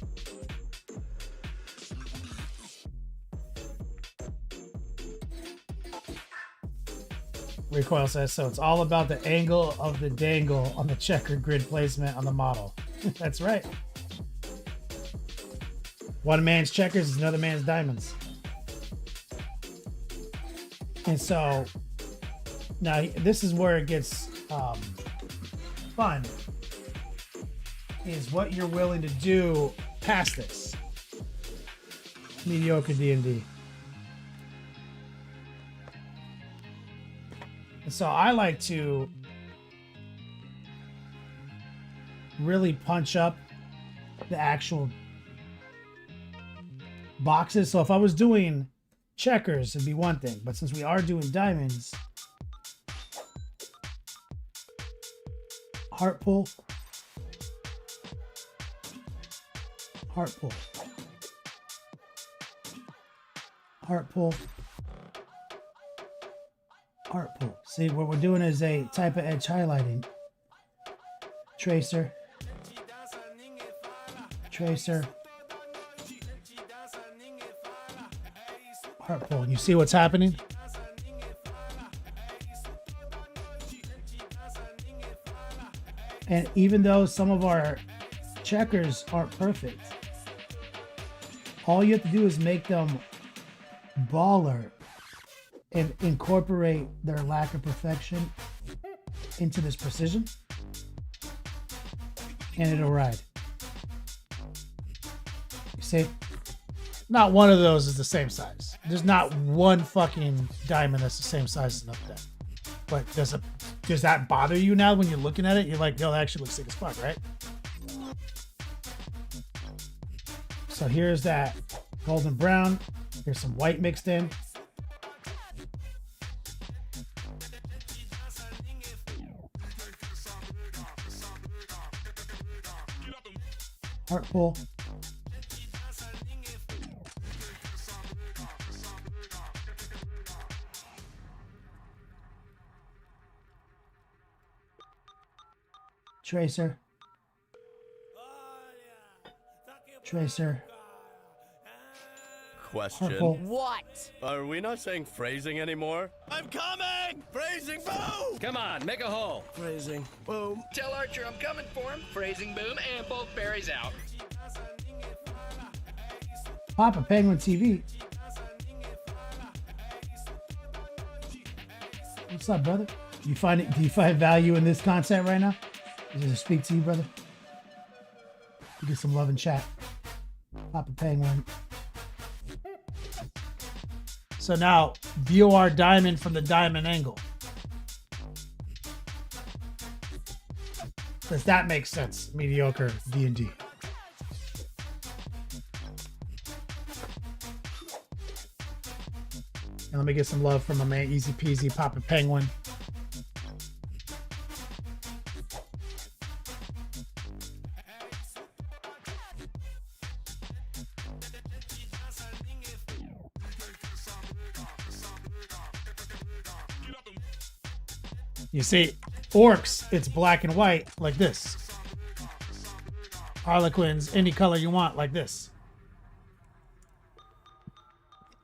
Recoil says, so it's all about the angle of the dangle on the checker grid placement on the model. That's right. One man's checkers is another man's diamonds. And so now this is where it gets fun, is what you're willing to do past this. Mediocre D&D. And so I like to really punch up the actual boxes. So if I was doing checkers, it'd be one thing. But since we are doing diamonds, heart pull, heart pull, heart pull, heart pull. See, what we're doing is a type of edge highlighting. Tracer, tracer, heart pull. And you see what's happening? And even though some of our checkers aren't perfect, all you have to do is make them baller and incorporate their lack of perfection into this precision, and it'll ride. You see? Not one of those is the same size. There's not one fucking diamond that's the same size as another diamond. But does that bother you now when you're looking at it? You're like, yo, that actually looks sick as fuck, right? So here's that golden brown. Here's some white mixed in. Heartful. Tracer. Tracer. Question. Purple. What? Are we not saying phrasing anymore? I'm coming! Phrasing boom! Come on, make a hole. Phrasing boom. Tell Archer I'm coming for him. Phrasing boom and both berries out. Papa Penguin TV. What's up, brother? Do you find value in this content right now? Does it speak to you, brother? You get some love in chat. Papa Penguin. So now, view our diamond from the diamond angle. Does that make sense? Mediocre D&D. And let me get some love from my man Easy Peasy Papa Penguin. You see, orcs, it's black and white like this. Harlequins, any color you want like this.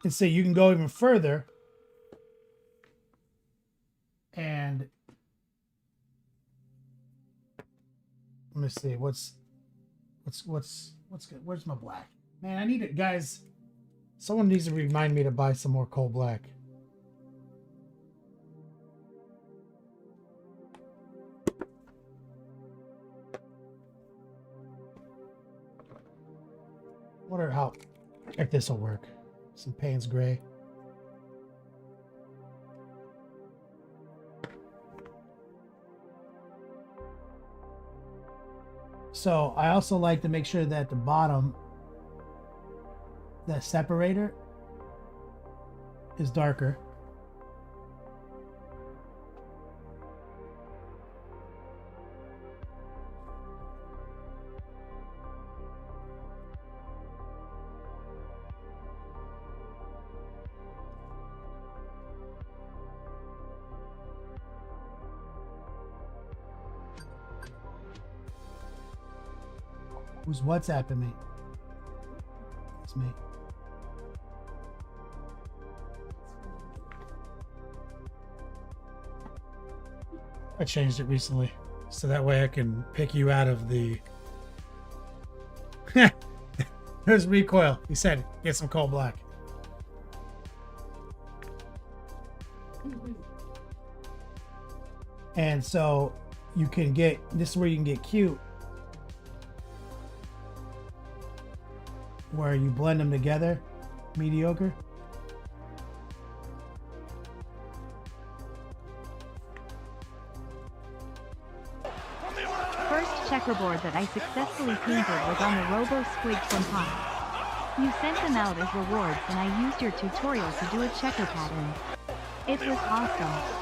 And so you can go even further and let me see what's good. Where's my black? Man, I need it, guys. Someone needs to remind me to buy some more coal black. Wonder how if this will work. Some Payne's Gray. So I also like to make sure that the bottom, that separator, is darker. Who's WhatsApping me? It's me. I changed it recently, so that way I can pick you out of the... There's Recoil. He said, get some coal black. And so you can get... This is where you can get cute. Where you blend them together, mediocre. First checkerboard that I successfully painted was on the Robo Squid from Pop. You sent them out as rewards and I used your tutorial to do a checker pattern. It was awesome.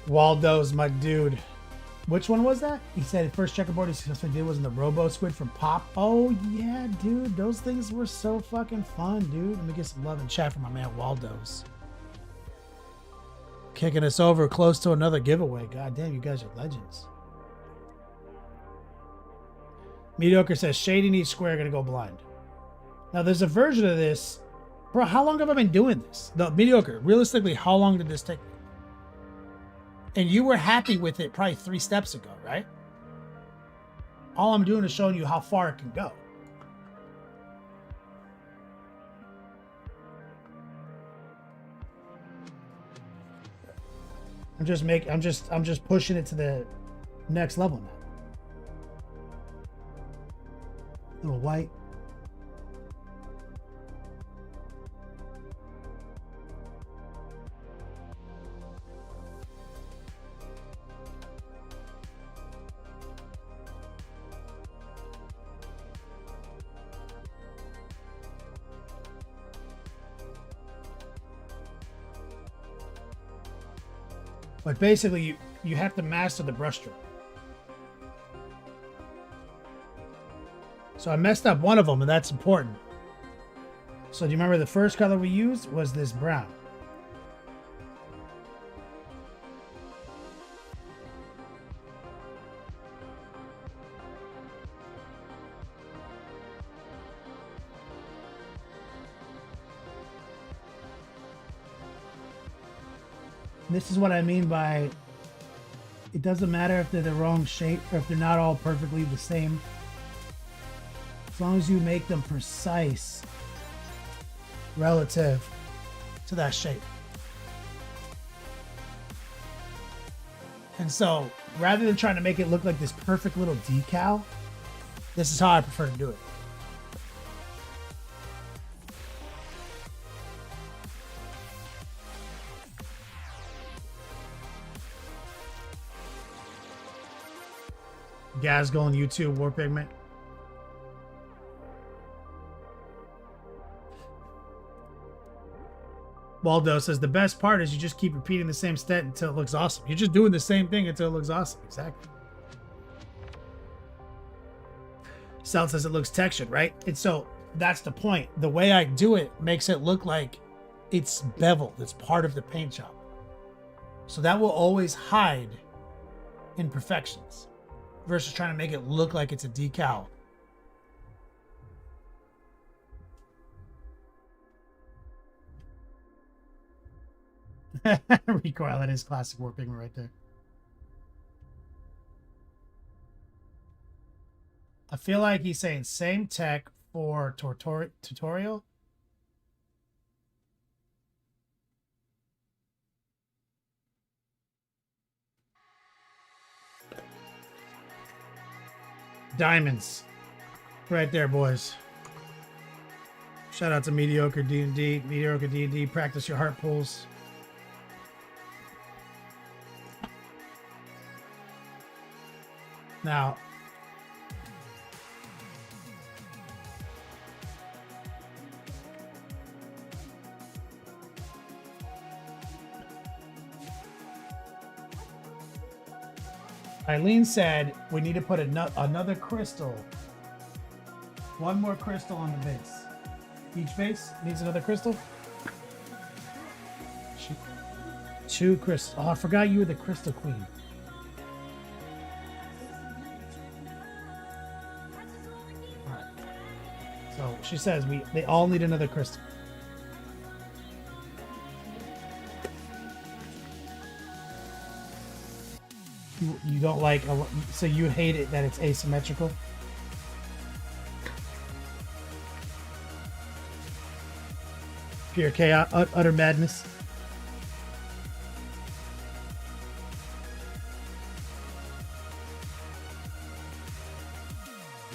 Waldo's my dude. Which one was that? He said first checkerboard he successfully did was in the Robo Squid from Pop. Oh yeah, dude. Those things were so fucking fun, dude. Let me get some love in chat from my man Waldo's. Kicking us over close to another giveaway. God damn, you guys are legends. Mediocre says shading each square gonna go blind. Now there's a version of this. Bro, how long have I been doing this? No, Mediocre, realistically, how long did this take? And you were happy with it probably 3 steps ago, right? All I'm doing is showing you how far it can go. I'm just pushing it to the next level now. Little white. But basically, you have to master the brushstroke. So I messed up one of them, and that's important. So do you remember the first color we used was this brown? This is what I mean by it doesn't matter if they're the wrong shape or if they're not all perfectly the same. As long as you make them precise relative to that shape. And so rather than trying to make it look like this perfect little decal, this is how I prefer to do it. Gazgo on YouTube, War Pigment. Waldo says the best part is you just keep repeating the same step until it looks awesome. You're just doing the same thing until it looks awesome. Exactly. Sal says it looks textured, right? And so that's the point. The way I do it makes it look like it's beveled. It's part of the paint job. So that will always hide imperfections versus trying to make it look like it's a decal. Recoil, that is classic War Pigment right there. I feel like he's saying same tech for tutorial. Diamonds. Right there, boys. Shout out to Mediocre D&D. Mediocre D&D, practice your heart pulls. Now, Eileen said we need to put another crystal, one more crystal on the base. Each base needs another crystal. Two crystals. Oh, I forgot you were the crystal queen. All right. So she says they all need another crystal. You don't like, so you hate it that it's asymmetrical? Pure chaos, utter madness.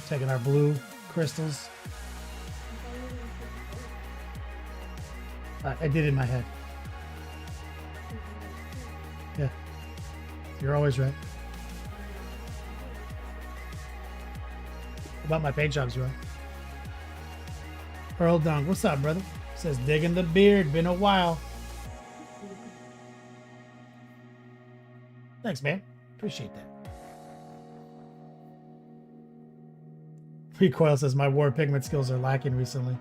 Taking our blue crystals. I did in my head. Yeah. You're always right. About my paint jobs, right? Earl Dunk, what's up, brother? Says digging the beard, been a while. Thanks, man. Appreciate that. Recoil says my War Pigment skills are lacking recently.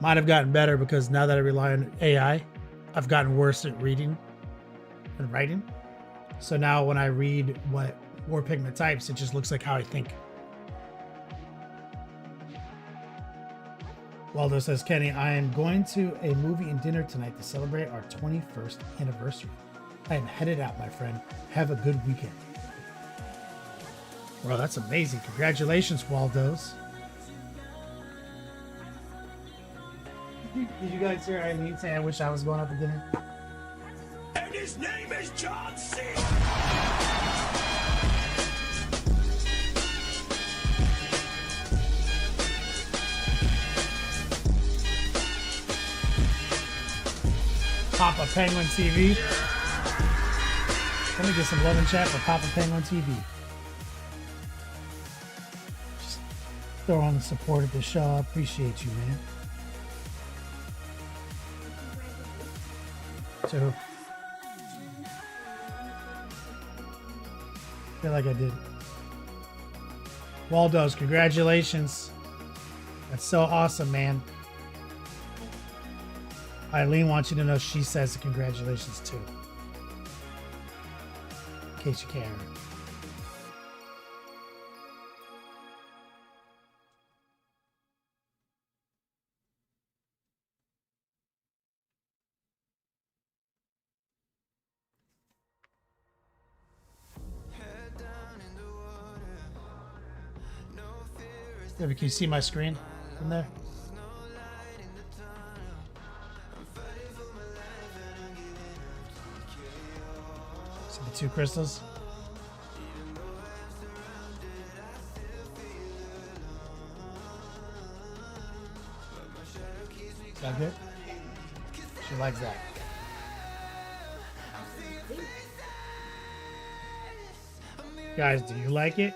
Might have gotten better because now that I rely on AI, I've gotten worse at reading and writing. So now when I read what War Pigment types, it just looks like how I think. Waldo says, Kenny, I am going to a movie and dinner tonight to celebrate our 21st anniversary. I am headed out, my friend. Have a good weekend. Bro, that's amazing. Congratulations, Waldo's. Did you guys hear Eileen say, I wish I was going out to dinner? And his name is John C. Papa Penguin TV. Let me get some love and chat for Papa Penguin TV. Just throw on the support of the show. I appreciate you, man. So, feel like I did. Waldo's, congratulations. That's so awesome, man. Eileen wants you to know she says congratulations too. In case you can't hear. Debbie, can you see my screen from there? See the two crystals? Is that good? She likes that. Guys, do you like it?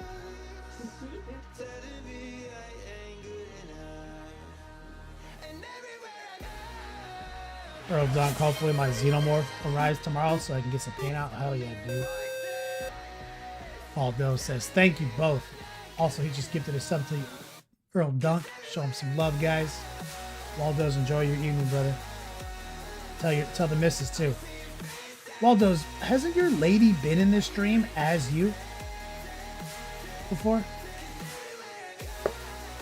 Earl Dunk, hopefully my Xenomorph arrives tomorrow so I can get some paint out. Hell yeah, dude. Aldo says, thank you both. Also, he just gifted a sub to Earl Dunk. Show him some love, guys. Waldo's, enjoy your evening, brother. Tell the missus too. Waldo's, hasn't your lady been in this stream as you before?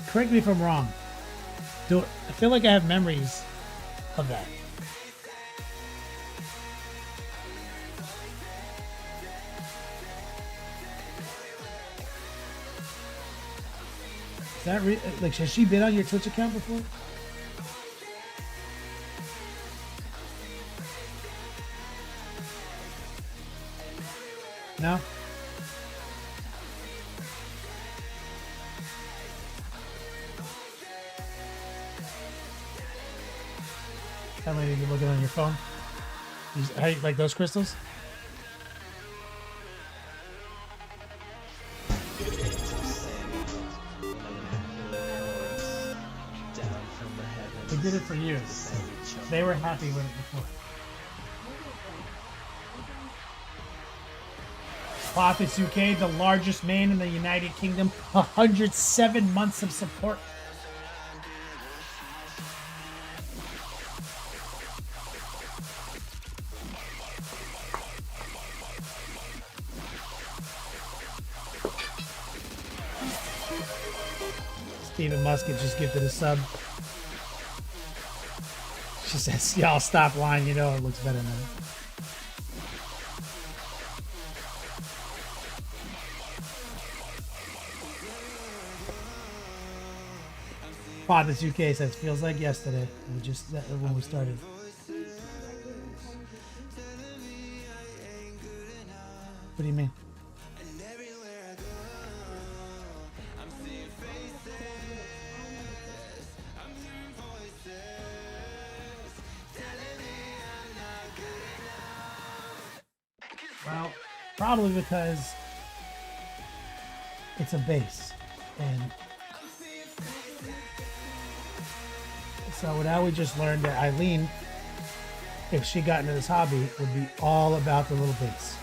Correct me if I'm wrong. I feel like I have memories of that. Is that like, has she been on your Twitch account before? No? That lady, you looking on your phone? How you like those crystals? They did it for years. They were happy with it before. Profits UK, the largest man in the United Kingdom, 107 months of support. Stephen Musket just gifted a sub. She says, y'all stop lying, you know it looks better now. Fathers UK says, feels like yesterday. We just when we started. What do you mean? Well, probably because it's a base. And so now we just learned that Eileen, if she got into this hobby, would be all about the little base.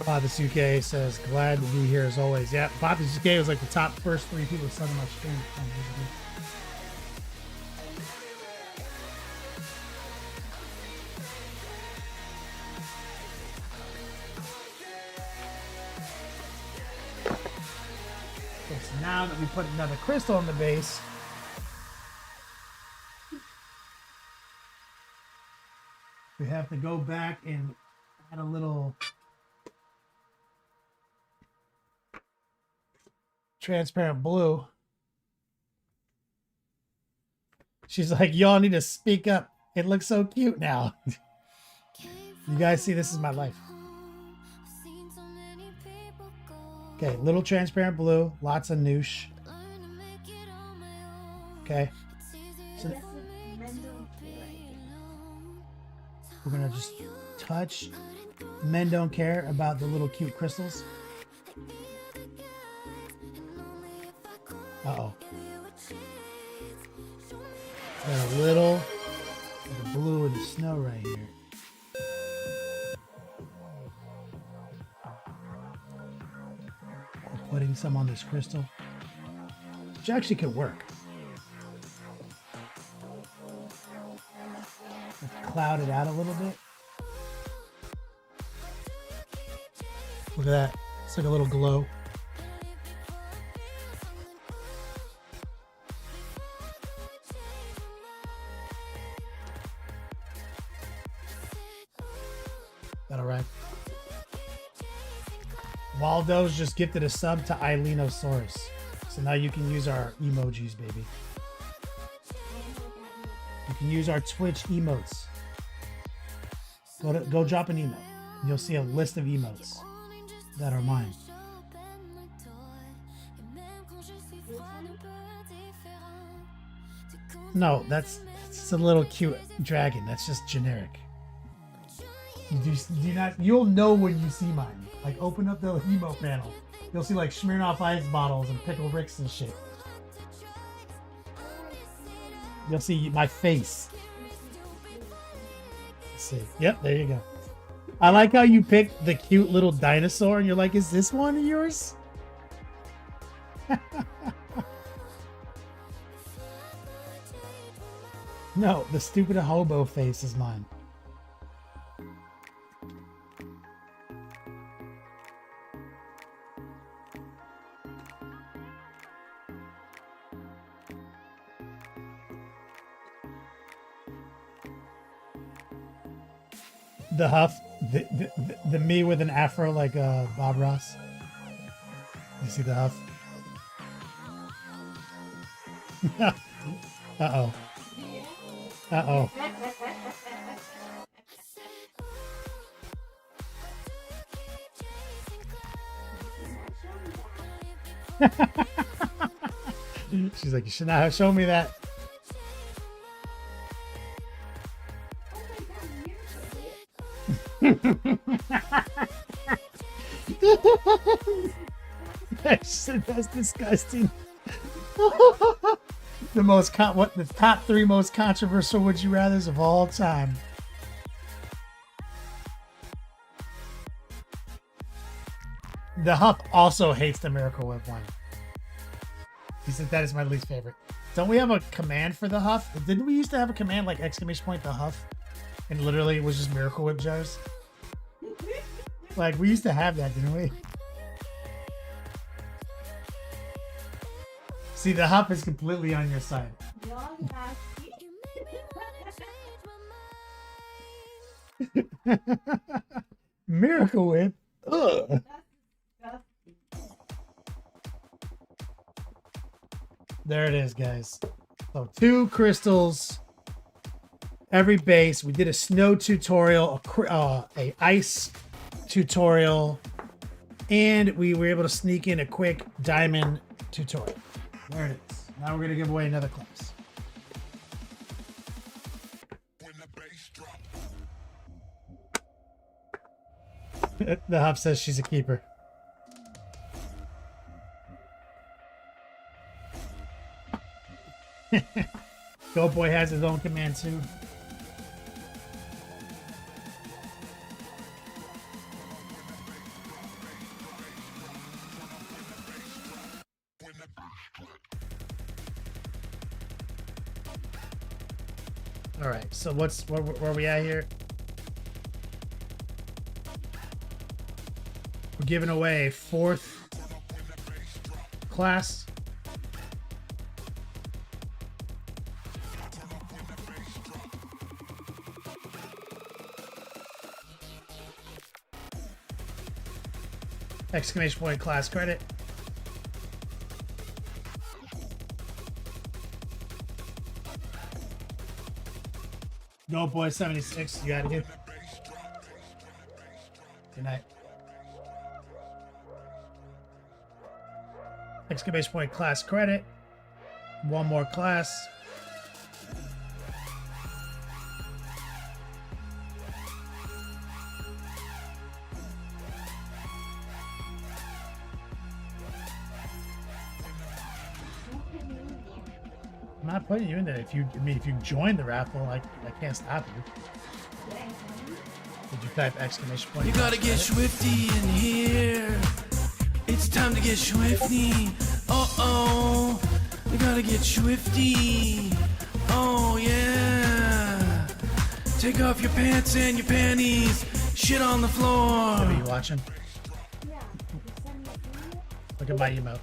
Fathers UK says, glad to be here as always. Yeah, Fathers UK was like the top first 3 people to on my stream. now that we put another crystal in the base, we have to go back and add a little transparent blue. She's like, y'all need to speak up. It looks so cute now. You guys see, this is my life. Okay, little transparent blue, lots of noosh. Okay. So we're gonna just touch. Men don't care about the little cute crystals. Uh-oh. Got a little of the blue and the snow right here. We're putting some on this crystal, which actually could work. Let's cloud it out a little bit. Look at that. It's like a little glow. That all right? Waldo's just gifted a sub to Eilenosaurus. So now you can use our emojis, baby. You can use our Twitch emotes. Go drop an emote. And you'll see a list of emotes that are mine. No, that's a little cute dragon. That's just generic. Do not. You'll know when you see mine. Like, open up the emote panel. You'll see like Smirnoff Ice bottles and Pickle Ricks and shit. You'll see my face. Let's see. Yep, there you go. I like how you picked the cute little dinosaur and you're like, is this one of yours? No, the stupid hobo face is mine. The Huff, the me with an afro like Bob Ross. You see the Huff? Uh-oh. Uh-oh. She's like, you should not have shown me that. That's disgusting. The top 3 most controversial would you rather's of all time. The Huff also hates the Miracle Whip one. He said that is my least favorite. Don't we have a command for the Huff? Didn't we used to have a command like ! The Huff? And literally it was just Miracle Whip jars? Like, we used to have that, didn't we? See, the Huff is completely on your side. Miracle Whip? Ugh. There it is, guys. So 2 crystals. Every base. We did a snow tutorial, a ice tutorial, and we were able to sneak in a quick diamond tutorial. There it is. Now we're going to give away another class. The Huff says she's a keeper. Goat Boy has his own command too. All right, so where are we at here? We're giving away 4th class. Exclamation point class credit. Go boy 76. You got it here. Good night. Exclamation point class credit. One more class. I'm not putting you in there. If you join the raffle, I can't stop you. Did you type exclamation point? You gotta get swifty in here. It's time to get swifty. Uh-oh. You gotta get swifty. Oh, yeah. Take off your pants and your panties. Shit on the floor. Are you watching? Yeah. You send me an email. Look at my email.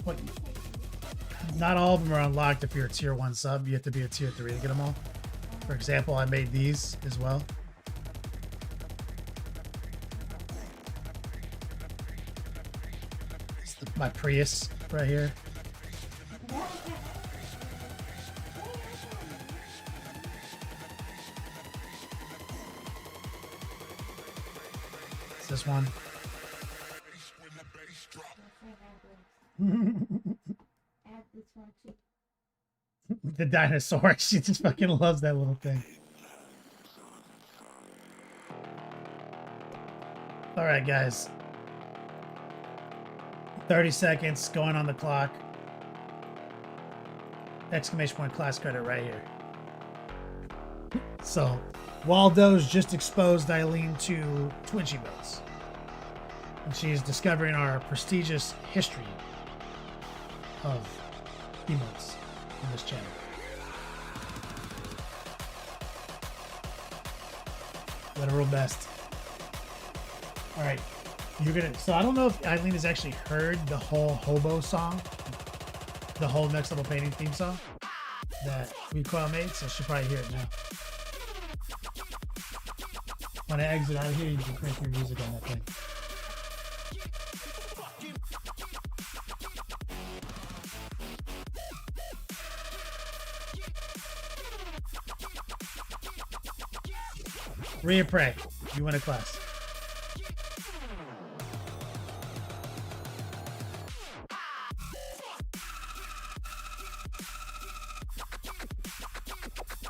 What? Not all of them are unlocked if you're a tier 1 sub. You have to be a tier 3 to get them all. For example, I made these as well. It's my Prius right here. It's this one. Add this one too. The dinosaur. She just fucking loves that little thing. All right, guys. 30 seconds going on the clock. Exclamation point class credit right here. So, Waldo's just exposed Eileen to Twitch emotes. And she's discovering our prestigious history of emotes on this channel. Let her roll best. All right, you're gonna. So I don't know if Eileen has actually heard the whole Hobo song, the whole Next Level Painting theme song that Recoil made. So she'll probably hear it now. When I exit out of here, you can crank your music on that thing. Rhea Prey, you win a class.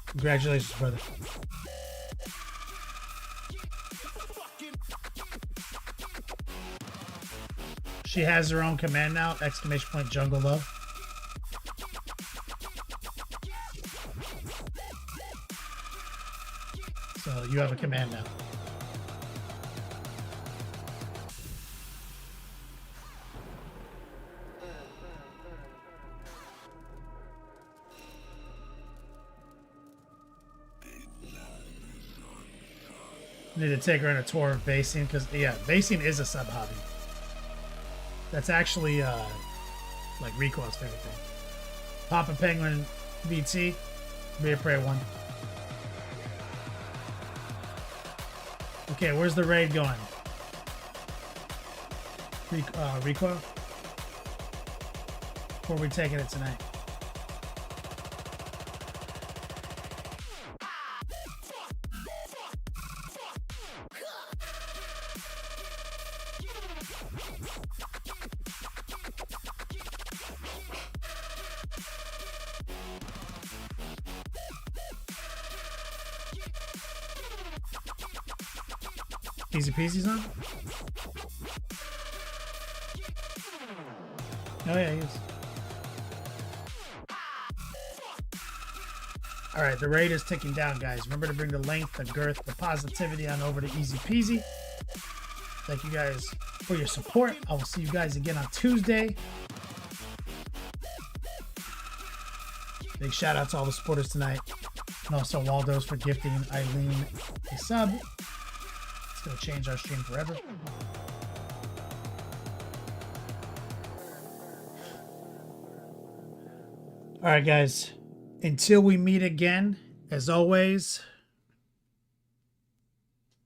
Congratulations, brother. She has her own command now, exclamation point jungle love. So you have a command now. Need to take her on a tour of basing because yeah, basing is a sub hobby. That's actually like Recoil's favorite thing. Papa Penguin VT, Rhea Prey 1. Okay, where's the raid going? Recoil? Where are we taking it tonight? Easy peasy's on? Oh yeah, he is. Alright, the raid is ticking down, guys. Remember to bring the length, the girth, the positivity on over to easy peasy. Thank you guys for your support. I will see you guys again on Tuesday. Big shout out to all the supporters tonight. And also Waldo's for gifting Eileen a sub. It's going to change our stream forever. All right, guys. Until we meet again, as always,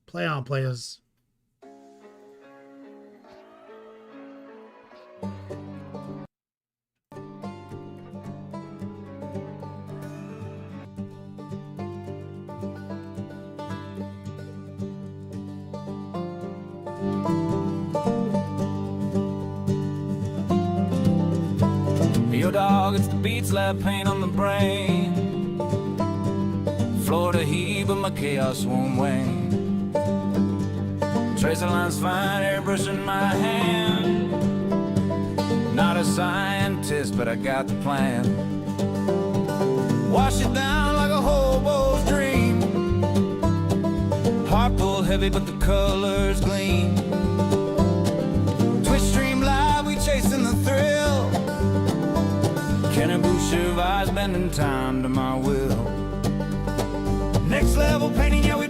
play on, players. Yo, dog, it's the beat slap paint on the brain. Florida heat, but my chaos won't wane. Tracer lines fine, airbrush in my hand. Not a scientist, but I got the plan. Wash it down like a hobo's dream. Heart pulled heavy, but the colors gleam. Twitch stream live, we chasing the thrill. Kenny Boucher vibes bending time to my will. Next level painting, yeah, we